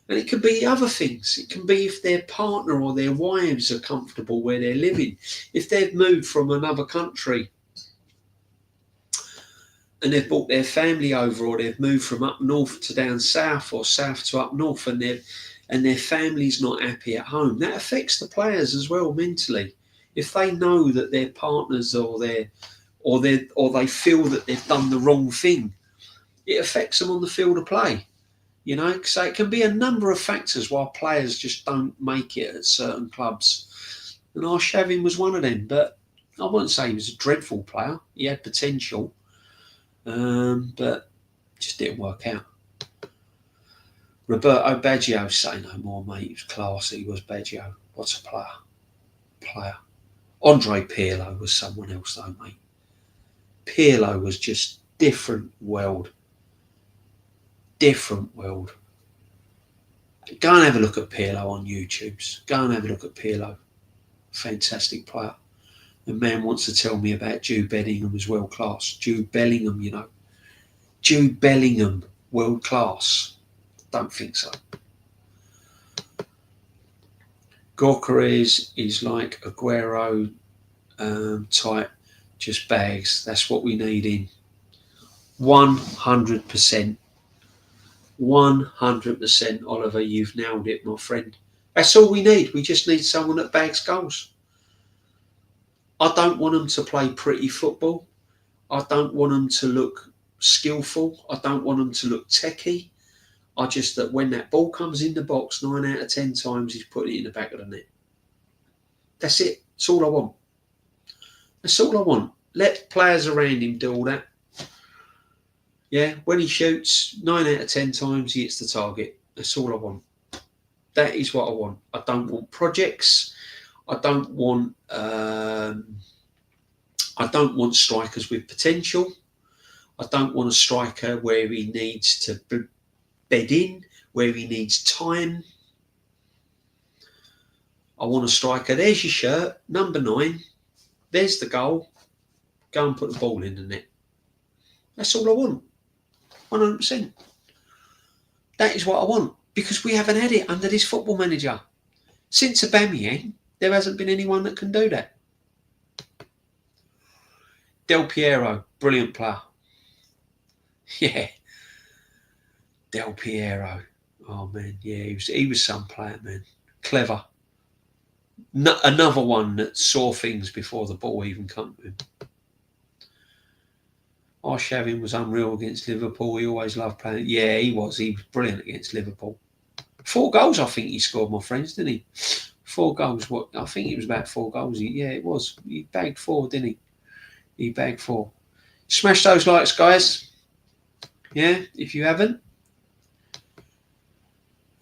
And it can be other things. It can be if their partner or their wives are comfortable where they're living. If they've moved from another country and they've brought their family over, or they've moved from up north to down south, or south to up north, and their family's not happy at home, that affects the players as well mentally. If they know that their partners or they feel that they've done the wrong thing, it affects them on the field of play. So it can be a number of factors why players just don't make it at certain clubs. And Arshavin was one of them, but I wouldn't say he was a dreadful player. He had potential, but just didn't work out. Roberto Baggio, say no more, mate. He was class. He was Baggio. What a player. Andre Pirlo was someone else, though, mate. Pirlo was just different world. Different world. Go and have a look at Pirlo on YouTube's. Go and have a look at Pirlo. Fantastic player. The man wants to tell me about Jude Bellingham as world class. Jude Bellingham, you know. Jude Bellingham, world class. Don't think so. Gorka is like Aguero type, just bags. That's what we need in. 100%. 100%, Oliver, you've nailed it, my friend. That's all we need. We just need someone that bags goals. I don't want them to play pretty football. I don't want them to look skillful. I don't want them to look techie. I just that when that ball comes in the box, 9 out of 10 times he's putting it in the back of the net. That's it. That's all I want. That's all I want. Let players around him do all that. Yeah, when he shoots, 9 out of 10 times he hits the target. That's all I want. That is what I want. I don't want projects. I don't want strikers with potential. I don't want a striker where he needs to bed in, where he needs time. I want a striker. There's your shirt, number 9. There's the goal. Go and put the ball in the net. That's all I want. 100%. That is what I want, because we haven't had it under this football manager. Since Aubameyang, there hasn't been anyone that can do that. Del Piero, brilliant player. Yeah. Del Piero. Oh, man. Yeah, he was some player, man. Clever. Another one that saw things before the ball even come to him. Arshavin was unreal against Liverpool. He always loved playing. Yeah, he was. He was brilliant against Liverpool. 4 goals, I think he scored, my friends, didn't he? 4 goals. What? I think it was about 4 goals. Yeah, it was. He bagged 4, didn't he? He bagged 4. Smash those likes, guys. Yeah, if you haven't.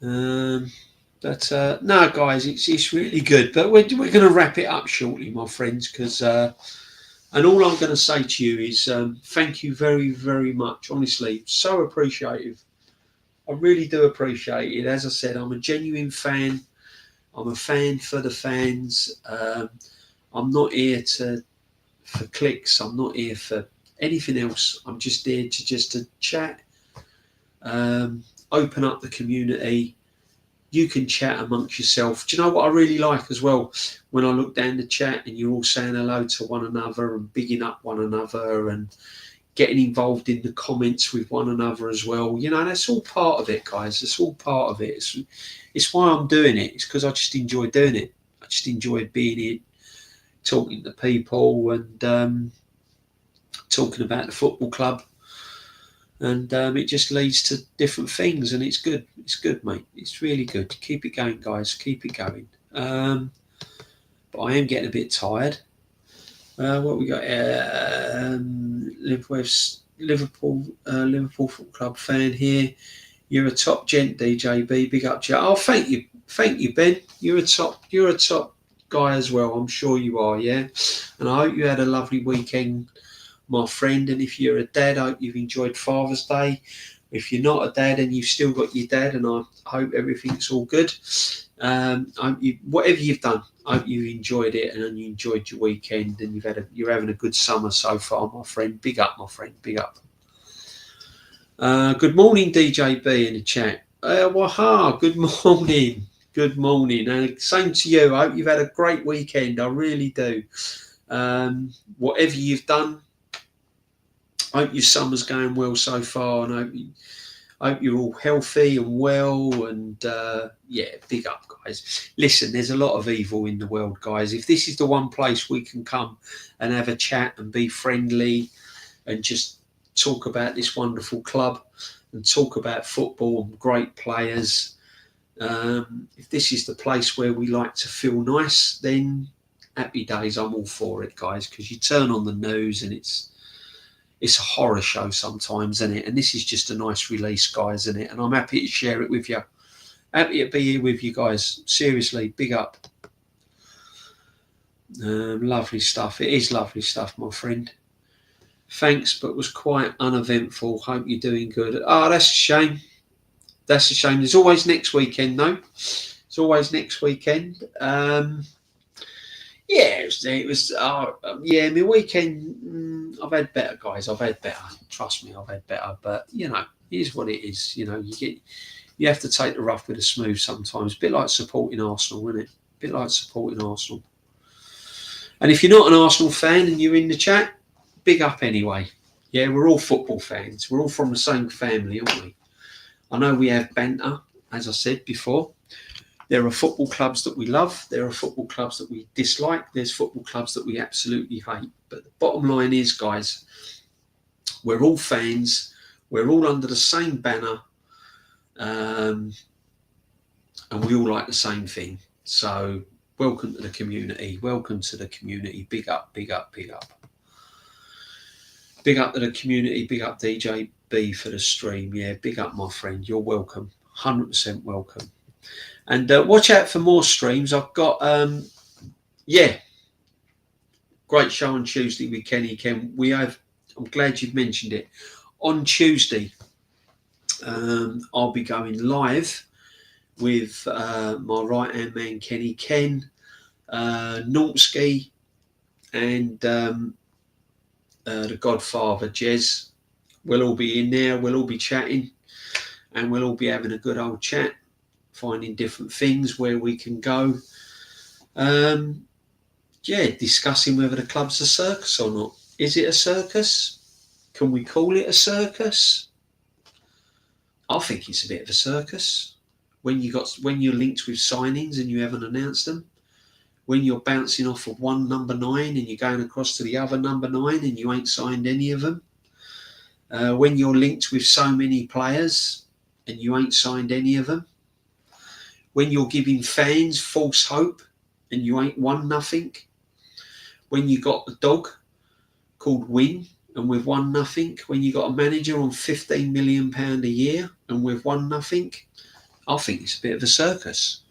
But no, guys, it's really good. But we're going to wrap it up shortly, my friends, because and all I'm going to say to you is thank you very, very much. Honestly, so appreciative. I really do appreciate it. As I said, I'm a genuine fan. I'm a fan for the fans. I'm not here for clicks. I'm not here for anything else. I'm just here to chat, open up the community. You can chat amongst yourself. Do you know what I really like as well? When I look down the chat and you're all saying hello to one another and bigging up one another and getting involved in the comments with one another as well. You know, that's all part of it, guys. It's all part of it. It's why I'm doing it. It's because I just enjoy doing it. I just enjoy being here, talking to people and talking about the football club. And it just leads to different things, and it's good. It's good, mate. It's really good. Keep it going, guys. Keep it going. But I am getting a bit tired. What we got? Liverpool Football Club fan here. You're a top gent, DJB. Big up to you. Oh, thank you, Ben. You're a top guy as well. I'm sure you are. Yeah, and I hope you had a lovely weekend, my friend. And if you're a dad, I hope you've enjoyed Father's Day. If you're not a dad and you've still got your dad, and I hope everything's all good. Whatever you've done, I hope you enjoyed it and you enjoyed your weekend, and you're having a good summer so far, my friend. Big up, my friend. Big up. Good morning, DJB in the chat. Waha, good morning. Good morning. And same to you. I hope you've had a great weekend. I really do. Whatever you've done, I hope your summer's going well so far, and I hope you're all healthy and well. And yeah, big up, guys. Listen, there's a lot of evil in the world, guys. If this is the one place we can come and have a chat and be friendly and just talk about this wonderful club and talk about football and great players, if this is the place where we like to feel nice, then happy days. I'm all for it, guys, because you turn on the news and it's it's a horror show sometimes, isn't it? And this is just a nice release, guys, isn't it? And I'm happy to share it with you. Happy to be here with you guys. Seriously, big up. Lovely stuff. It is lovely stuff, my friend. Thanks, but was quite uneventful. Hope you're doing good. Oh, that's a shame. That's a shame. There's always next weekend, though. It's always next weekend. Yeah, it was yeah, my weekend, I've had better, guys. I've had better. Trust me, I've had better. But, you know, it is what it is. You know, you have to take the rough with the smooth sometimes. A bit like supporting Arsenal, isn't it? A bit like supporting Arsenal. And if you're not an Arsenal fan and you're in the chat, big up anyway. Yeah, we're all football fans. We're all from the same family, aren't we? I know we have banter, as I said before. There are football clubs that we love. There are football clubs that we dislike. There's football clubs that we absolutely hate. But the bottom line is, guys, we're all fans. We're all under the same banner. And we all like the same thing. So welcome to the community. Welcome to the community. Big up, big up, big up. Big up to the community. Big up DJB for the stream. Yeah, big up, my friend. You're welcome. 100% welcome. And watch out for more streams. I've got, great show on Tuesday with Kenny Ken. I'm glad you've mentioned it. On Tuesday, I'll be going live with my right-hand man, Kenny Ken, Nortsky, and the Godfather, Jez. We'll all be in there. We'll all be chatting, and we'll all be having a good old chat, finding different things where we can go. Discussing whether the club's a circus or not. Is it a circus? Can we call it a circus? I think it's a bit of a circus. When you're linked with signings and you haven't announced them, when you're bouncing off of one number 9 and you're going across to the other number 9 and you ain't signed any of them, when you're linked with so many players and you ain't signed any of them, when you're giving fans false hope and you ain't won nothing, when you got a dog called Win and we've won nothing, when you got a manager on £15 million a year and we've won nothing, I think it's a bit of a circus.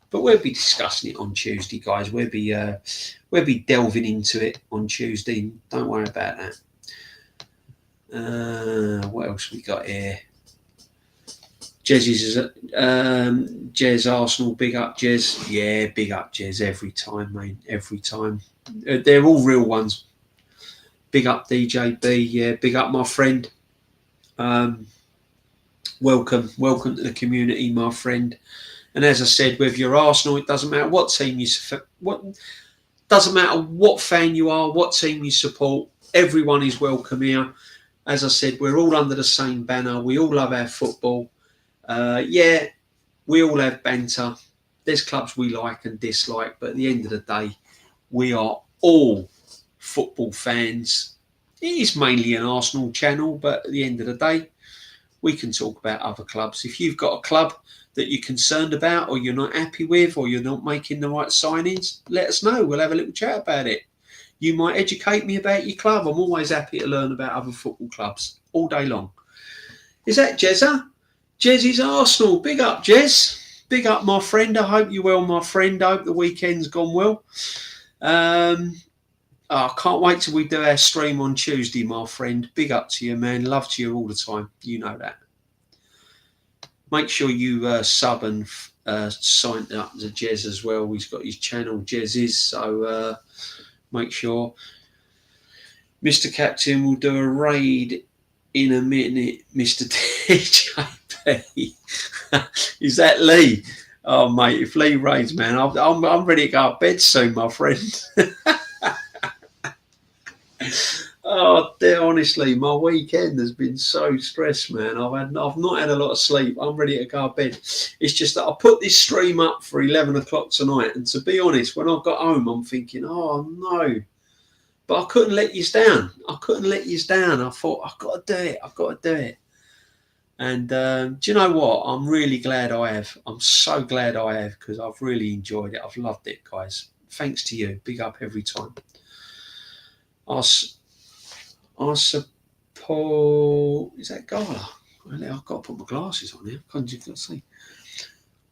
But we'll be discussing it on Tuesday, guys. We'll be delving into it on Tuesday. Don't worry about that. What else we got here? Jez Arsenal, big up Jez. Yeah, big up Jez every time, mate. Every time. They're all real ones. Big up DJB. Yeah, big up my friend. Welcome to the community, my friend. And as I said, with your Arsenal, it doesn't matter what team doesn't matter what fan you are, what team you support. Everyone is welcome here. As I said, we're all under the same banner. We all love our football. We all have banter. There's clubs we like and dislike, but at the end of the day, we are all football fans. It is mainly an Arsenal channel, but at the end of the day, we can talk about other clubs. If you've got a club that you're concerned about or you're not happy with or you're not making the right signings, let us know. We'll have a little chat about it. You might educate me about your club. I'm always happy to learn about other football clubs all day long. Is that Jezza? Jezzy's Arsenal. Big up, Jez. Big up, my friend. I hope you're well, my friend. I hope the weekend's gone well. I can't wait till we do our stream on Tuesday, my friend. Big up to you, man. Love to you all the time. You know that. Make sure you sub and sign up to Jez as well. He's got his channel, Jez is. So make sure. Mr. Captain will do a raid in a minute, Mr. DJB. Is that Lee? Oh, mate, if Lee raids, man, I'm ready to go to bed soon, my friend. Oh, dear, honestly, my weekend has been so stressed, man. I've not had a lot of sleep. I'm ready to go to bed. It's just that I put this stream up for 11 o'clock tonight, and to be honest, when I got home, I'm thinking, oh no, but I couldn't let you down. I thought I've got to do it. And do you know what? I'm really glad I have. I'm so glad I have, because I've really enjoyed it. I've loved it, guys. Thanks to you. Big up every time. I support Paul, is that Gala? Well, I've got to put my glasses on here. Can't you see?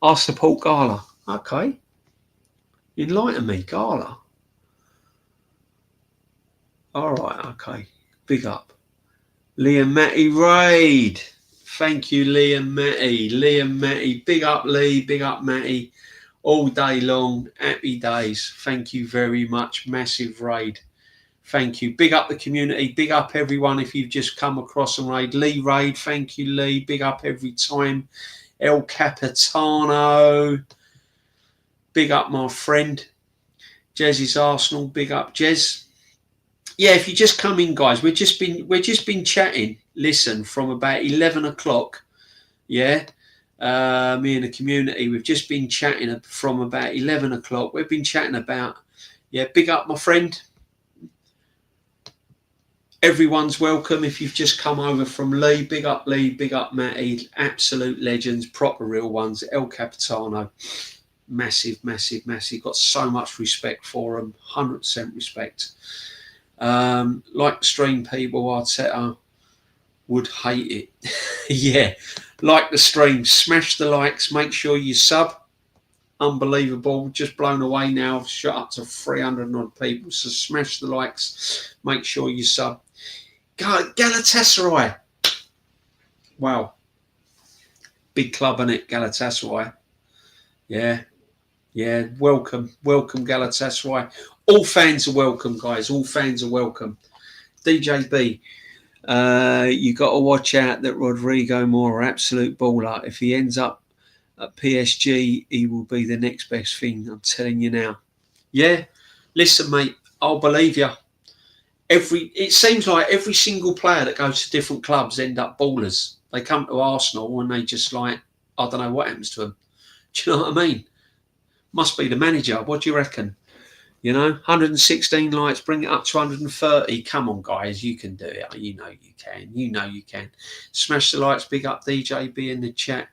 I support Gala. Okay. Enlighten me, Gala. All right, okay. Big up. Liam Matty Raid. Thank you, Liam Matty. Liam Matty. Big up, Lee. Big up, Matty. All day long. Happy days. Thank you very much. Massive raid. Thank you. Big up the community. Big up everyone if you've just come across and raid. Lee Raid. Thank you, Lee. Big up every time. El Capitano. Big up my friend. Jez's Arsenal. Big up, Jez. Yeah, if you just come in, guys, we've just been chatting. Listen, from about 11 o'clock. Yeah, me and the community, we've just been chatting from about 11 o'clock. We've been chatting about, yeah, big up my friend. Everyone's welcome if you've just come over from Lee. Big up Lee, big up Matty. Absolute legends, proper real ones. El Capitano, massive, massive, massive. Got so much respect for them, 100% respect. Like the stream people, Arteta would hate it. Yeah, like the stream, smash the likes, make sure you sub. Unbelievable, just blown away now. I've shot up to 300 odd people, so smash the likes, make sure you sub. Galatasaray, wow, big club in it, Galatasaray. Yeah, welcome Galatasaray. All fans are welcome, guys. All fans are welcome. DJB, you got to watch out that Rodrigo Moura, absolute baller. If he ends up at PSG, he will be the next best thing. I'm telling you now. Yeah, listen, mate. I'll believe you. It seems like every single player that goes to different clubs end up ballers. They come to Arsenal and they just like, I don't know what happens to them. Do you know what I mean? Must be the manager. What do you reckon? You know, 116 likes, bring it up to 130. Come on, guys, you can do it. You know you can. You know you can. Smash the likes. Big up DJB in the chat.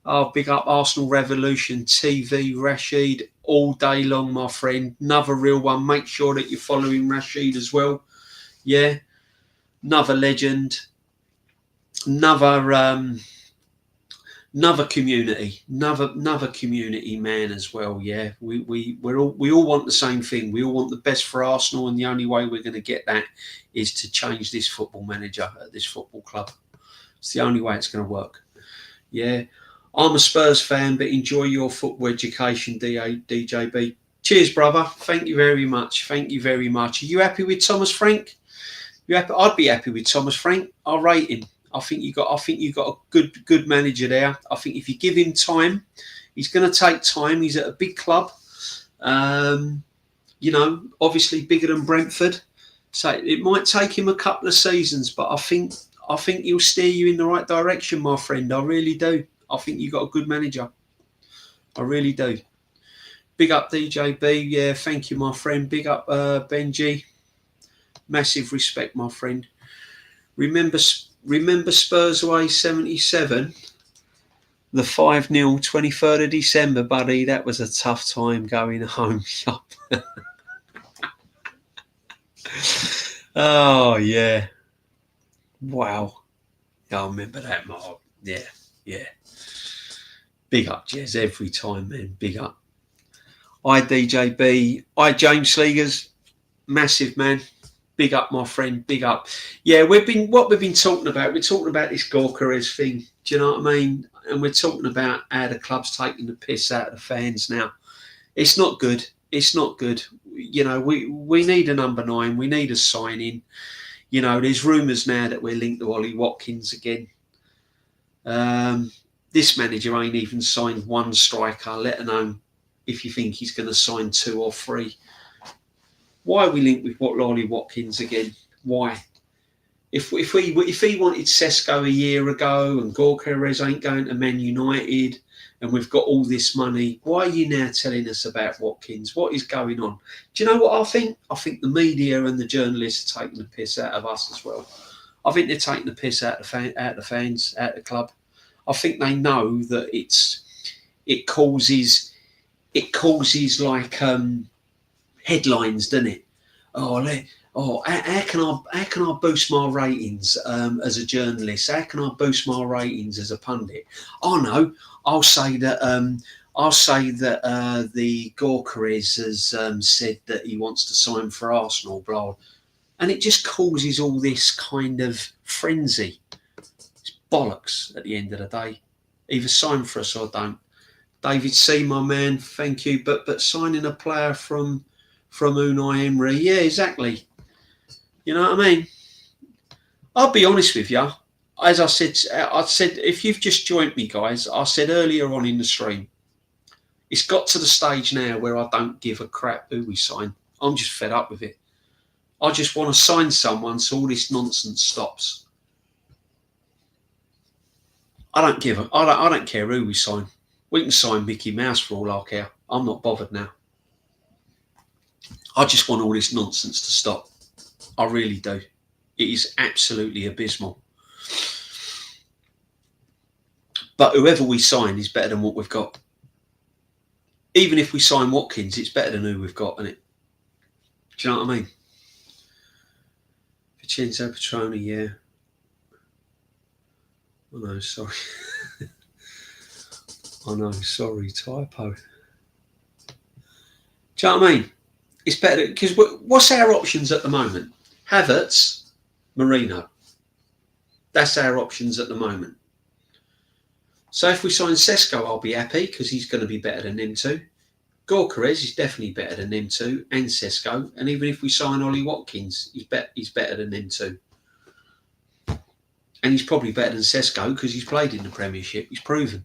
Oh, big up Arsenal Revolution TV, Rashid, all day long, my friend. Another real one. Make sure that you're following Rashid as well. Yeah, another legend. Another community, another community man as well. Yeah, we all want the same thing. We all want the best for Arsenal, and the only way we're going to get that is to change this football manager at this football club. It's the only way it's going to work. Yeah, I'm a Spurs fan, but enjoy your football education, DJB. Cheers, brother. Thank you very much. Thank you very much. Are you happy with Thomas Frank? You happy? I'd be happy with Thomas Frank. I'll rate him. I think you got a good manager there. I think if you give him time, he's going to take time. He's at a big club, you know, obviously bigger than Brentford. So it might take him a couple of seasons, but I think he'll steer you in the right direction, my friend. I really do. I think you got a good manager. I really do. Big up DJB. Yeah, thank you, my friend. Big up Benji. Massive respect, my friend. Remember Spurs away 77? The 5-0, 23rd of December, buddy. That was a tough time going home. Oh, yeah. Wow. I remember that, Mark. Yeah. Big up, Jez, every time, man. Big up. DJB. James Sleegers. Massive, man. Big up, my friend. Big up. Yeah, we've been talking about. We're talking about this Gorkarez thing. Do you know what I mean? And we're talking about how the club's taking the piss out of the fans now. It's not good. It's not good. You know, we need a number 9. We need a signing. You know, there's rumours now that we're linked to Ollie Watkins again. This manager ain't even signed one striker, let alone if you think he's going to sign 2 or 3. Why are we linked with Ollie Watkins again? Why? If he wanted Sesko a year ago and Gorkarez ain't going to Man United and we've got all this money, why are you now telling us about Watkins? What is going on? Do you know what I think? I think the media and the journalists are taking the piss out of us as well. I think they're taking the piss out of the fans, out of the club. I think they know that it causes like headlines, doesn't it? oh, how can I boost my ratings as a journalist? How can I boost my ratings as a pundit? Oh no, I'll say that the Gorkarez has said that he wants to sign for Arsenal, blah, and it just causes all this kind of frenzy. It's bollocks at the end of the day. Either sign for us or don't. David C, my man, thank you. But signing a player from Unai Emery, yeah, exactly. You know what I mean? I'll be honest with you. As I said, if you've just joined me, guys, I said earlier on in the stream, it's got to the stage now where I don't give a crap who we sign. I'm just fed up with it. I just want to sign someone so all this nonsense stops. I don't care who we sign. We can sign Mickey Mouse for all I care. I'm not bothered now. I just want all this nonsense to stop. I really do. It is absolutely abysmal. But whoever we sign is better than what we've got. Even if we sign Watkins, it's better than who we've got, isn't it? Do you know what I mean? Vincenzo Petroni, yeah. Oh no, sorry. Oh no, sorry, typo. Do you know what I mean? It's better because what's our options at the moment? Havertz, Marino. That's our options at the moment. So if we sign Sesko, I'll be happy because he's going to be better than them two. Gorkarez is definitely better than them two and Sesko. And even if we sign Ollie Watkins, he's better than them two. And he's probably better than Sesko because he's played in the Premiership. He's proven.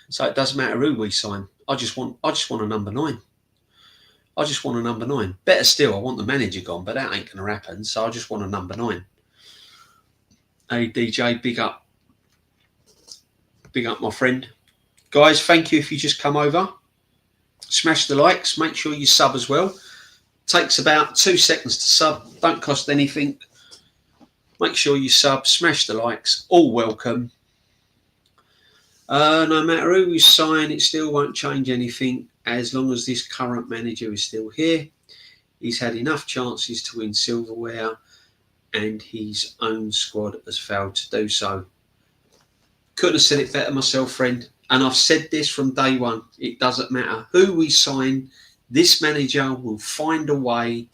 So it doesn't matter who we sign. I just want a number 9. I just want a number 9. Better still, I want the manager gone, but that ain't going to happen. So I just want a number 9. Hey DJ, big up my friend. Guys, thank you if you just come over. Smash the likes. Make sure you sub as well. Takes about 2 seconds to sub. Don't cost anything. Make sure you sub. Smash the likes. All welcome. No matter who we sign, it still won't change anything as long as this current manager is still here. He's had enough chances to win silverware and his own squad has failed to do so. Couldn't have said it better myself, friend. And I've said this from day one. It doesn't matter who we sign. This manager will find a way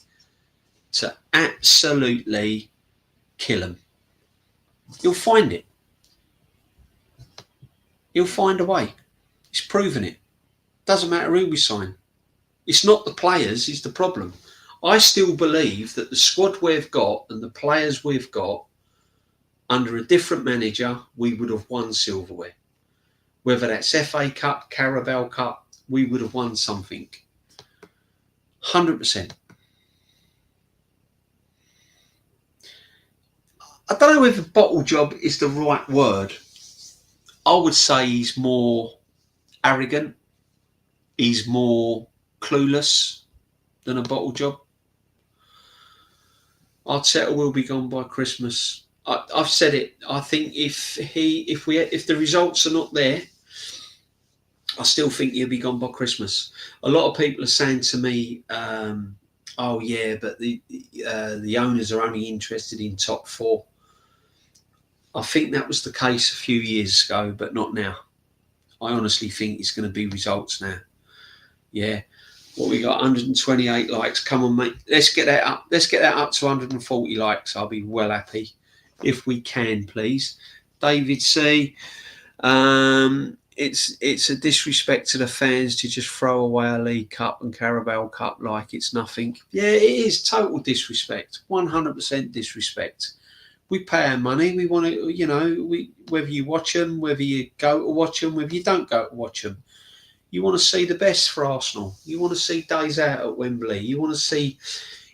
to absolutely kill him. He'll find it. He'll find a way. He's proven it. Doesn't matter who we sign. It's not the players is the problem. I still believe that the squad we've got and the players we've got, under a different manager, we would have won silverware. Whether that's FA Cup, Carabao Cup, we would have won something. 100%. I don't know if bottle job is the right word. I would say he's more arrogant. He's more clueless than a bottle job. Arteta will be gone by Christmas. I've said it. I think if the results are not there, I still think he'll be gone by Christmas. A lot of people are saying to me, "Oh yeah, but the owners are only interested in top 4." I think that was the case a few years ago, but not now. I honestly think it's going to be results now. Yeah. What we got, 128 likes. Come on, mate. Let's get that up. Let's get that up to 140 likes. I'll be well happy. If we can, please. David C. It's a disrespect to the fans to just throw away a League Cup and Carabao Cup like it's nothing. Yeah, it is total disrespect. 100% disrespect. We pay our money. We want to, whether you watch them, whether you go to watch them, whether you don't go to watch them. You want to see the best for Arsenal. You want to see days out at Wembley. You want to see,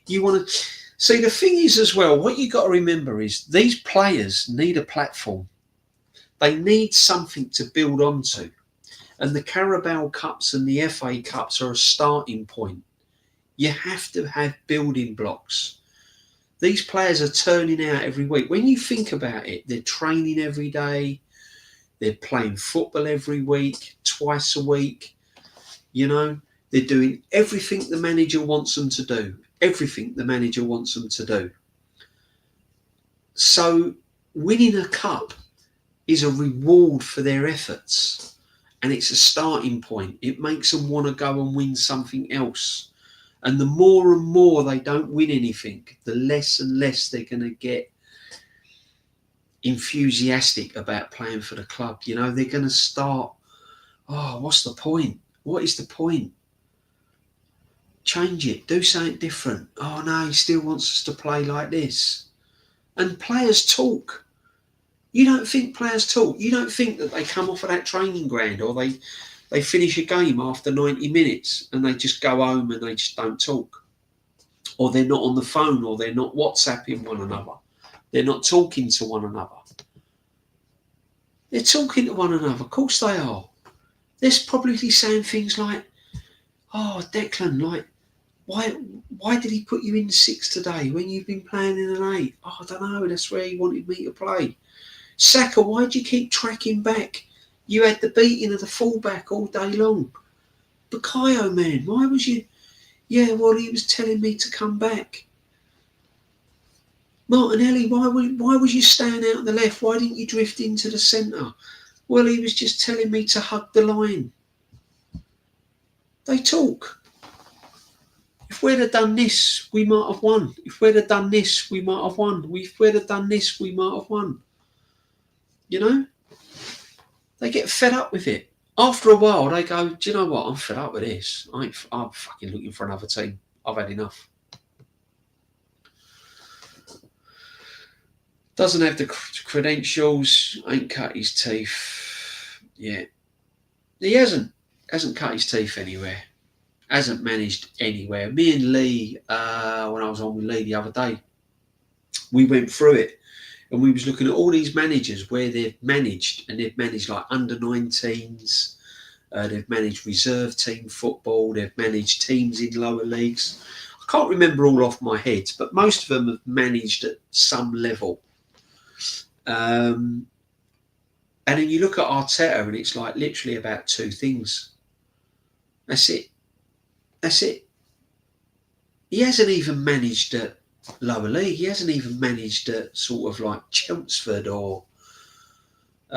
the thing is as well, what you got to remember is these players need a platform. They need something to build onto. And the Carabao Cups and the FA Cups are a starting point. You have to have building blocks. These players are turning out every week. When you think about it, they're training every day. They're playing football every week, twice a week. They're doing everything the manager wants them to do. everything the manager wants them to do. So winning a cup is a reward for their efforts, and it's a starting point. It makes them want to go and win something else. And the more and more they don't win anything, the less and less they're going to get enthusiastic about playing for the club. You know, they're going to start, oh, what's the point? What is the point? Change it. Do something different. Oh, no, he still wants us to play like this. And players talk. You don't think players talk. You don't think that they come off of that training ground or they finish a game after 90 minutes and they just go home and they just don't talk. Or they're not on the phone, or they're not WhatsApping one another. They're not talking to one another. They're talking to one another. Of course they are. They're probably saying things like, oh, Declan, like, why did he put you in 6 today when you've been playing in an 8? Oh, I don't know. That's where he wanted me to play. Saka, why'd you keep tracking back? You had the beating of the fullback all day long. Bukayo, man, why was you... Yeah, well, he was telling me to come back. Martinelli, why was you staying out on the left? Why didn't you drift into the centre? Well, he was just telling me to hug the line. They talk. If we'd have done this, we might have won. If we'd have done this, we might have won. If we'd have done this, we might have won. You know? They get fed up with it. After a while, they go, do you know what? I'm fed up with this. I'm fucking looking for another team. I've had enough. Doesn't have the credentials. Ain't cut his teeth. Yeah. He hasn't cut his teeth anywhere. Hasn't managed anywhere. Me and Lee, when I was on with Lee the other day, we went through it. And we was looking at all these managers where they've managed, and they've managed like under-19s, they've managed reserve team football, they've managed teams in lower leagues. I can't remember all off my head, but most of them have managed at some level. And then you look at Arteta and it's like literally about 2 things. That's it. He hasn't even managed at lower league. He hasn't even managed at sort of like Chelmsford or do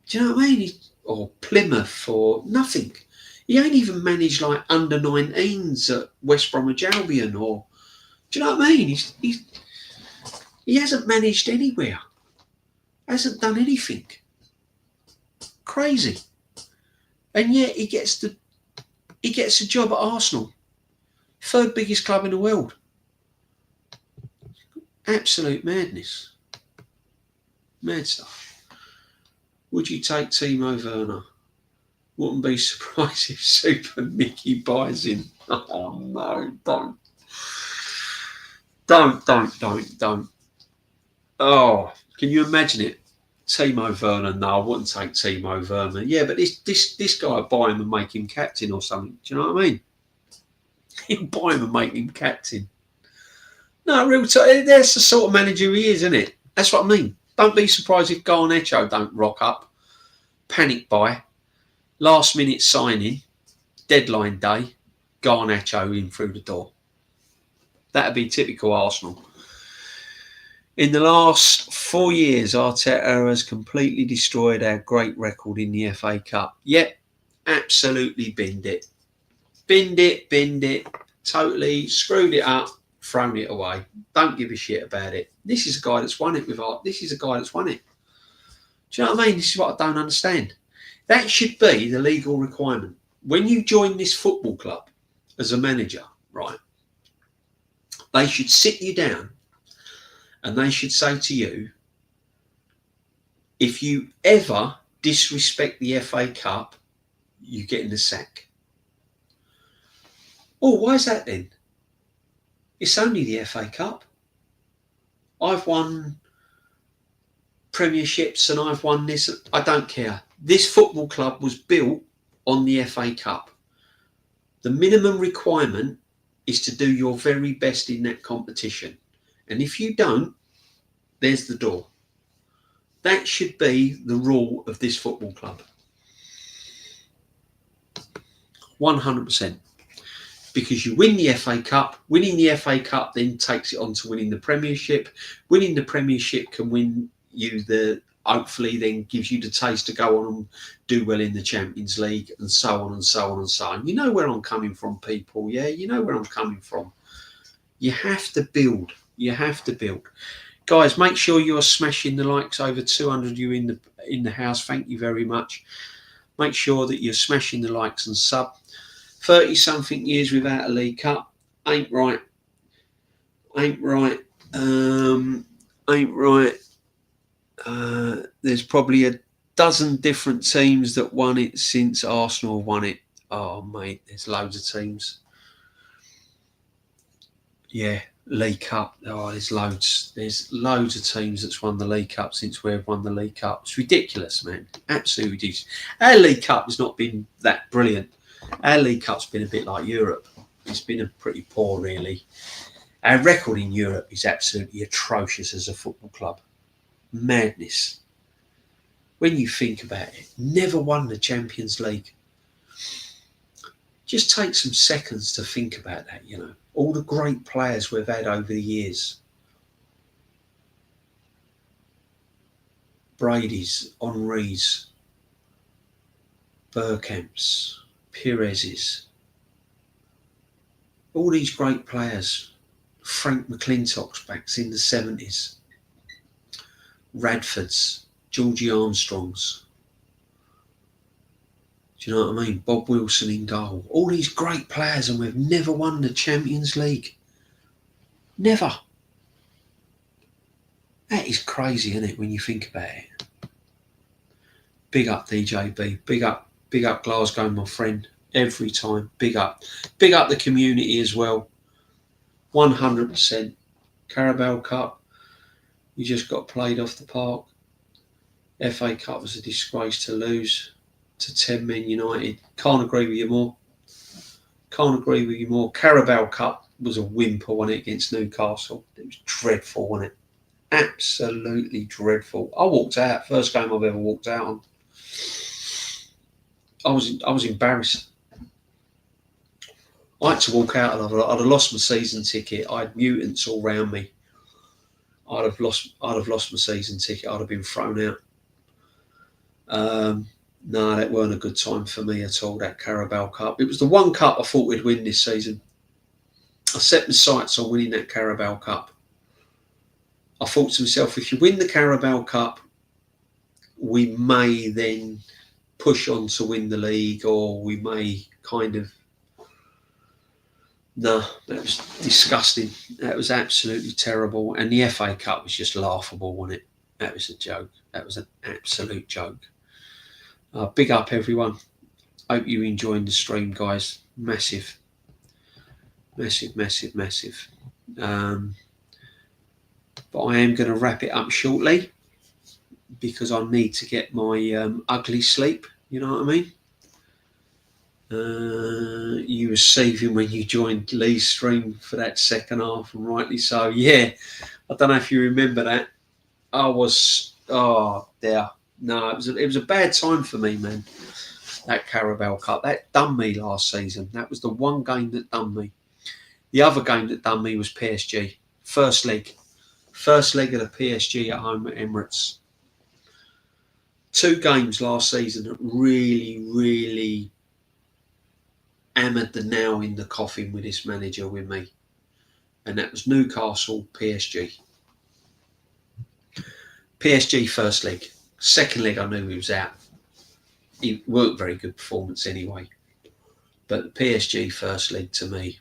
you know what I mean? Or Plymouth or nothing. He ain't even managed like under 19s at West Bromwich Albion or do you know what I mean? He hasn't managed anywhere. Hasn't done anything. Crazy. And yet he gets a job at Arsenal. 3rd biggest club in the world. Absolute madness. Mad stuff. Would you take Timo Werner? Wouldn't be surprised if Super Mickey buys him. Oh no, don't. Don't. Oh, can you imagine it? Timo Werner, no, I wouldn't take Timo Werner. Yeah, but this guy would buy him and make him captain or something. Do you know what I mean? He'll buy him and make him captain. No, that's the sort of manager he is, isn't it? That's what I mean. Don't be surprised if Garnacho don't rock up. Panic buy. Last minute signing. Deadline day. Garnacho in through the door. That'd be typical Arsenal. In the last 4 years, Arteta has completely destroyed our great record in the FA Cup. Yep, absolutely binned it. Binned it, totally screwed it up, thrown it away. Don't give a shit about it. This is a guy that's won it with art. This is a guy that's won it. Do you know what I mean? This is what I don't understand. That should be the legal requirement. When you join this football club as a manager, right, they should sit you down and they should say to you, if you ever disrespect the FA Cup, you get in the sack. Oh, why is that then? It's only the FA Cup. I've won premierships and I've won this. I don't care. This football club was built on the FA Cup. The minimum requirement is to do your very best in that competition. And if you don't, there's the door. That should be the rule of this football club. 100%. because you win the FA Cup. Winning the FA Cup then takes it on to winning the Premiership. Winning the Premiership can win you hopefully then gives you the taste to go on and do well in the Champions League, and so on and so on and so on. You know where I'm coming from, people. Yeah, you know where I'm coming from. You have to build. You have to build. Guys, make sure you're smashing the likes. Over 200 of you in the house. Thank you very much. Make sure that you're smashing the likes and sub. 30-something years without a League Cup. Ain't right. Ain't right. Ain't right. There's probably a dozen different teams that won it since Arsenal won it. Oh, mate, there's loads of teams. Yeah, League Cup. Oh, there's loads. There's loads of teams that's won the League Cup since we've won the League Cup. It's ridiculous, man. Absolutely ridiculous. Our League Cup has not been that brilliant. Our League Cup's been a bit like Europe. It's been a pretty poor, really. Our record in Europe is absolutely atrocious as a football club. Madness. When you think about it, never won the Champions League. Just take some seconds to think about that, you know. All the great players we've had over the years. Brady's, Henry's, Bergkamp's, Perez's. All these great players. Frank McClintock's backs in the 70s. Radford's, Georgie Armstrong's. Do you know what I mean? Bob Wilson in goal. All these great players, and we've never won the Champions League. Never. That is crazy, isn't it, when you think about it? Big up DJB. Big up Glasgow, my friend. Every time. Big up. Big up the community as well. 100%. Carabao Cup. You just got played off the park. FA Cup was a disgrace to lose to 10 Men United. Can't agree with you more. Can't agree with you more. Carabao Cup was a whimper, wasn't it, against Newcastle? It was dreadful, wasn't it? Absolutely dreadful. I walked out. First game I've ever walked out on. I was embarrassed. I had to walk out, and I'd have lost my season ticket. I had mutants all round me. I'd have lost my season ticket. I'd have been thrown out. No, that weren't a good time for me at all, that Carabao Cup. It was the one cup I thought we'd win this season. I set my sights on winning that Carabao Cup. I thought to myself, if you win the Carabao Cup, we may then push on to win the league, or we may kind of... No, that was disgusting. That was absolutely terrible. And the FA Cup was just laughable, wasn't it? That was a joke. That was an absolute joke. Big up, everyone. Hope you're enjoying the stream, guys. Massive. Massive, massive, massive. But I am going to wrap it up shortly because I need to get my ugly sleep. You know what I mean? You were saving when you joined Lee's stream for that second half, and rightly so. Yeah, I don't know if you remember that. I was, oh dear, no, it was a bad time for me, man. That Carabao Cup, that done me last season. That was the one game that done me. The other game that done me was PSG, first leg of the PSG at home at Emirates. 2 games last season that really, really hammered the nail in the coffin with this manager with me, and that was Newcastle, PSG. PSG first leg. Second leg I knew he was out. It weren't very good performance anyway, but PSG first leg to me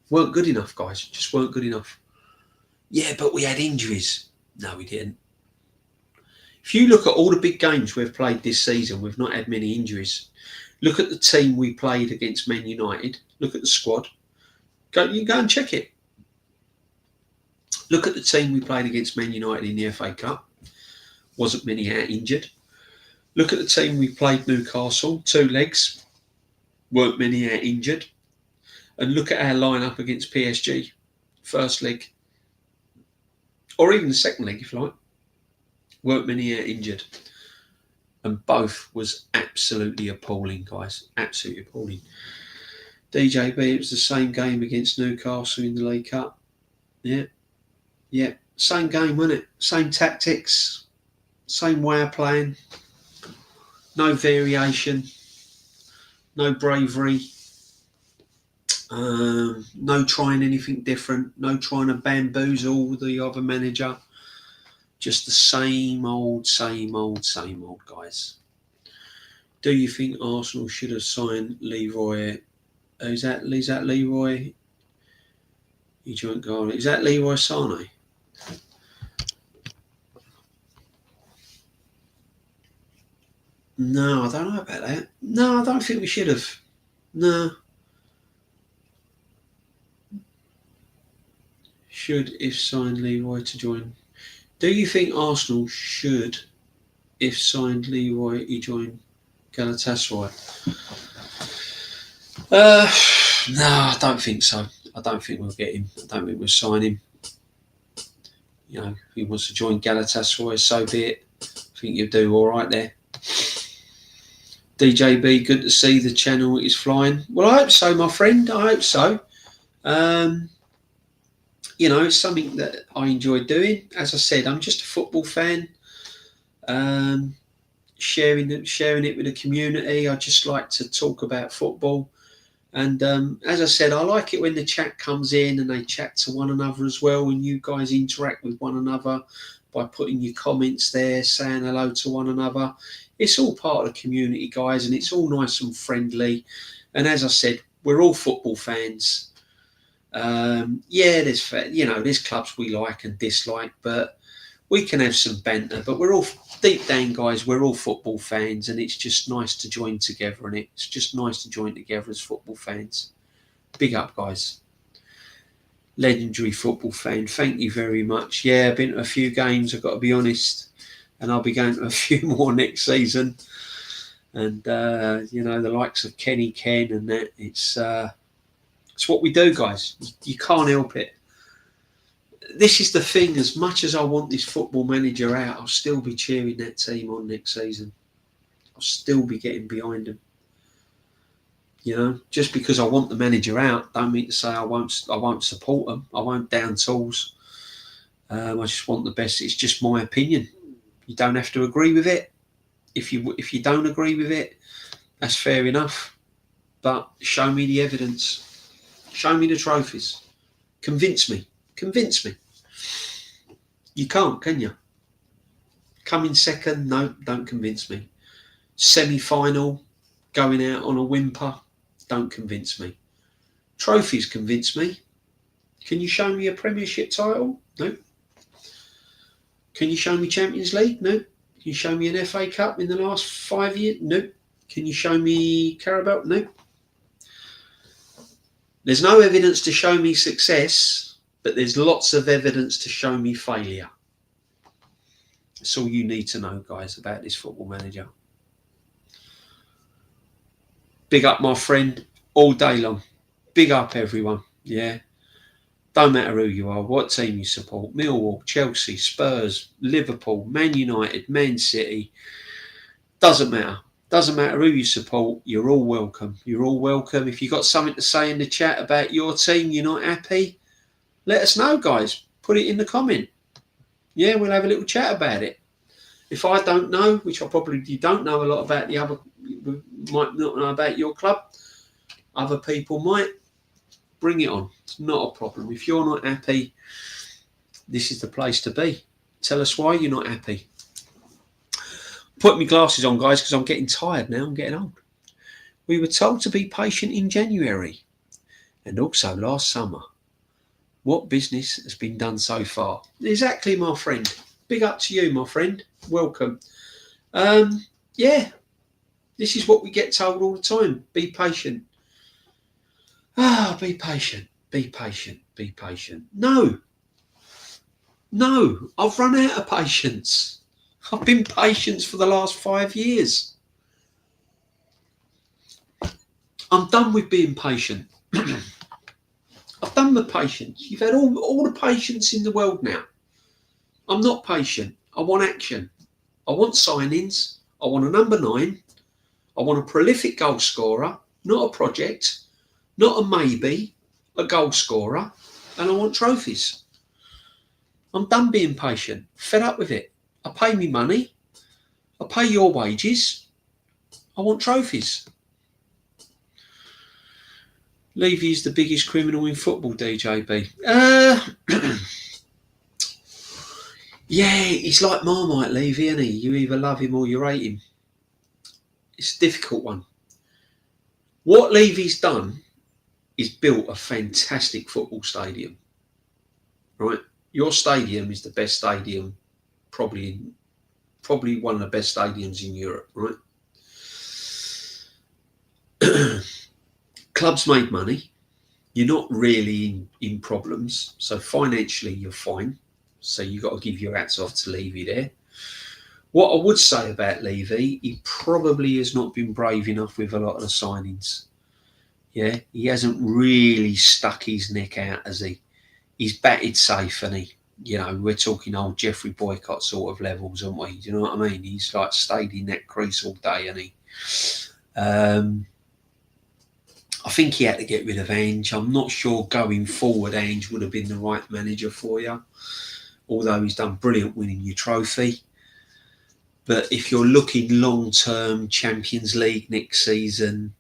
weren't good enough, guys. Just weren't good enough. Yeah, but we had injuries. No, we didn't. If you look at all the big games we've played this season, we've not had many injuries. Look at the team we played against Man United. Look at the squad. You can go and check it. Look at the team we played against Man United in the FA Cup. Wasn't many out injured. Look at the team we played Newcastle. 2 legs. Weren't many out injured. And look at our lineup against PSG. First leg. Or even the second leg, if you like. Weren't many out injured. And both was absolutely appalling, guys. Absolutely appalling. DJB, it was the same game against Newcastle in the League Cup. Yeah. Same game, wasn't it? Same tactics, same way of playing. No variation, no bravery, no trying anything different, no trying to bamboozle the other manager. Just the same old, guys. Do you think Arsenal should have signed Leroy? Is that Leroy? He joined Ghana. Is that Leroy Sané? No, I don't know about that. No, I don't think we should have. No. Should if signed Leroy to join. Do you think Arsenal should if signed Leroy he join Galatasaray? No, I don't think so. I don't think we'll get him. I don't think we'll sign him. You know, if he wants to join Galatasaray, so be it. I think you'll do all right there. DJB, good to see the channel is flying. Well, I hope so, my friend. I hope so. You know, it's something that I enjoy doing. As I said, I'm just a football fan. Sharing it with the community. I just like to talk about football. And as I said, I like it when the chat comes in and they chat to one another as well, and you guys interact with one another by putting your comments there, saying hello to one another. It's all part of the community, guys, and it's all nice and friendly. And as I said, we're all football fans. There's clubs we like and dislike, but we can have some banter. But we're all, deep down, guys, we're all football fans, and it's just nice to join together. And it's just nice to join together as football fans. Big up, guys. Legendary football fan. Thank you very much. Yeah, I've been to a few games, I've got to be honest. And I'll be going to a few more next season. And, the likes of Kenny Ken and that, it's what we do, guys. You can't help it. This is the thing, as much as I want this football manager out, I'll still be cheering that team on next season. I'll still be getting behind them. You know, just because I want the manager out, don't mean to say I won't support them. I won't down tools. I just want the best. It's just my opinion. You don't have to agree with it. If you don't agree with it, that's fair enough. But show me the evidence. Show me the trophies. Convince me. You can't, can you? Coming second, no, don't convince me. Semi-final, going out on a whimper, don't convince me. Trophies convince me. Can you show me a Premiership title? No. Can you show me Champions League? No. Can you show me an FA Cup in the last 5 years? No. Can you show me Carabao? No. There's no evidence to show me success, but there's lots of evidence to show me failure. That's all you need to know, guys, about this football manager. Big up, my friend, all day long. Big up, everyone. Yeah. Don't matter who you are, what team you support. Millwall, Chelsea, Spurs, Liverpool, Man United, Man City. Doesn't matter. Doesn't matter who you support. You're all welcome. You're all welcome. If you've got something to say in the chat about your team, you're not happy, let us know, guys. Put it in the comment. Yeah, we'll have a little chat about it. If I don't know, which I probably don't know a lot about the other, might not know about your club, other people might, bring it on. It's not a problem. If you're not happy, this is the place to be. Tell us why you're not happy. Put my glasses on, guys, because I'm getting tired now. I'm getting old. We were told to be patient in January and also last summer. What business has been done so far? Exactly, my friend. Big up to you, my friend. Welcome. Yeah, this is what we get told all the time. Be patient. Be patient. Be patient. Be patient. No, I've run out of patience. I've been patient for the last 5 years. I'm done with being patient. I've done the patience. You've had all the patience in the world now. I'm not patient. I want action. I want signings. I want a number 9. I want a prolific goal scorer, not a project. Not a maybe, a goal scorer, and I want trophies. I'm done being patient, fed up with it. I pay me money, I pay your wages, I want trophies. Levy's the biggest criminal in football, DJB. Yeah, he's like Marmite, Levy, isn't he? You either love him or you hate him. It's a difficult one. What Levy's done is built a fantastic football stadium, right? Your stadium is the best stadium, probably one of the best stadiums in Europe, right? Club's made money. You're not really in problems, so financially you're fine. So you've got to give your hats off to Levy there. What I would say about Levy, he probably has not been brave enough with a lot of the signings. Yeah, he hasn't really stuck his neck out, has he? He's batted safe, and we're talking old Jeffrey Boycott sort of levels, aren't we? Do you know what I mean? He's like stayed in that crease all day, and I think he had to get rid of Ange. I'm not sure going forward Ange would have been the right manager for you, although he's done brilliant winning your trophy. But if you're looking long-term, Champions League next season,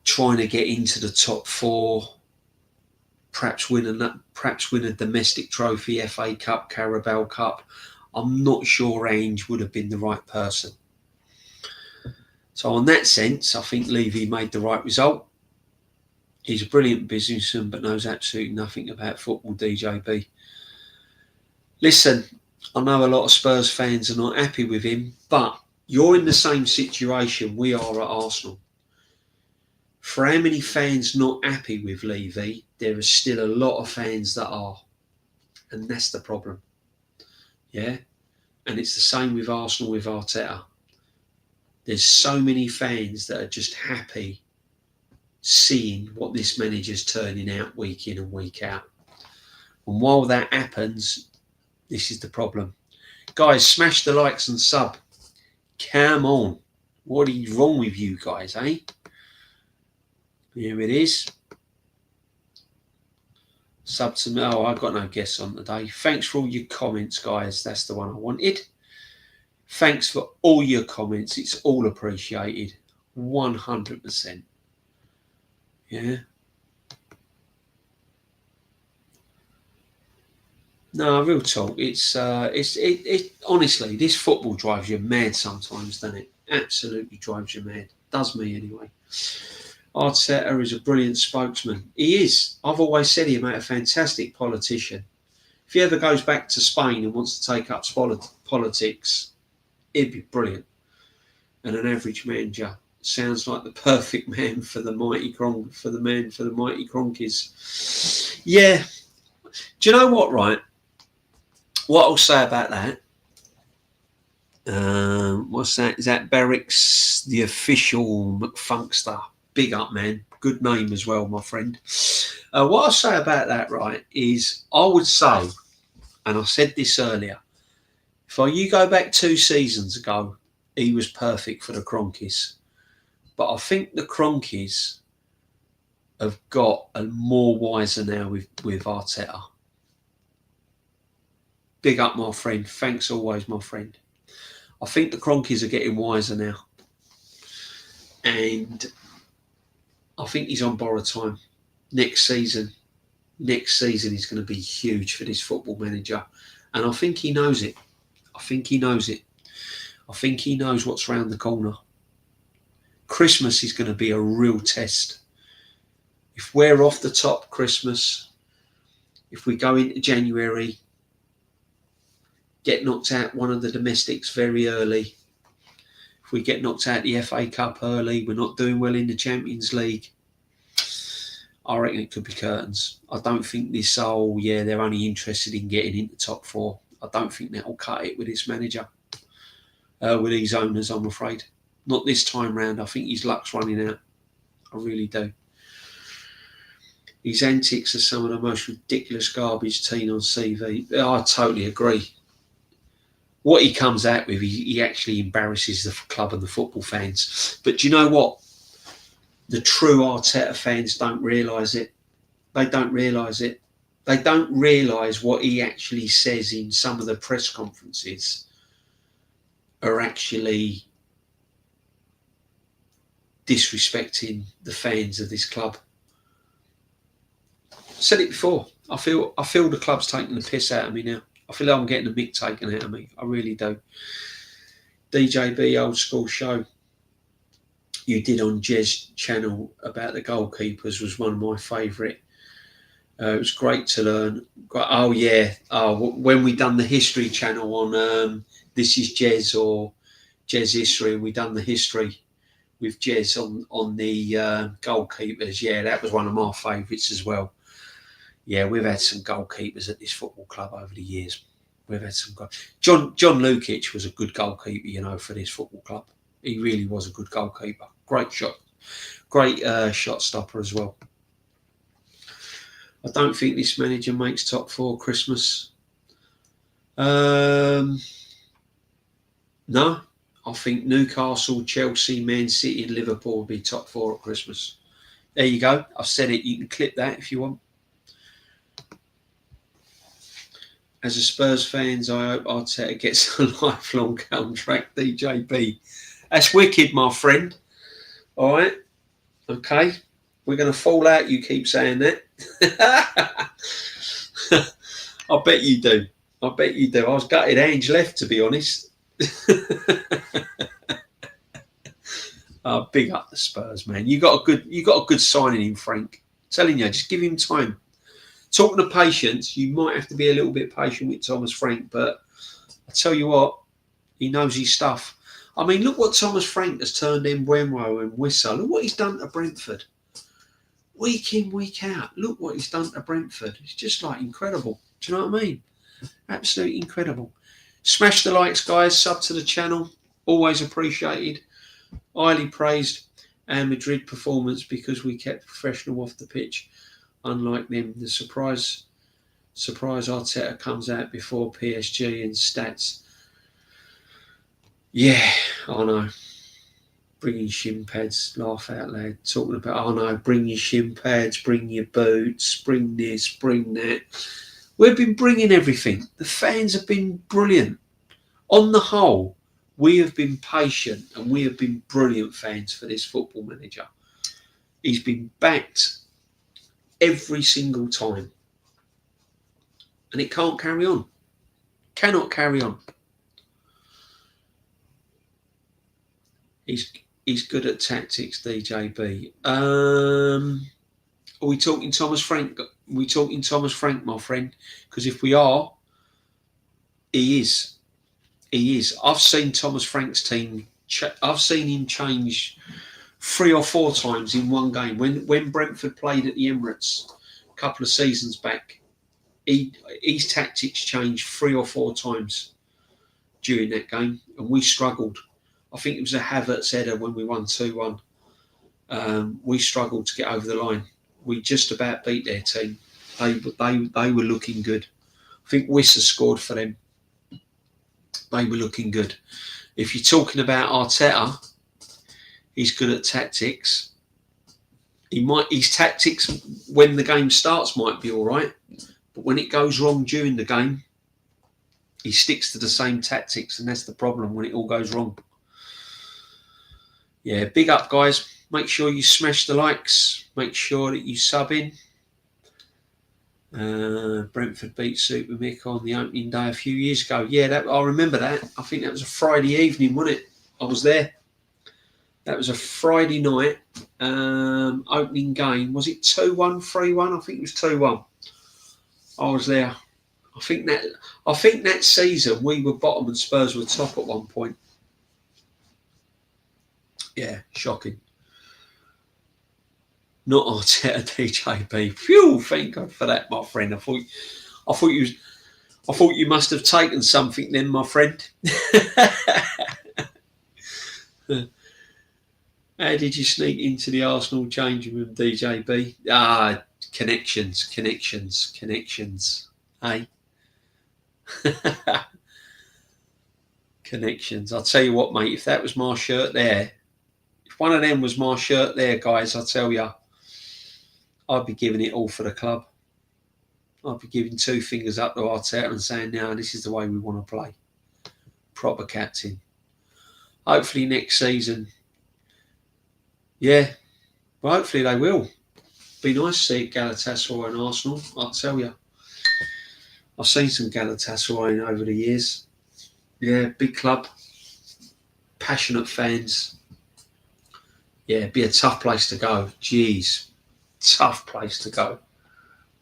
trying to get into the top four, perhaps win a domestic trophy, FA Cup, Carabao Cup, I'm not sure Ange would have been the right person. So in that sense, I think Levy made the right result. He's a brilliant businessman, but knows absolutely nothing about football, DJB. Listen, I know a lot of Spurs fans are not happy with him, but you're in the same situation we are at Arsenal. For how many fans not happy with Levy, there are still a lot of fans that are. And that's the problem. Yeah? And it's the same with Arsenal with Arteta. There's so many fans that are just happy seeing what this manager's turning out week in and week out. And while that happens, this is the problem. Guys, smash the likes and sub. Come on. What is wrong with you guys, eh? Here it is. Sub to me. Oh, I've got no guests on today. Thanks for all your comments, guys. That's the one I wanted. Thanks for all your comments. It's all appreciated. 100%. Yeah. No, real talk. It's honestly, this football drives you mad sometimes, doesn't it? Absolutely drives you mad. Does me anyway. Arteta is a brilliant spokesman. He is. I've always said he made a fantastic politician. If he ever goes back to Spain and wants to take up politics, he'd be brilliant. And an average manager sounds like the perfect man for the mighty Cronkies. Yeah. Do you know what, right? What I'll say about that, what's that? Is that Barrick's the official McFunkster? Big up, man. Good name as well, my friend. What I'll say about that, right, is I would say, and I said this earlier, if you go back 2 seasons ago, he was perfect for the Cronkies. But I think the Cronkies have got a more wiser now with Arteta. Big up, my friend. Thanks always, my friend. I think the Cronkies are getting wiser now. And I think he's on borrowed time. Next season is going to be huge for this football manager. And I think he knows it. I think he knows what's round the corner. Christmas is going to be a real test. If we're off the top Christmas, if we go into January, get knocked out one of the domestics very early, if we get knocked out the FA Cup early, we're not doing well in the Champions League, I reckon it could be curtains. I don't think this, they're only interested in getting into top 4. I don't think that will cut it with this manager, with these owners, I'm afraid. Not this time round. I think his luck's running out. I really do. His antics are some of the most ridiculous garbage seen on CV. I totally agree. What he comes out with, he actually embarrasses the club and the football fans. But do you know what? the true Arteta fans don't realise it. They don't realise it. They don't realise what he actually says in some of the press conferences are actually disrespecting the fans of this club. Said it before. I feel the club's taking the piss out of me now. I feel like I'm getting the mick taken out of me. I really do. DJB Old School Show you did on Jez channel about the goalkeepers was one of my favourite. It was great to learn. Oh yeah, when we done the history channel on This Is Jez or Jez History, and we done the history with Jez on the goalkeepers. Yeah, that was one of my favourites as well. Yeah, we've had some goalkeepers at this football club over the years. We've had some John Lukic was a good goalkeeper, you know, for this football club. He really was a good goalkeeper. Great shot stopper as well. I don't think this manager makes top 4 Christmas. No, I think Newcastle, Chelsea, Man City and Liverpool will be top 4 at Christmas. There you go. I've said it. You can clip that if you want. As a Spurs fans, I hope Arteta gets a lifelong contract, DJB. That's wicked, my friend. All right. Okay. We're going to fall out, you keep saying that. I bet you do. I bet you do. I was gutted Ange left, to be honest. Big up the Spurs, man. You got a good signing in Frank. I'm telling you, just give him time. Talking of patience, you might have to be a little bit patient with Thomas Frank, but I tell you what, he knows his stuff. I mean, look what Thomas Frank has turned in Buemo and Wissa. Look what he's done to Brentford. Week in, week out. Look what he's done to Brentford. It's just like incredible. Do you know what I mean? Absolutely incredible. Smash the likes, guys. Sub to the channel. Always appreciated. Highly praised our Madrid performance because we kept professional off the pitch. Unlike them, the surprise Arteta comes out before PSG and stats. Yeah, I know. Bringing shin pads, laugh out loud. Talking about, oh no, bring your shin pads, bring your boots, bring this, bring that. We've been bringing everything. The fans have been brilliant. On the whole, we have been patient and we have been brilliant fans for this football manager. He's been backed every single time. And it can't carry on. Cannot carry on. He's good at tactics, DJB. Are we talking Thomas Frank? Are we talking Thomas Frank, my friend? Because if we are, he is. He is. I've seen Thomas Frank's team. I've seen him change 3 or 4 times in one game. When Brentford played at the Emirates a couple of seasons back, his tactics changed 3 or 4 times during that game, and we struggled. I think it was a Havertz header when we won 2-1. We struggled to get over the line. We just about beat their team. They were looking good. I think Wissa scored for them. They were looking good. If you're talking about Arteta, he's good at tactics. His tactics when the game starts might be all right, but when it goes wrong during the game, he sticks to the same tactics, and that's the problem when it all goes wrong. Yeah, big up, guys. Make sure you smash the likes. Make sure that you sub in. Brentford beat Super Mick on the opening day a few years ago. Yeah, I remember that. I think that was a Friday evening, wasn't it? I was there. That was a Friday night opening game. Was it 2-1, 3-1? I think it was 2-1. I was there. I think that season we were bottom and Spurs were top at one point. Yeah, shocking. Not Arteta, DJB. Phew, thank God for that, my friend. I thought you must have taken something then, my friend. How did you sneak into the Arsenal changing room, DJB? Connections. Hey? Connections. I'll tell you what, mate, if that was my shirt there, one of them was my shirt there, guys. I tell you, I'd be giving it all for the club. I'd be giving 2 fingers up to Arteta and saying, "Now this is the way we want to play." Proper captain. Hopefully next season, yeah. Well, hopefully they will. Be nice to see Galatasaray and Arsenal. I'll tell you, I've seen some Galatasaray over the years. Yeah, big club, passionate fans. Yeah, it'd be a tough place to go. Jeez, tough place to go.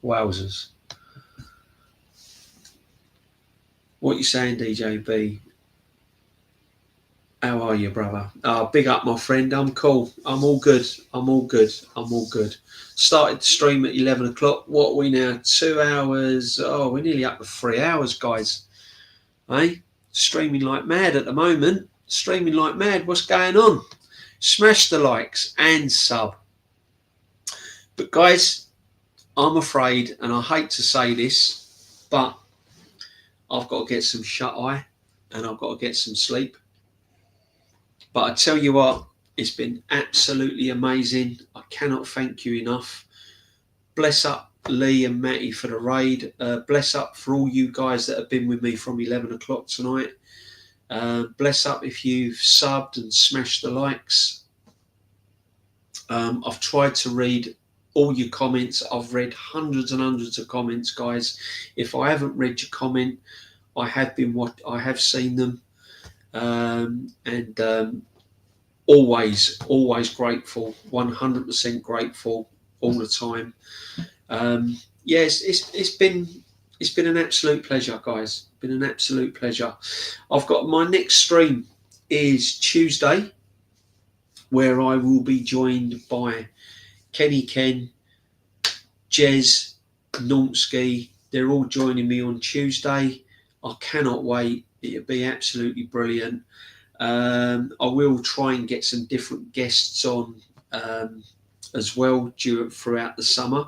Wowzers. What you saying, DJB? How are you, brother? Big up, my friend. I'm cool. I'm all good. I'm all good. I'm all good. Started the stream at 11 o'clock. What are we now? 2 hours. Oh, we're nearly up to 3 hours, guys. Hey? Streaming like mad at the moment. Streaming like mad. What's going on? Smash the likes and sub. But, guys, I'm afraid, and I hate to say this, but I've got to get some shut-eye and I've got to get some sleep. But I tell you what, it's been absolutely amazing. I cannot thank you enough. Bless up Lee and Matty for the raid. Bless up for all you guys that have been with me from 11 o'clock tonight. Bless up if you've subbed and smashed the likes. I've tried to read all your comments. I've read hundreds and hundreds of comments, guys. If I haven't read your comment, I have seen them. Always grateful, 100% grateful all the time. Yes, it's been an absolute pleasure, guys. Been an absolute pleasure. I've got my next stream is Tuesday, where I will be joined by Kenny Ken, Jez, Nomsky. They're all joining me on Tuesday. I cannot wait. It'll be absolutely brilliant. I will try and get some different guests on as well throughout the summer.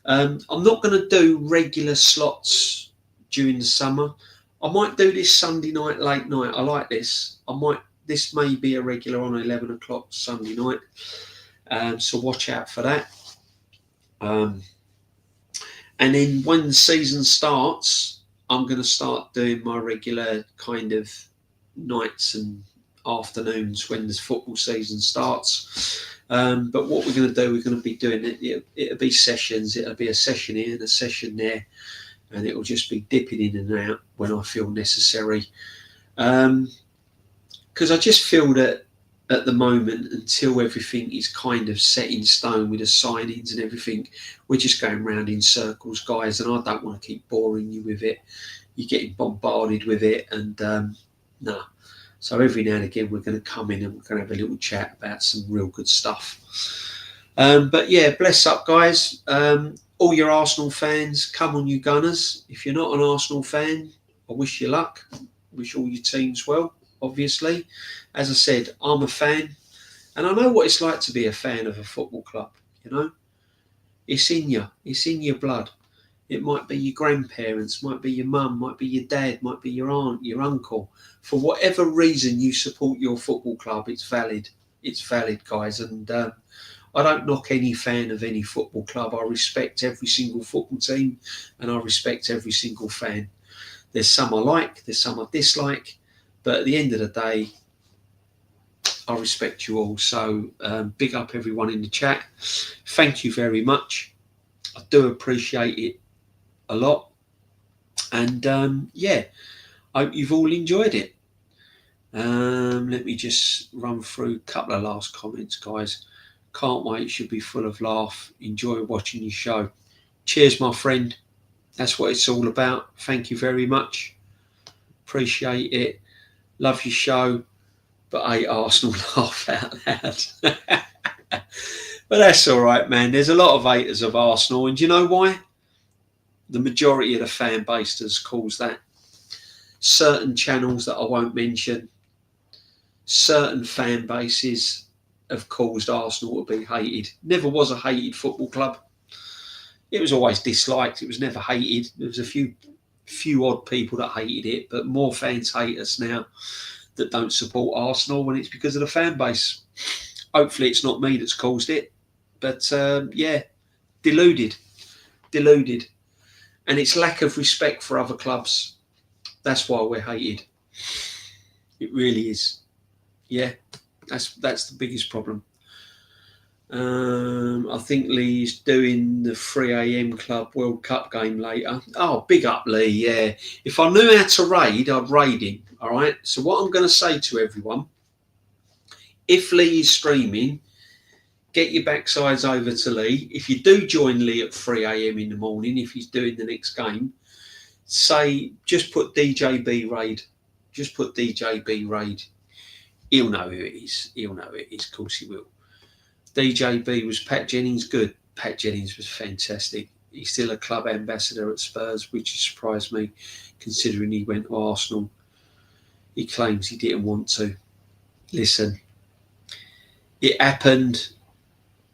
I'm not going to do regular slots during the summer. I might do this Sunday night, late night. I like this. This may be a regular on 11 o'clock Sunday night. So watch out for that. And then when the season starts, I'm going to start doing my regular kind of nights and afternoons when the football season starts. But what we're going to do, we're going to be doing it'll be sessions. It'll be a session here and a session there, and it'll just be dipping in and out when I feel necessary. Because I just feel that at the moment, until everything is kind of set in stone with the signings and everything, we're just going round in circles, guys, and I don't want to keep boring you with it. You're getting bombarded with it, and no. So every now and again, we're going to come in and we're going to have a little chat about some real good stuff. But yeah, bless up, guys. All your Arsenal fans, come on, you Gunners. If you're not an Arsenal fan, I wish you luck. Wish all your teams well, obviously. As I said, I'm a fan, and I know what it's like to be a fan of a football club, you know. It's in you. It's in your blood. It might be your grandparents, might be your mum, might be your dad, might be your aunt, your uncle. For whatever reason you support your football club, it's valid. It's valid, guys. And I don't knock any fan of any football club. I respect every single football team, and I respect every single fan. There's some I like, there's some I dislike, but at the end of the day, I respect you all. So big up everyone in the chat. Thank you very much. I do appreciate it a lot. And yeah, I hope you've all enjoyed it. Let me just run through a couple of last comments, guys. Can't wait. Should be full of laugh. Enjoy watching your show. Cheers, my friend. That's what it's all about. Thank you very much. Appreciate it. Love your show. But I hate Arsenal, laugh out loud. But that's all right, man. There's a lot of haters of Arsenal. And do you know why? The majority of the fan base has caused that. Certain channels that I won't mention, certain fan bases have caused Arsenal to be hated. Never was a hated football club. It was always disliked. It was never hated. There was a few odd people that hated it, but more fans hate us now that don't support Arsenal, when it's because of the fan base. Hopefully it's not me that's caused it. But yeah, deluded. And it's lack of respect for other clubs. That's why we're hated. It really is. Yeah, that's the biggest problem. I think Lee's doing the 3 a.m. Club World Cup game later. Oh, big up Lee, yeah. If I knew how to raid, I'd raid him, all right? So what I'm going to say to everyone, if Lee is streaming, get your backsides over to Lee. If you do join Lee at 3 a.m. in the morning, if he's doing the next game, say, just put DJB raid. Just put DJB raid. He'll know who it is. Of course he will. DJB, was Pat Jennings good? Pat Jennings was fantastic. He's still a club ambassador at Spurs, which surprised me, considering he went to Arsenal. He claims he didn't want to. Listen, it happened,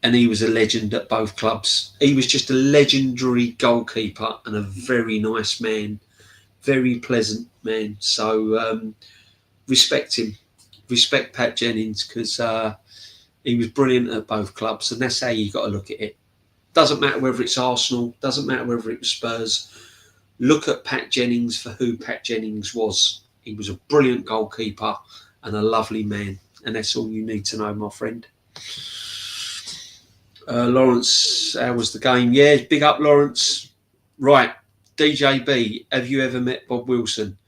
and he was a legend at both clubs. He was just a legendary goalkeeper and a very nice man, very pleasant man. So respect him. Respect Pat Jennings, because he was brilliant at both clubs, and that's how you got to look at it. Doesn't matter whether it's Arsenal, doesn't matter whether it was Spurs. Look at Pat Jennings for who Pat Jennings was. He was a brilliant goalkeeper and a lovely man, and that's all you need to know, my friend. Lawrence, how was the game? Yeah, big up, Lawrence. Right, DJB, have you ever met Bob Wilson?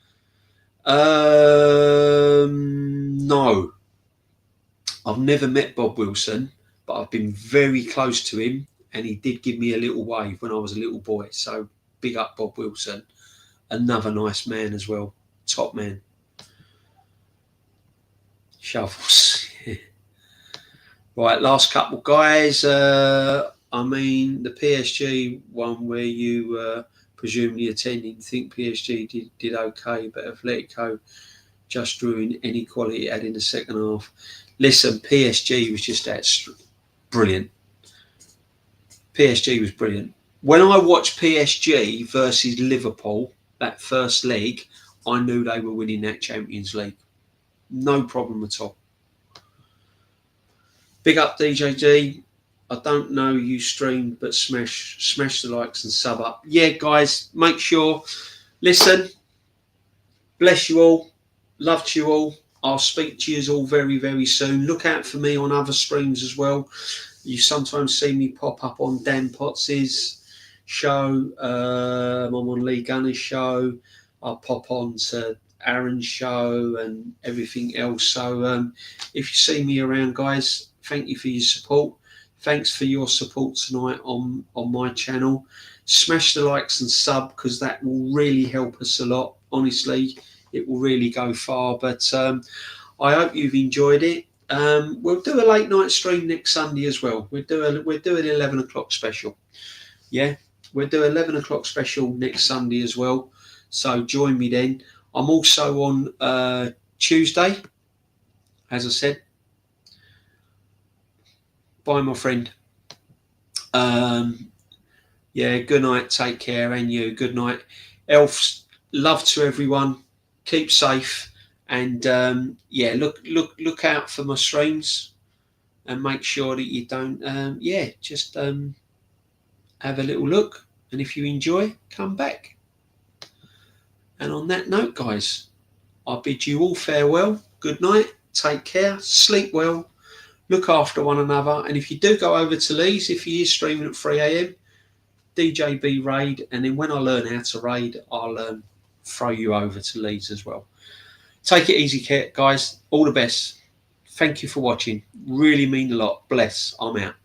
No. I've never met Bob Wilson, but I've been very close to him, and he did give me a little wave when I was a little boy. So big up Bob Wilson. Another nice man as well. Top man. Shovels. Right, last couple, guys. The PSG one where you presumably attending, think PSG did okay, but Atletico just drew in any quality it had in the second half. Listen, PSG was just brilliant. PSG was brilliant. When I watched PSG versus Liverpool, that first leg, I knew they were winning that Champions League. No problem at all. Big up DJG. I don't know you stream, but smash the likes and sub up. Yeah, guys, make sure. Listen, bless you all. Love to you all. I'll speak to you all very, very soon. Look out for me on other streams as well. You sometimes see me pop up on Dan Potts' show. I'm on Lee Gunner's show. I'll pop on to Aaron's show and everything else. So if you see me around, guys, thank you for your support. Thanks for your support tonight on my channel. Smash the likes and sub, because that will really help us a lot. Honestly, it will really go far. But I hope you've enjoyed it. We'll do a late night stream next Sunday as well. We're doing 11 o'clock special. Yeah, we'll do 11 o'clock special next Sunday as well. So join me then. I'm also on Tuesday, as I said. Bye, my friend. Yeah, good night. Take care, and you. Good night. Elves, love to everyone. Keep safe, and yeah, look out for my streams, and make sure that you don't. Just have a little look, and if you enjoy, come back. And on that note, guys, I bid you all farewell. Good night. Take care. Sleep well. Look after one another, and if you do go over to Lee's, if he is streaming at 3 a.m, DJB raid, and then when I learn how to raid, I'll throw you over to Lee's as well. Take it easy, guys. All the best. Thank you for watching. Really mean a lot. Bless. I'm out.